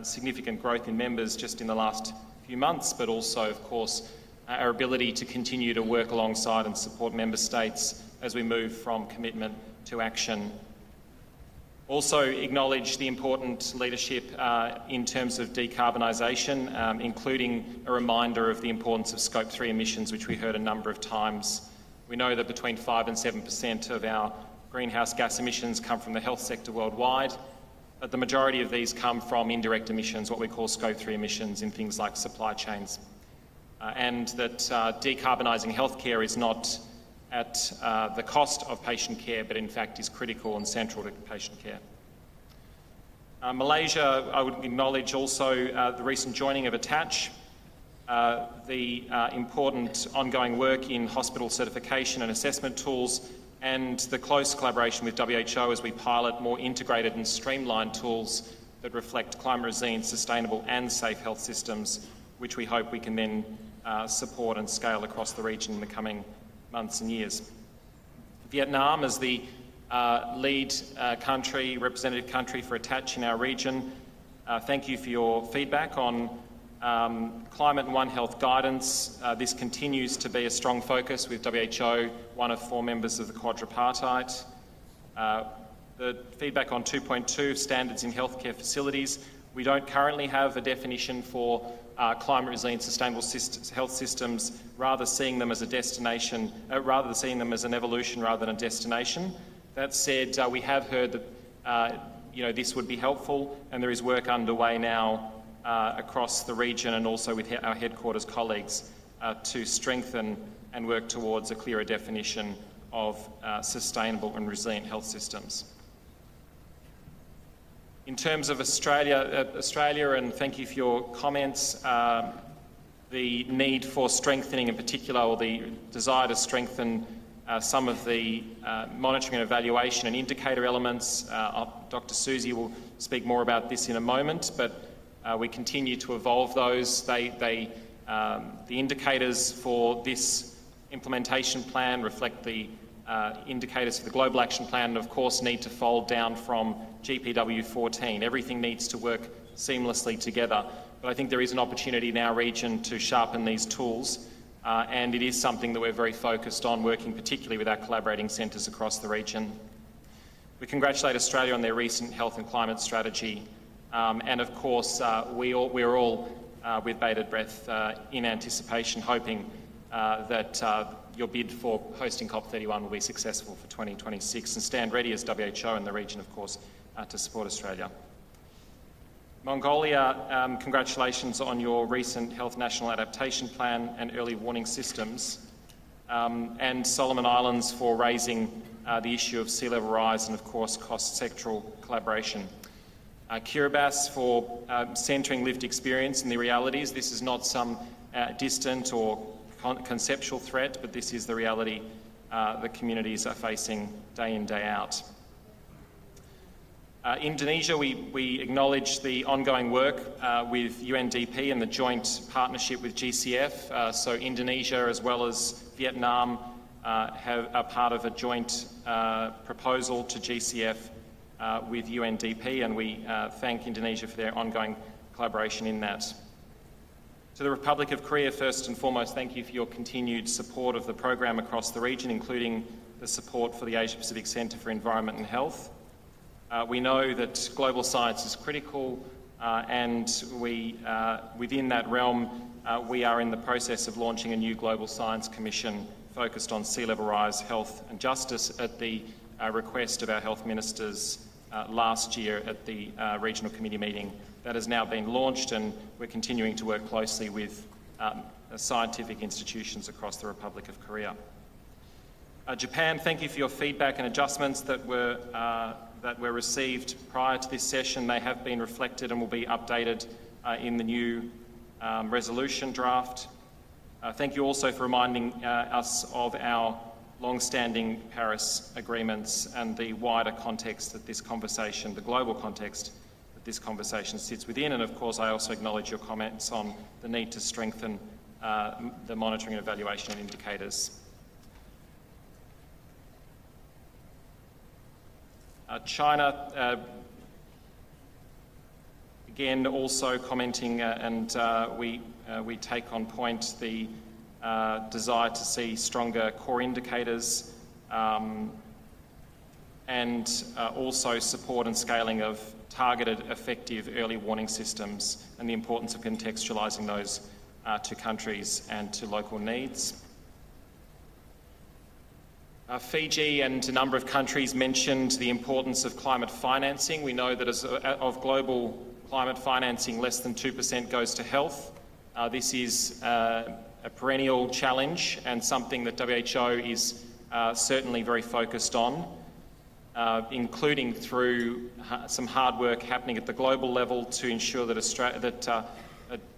significant growth in members just in the last few months, but also, of course, our ability to continue to work alongside and support member states as we move from commitment to action. Also acknowledge the important leadership in terms of decarbonisation, including a reminder of the importance of Scope 3 emissions, which we heard a number of times. We know that between 5 and 7% of our greenhouse gas emissions come from the health sector worldwide, but the majority of these come from indirect emissions, what we call Scope 3 emissions in things like supply chains. And that decarbonising healthcare is not at the cost of patient care, but in fact is critical and central to patient care. Malaysia, I would acknowledge also the recent joining of ATTACH, the important ongoing work in hospital certification and assessment tools, and the close collaboration with WHO as we pilot more integrated and streamlined tools that reflect climate resilient, sustainable and safe health systems, which we hope we can then support and scale across the region in the coming months and years. Vietnam, as the lead country, representative country for ATTACH in our region, thank you for your feedback on climate and One Health guidance. This continues to be a strong focus with WHO, one of 4 members of the quadripartite. The feedback on 2.2 standards in healthcare facilities. We don't currently have a definition for climate resilient sustainable health systems, rather seeing them as a destination, rather seeing them as an evolution rather than a destination. That said, we have heard that this would be helpful, and there is work underway now across the region and also with our headquarters colleagues to strengthen and work towards a clearer definition of sustainable and resilient health systems. In terms of Australia, and thank you for your comments, the need for strengthening in particular, or the desire to strengthen some of the monitoring and evaluation and indicator elements. Dr. Susie will speak more about this in a moment, but we continue to evolve those. The indicators for this implementation plan reflect the indicators for the Global Action Plan, and of course need to fold down from GPW 14. Everything needs to work seamlessly together. But I think there is an opportunity in our region to sharpen these tools, and it is something that we're very focused on, working particularly with our collaborating centres across the region. We congratulate Australia on their recent health and climate strategy, and of course we're all with bated breath in anticipation, hoping that your bid for hosting COP31 will be successful for 2026, and stand ready as WHO and the region, of course, to support Australia. Mongolia, congratulations on your recent Health National Adaptation Plan and early warning systems, and Solomon Islands for raising the issue of sea level rise and, of course, cross-sectoral collaboration. Kiribati for centring lived experience and the realities. This is not some distant or conceptual threat, but this is the reality the communities are facing day in, day out. Indonesia, we acknowledge the ongoing work with UNDP and the joint partnership with GCF. So Indonesia as well as Vietnam are part of a joint proposal to GCF with UNDP, and we thank Indonesia for their ongoing collaboration in that. To the Republic of Korea, first and foremost, thank you for your continued support of the program across the region, including the support for the Asia Pacific Centre for Environment and Health. We know that global science is critical, and within that realm, we are in the process of launching a new Global Science Commission focused on sea level rise, health and justice at the request of our health ministers last year at the regional committee meeting. That has now been launched, and we're continuing to work closely with scientific institutions across the Republic of Korea. Japan, thank you for your feedback and adjustments that were received prior to this session. They have been reflected and will be updated in the new resolution draft. Thank you also for reminding us of our long-standing Paris agreements and the wider context that this conversation, the global context that this conversation sits within. And of course, I also acknowledge your comments on the need to strengthen the monitoring and evaluation of indicators. China, again, also commenting, and we take on point the desire to see stronger core indicators, and also support and scaling of targeted, effective early warning systems, and the importance of contextualising those to countries and to local needs. Fiji and a number of countries mentioned the importance of climate financing. We know that of global climate financing, less than 2% goes to health. This is a perennial challenge and something that WHO is certainly very focused on, including through some hard work happening at the global level to ensure that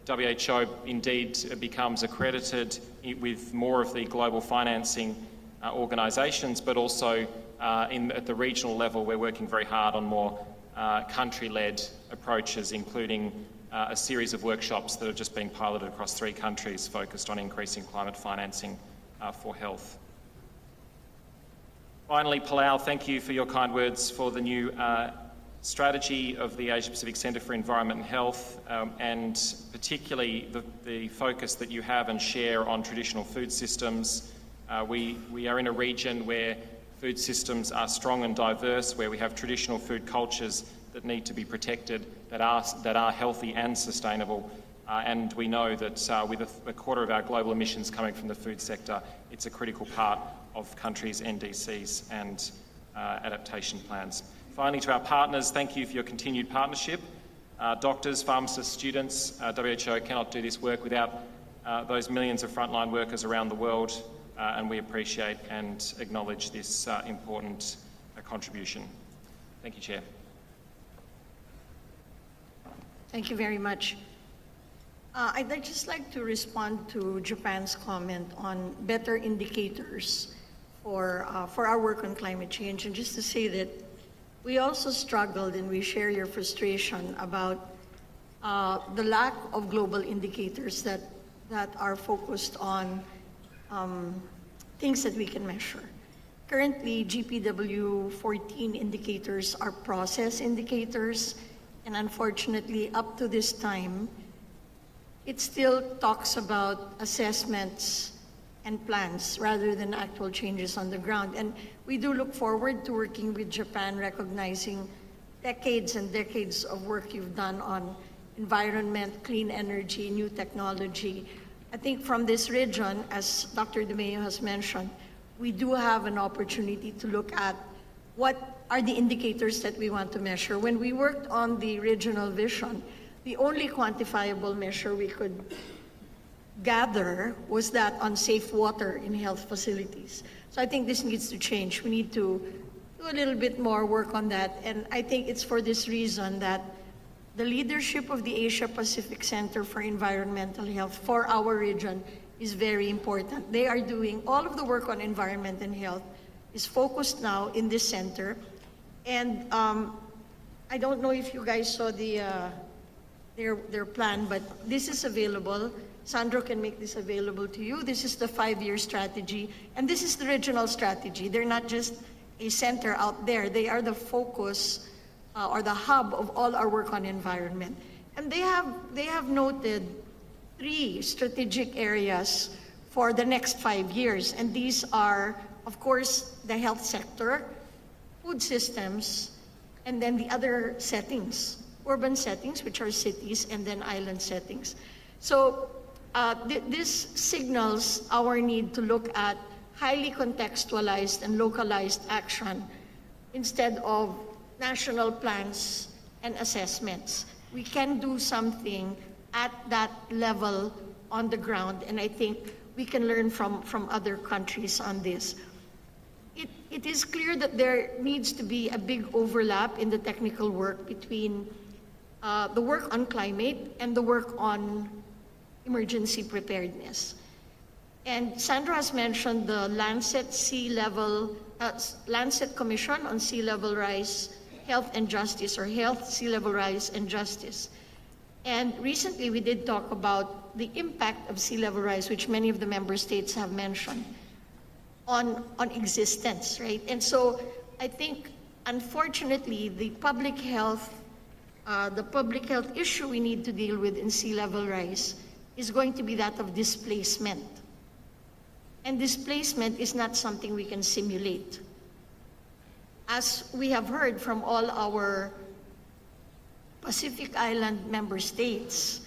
WHO indeed becomes accredited with more of the global financing organisations, but also at the regional level, we're working very hard on more country-led approaches, including a series of workshops that are just being piloted across 3 countries focused on increasing climate financing for health. Finally, Palau, thank you for your kind words for the new strategy of the Asia Pacific Centre for Environment and Health, and particularly the focus that you have and share on traditional food systems. We are in a region where food systems are strong and diverse, where we have traditional food cultures that need to be protected, that are healthy and sustainable. And we know that with a quarter of our global emissions coming from the food sector, it's a critical part of countries' NDCs and adaptation plans. Finally, to our partners, thank you for your continued partnership. Doctors, pharmacists, students, WHO cannot do this work without those millions of frontline workers around the world, and we appreciate and acknowledge this important contribution. Thank you, Chair. Thank you very much. I'd just like to respond to Japan's comment on better indicators for our work on climate change, and just to say that we also struggled, and we share your frustration about the lack of global indicators that are focused on things that we can measure. Currently, GPW 14 indicators are process indicators, and unfortunately, up to this time, it still talks about assessments and plans rather than actual changes on the ground. And we do look forward to working with Japan, recognizing decades and decades of work you've done on environment, clean energy, new technology. I think from this region, as Dr. De Mayo has mentioned, we do have an opportunity to look at what are the indicators that we want to measure. When we worked on the regional vision, the only quantifiable measure we could gather was that on safe water in health facilities. So I think this needs to change. We need to do a little bit more work on that. And I think it's for this reason that the leadership of the Asia Pacific Center for Environmental Health for our region is very important. They are doing all of the work on environment and health is focused now in this center. And I don't know if you guys saw their plan, but this is available. Sandro can make this available to you. This is the 5-year strategy, and this is the regional strategy. They're not just a center out there. They are the focus or the hub of all our work on environment. And they have noted 3 strategic areas for the next 5 years, and these are, of course, the health sector, food systems, and then the other settings. Urban settings, which are cities, and then island settings. So this signals our need to look at highly contextualized and localized action instead of national plans and assessments. We can do something at that level on the ground, and I think we can learn from other countries on this. It is clear that there needs to be a big overlap in the technical work between the work on climate and the work on emergency preparedness. And Sandra has mentioned the Lancet Commission on Sea Level Rise, Health and Justice, or Health, Sea Level Rise and Justice. And recently we did talk about the impact of sea level rise, which many of the member states have mentioned, on existence, right? And so I think, unfortunately, the public health issue we need to deal with in sea level rise is going to be that of displacement. And displacement is not something we can simulate. As we have heard from all our Pacific Island member states,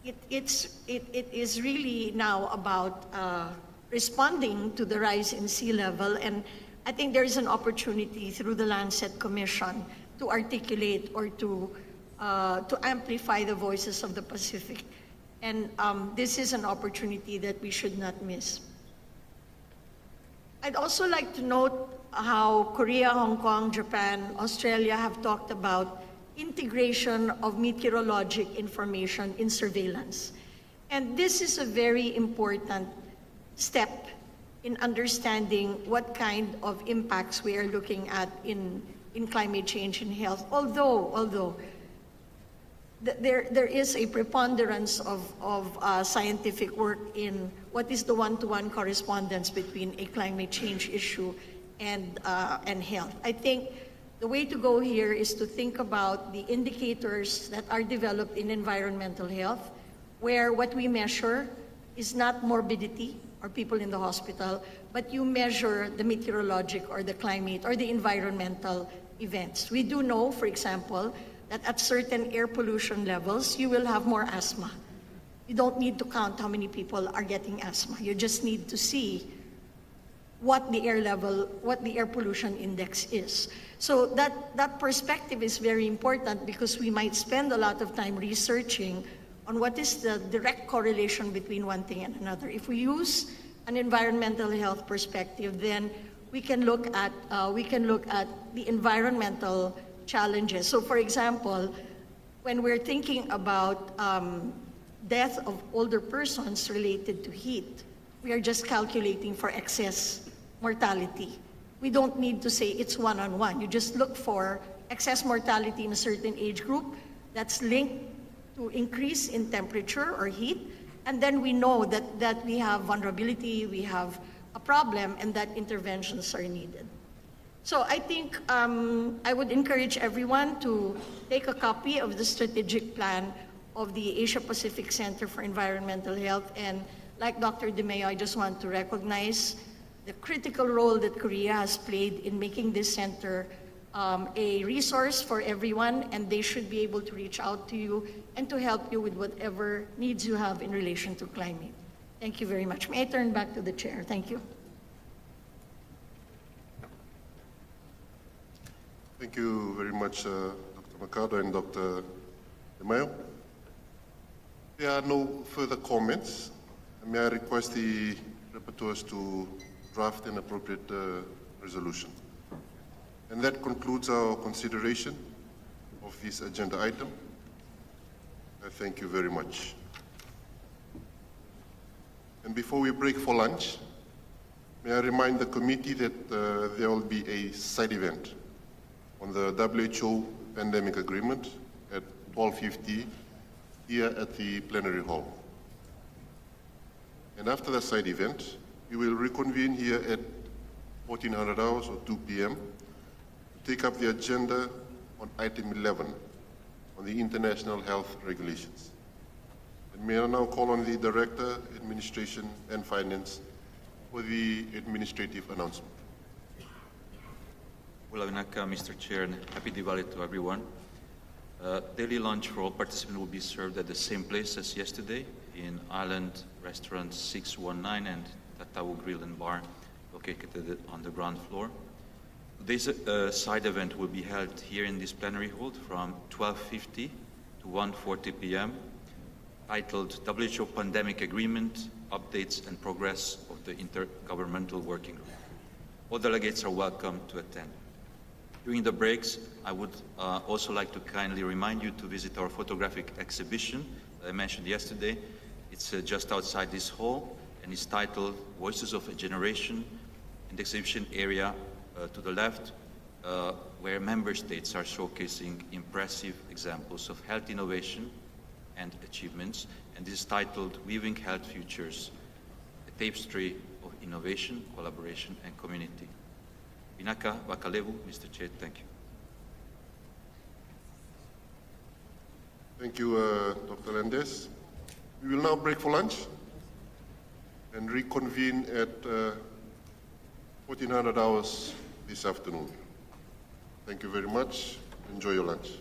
it is really now about responding to the rise in sea level, and I think there is an opportunity through the Lancet Commission to articulate or to amplify the voices of the Pacific. And this is an opportunity that we should not miss. I'd also like to note how Korea, Hong Kong, Japan, Australia have talked about integration of meteorologic information in surveillance. And this is a very important step in understanding what kind of impacts we are looking at in climate change and health, although there is a preponderance of scientific work in what is the one-to-one correspondence between a climate change issue and health. I think the way to go here is to think about the indicators that are developed in environmental health, where what we measure is not morbidity or people in the hospital, but you measure the meteorologic or the climate or the environmental events. We do know, for example, that at certain air pollution levels, you will have more asthma. You don't need to count how many people are getting asthma. You just need to see what the air pollution index is. So that perspective is very important, because we might spend a lot of time researching on what is the direct correlation between one thing and another. If we use an environmental health perspective, then we can look at the environmental challenges. So, for example, when we're thinking about death of older persons related to heat. We are just calculating for excess mortality. We don't need to say it's one-on-one. You just look for excess mortality in a certain age group that's linked to increase in temperature or heat, and then we know that we have vulnerability, we have a problem, and that interventions are needed. So I think I would encourage everyone to take a copy of the strategic plan of the Asia-Pacific Center for Environmental Health, and like Dr. De Mayo, I just want to recognize the critical role that Korea has played in making this center a resource for everyone, and they should be able to reach out to you and to help you with whatever needs you have in relation to climate. Thank you very much. May I turn back to the chair? Thank you. Thank you very much, Dr. Mercado and Dr. De Mayo. There are no further comments. May I request the rapporteurs to draft an appropriate resolution. And that concludes our consideration of this agenda item. I thank you very much. And before we break for lunch, may I remind the committee that there will be a side event on the WHO pandemic agreement at 12:50 here at the plenary hall. And after the side event, we will reconvene here at 1400 hours or 2 p.m. to take up the agenda on item 11 on the international health regulations. And may I now call on the Director, Administration and Finance for the administrative announcement. Bulavinaka, Mr. Chair, and happy Diwali to everyone. Daily lunch for all participants will be served at the same place as yesterday in Island Restaurant 619 and Tatau Grill and Bar located on the ground floor. Today's side event will be held here in this plenary hall from 12:50 to 1:40 p.m. titled WHO Pandemic Agreement, Updates and Progress of the Intergovernmental Working Group. All delegates are welcome to attend. During the breaks, I would also like to kindly remind you to visit our photographic exhibition that I mentioned yesterday. It's just outside this hall and it's titled Voices of a Generation, in the exhibition area to the left, where member states are showcasing impressive examples of health innovation and achievements, and this is titled Weaving Health Futures, a tapestry of innovation, collaboration and community. Binaka Bakalevu, Mr. Chair, thank you. Thank you, Dr. Landes. We will now break for lunch and reconvene at 1400 hours this afternoon. Thank you very much. Enjoy your lunch.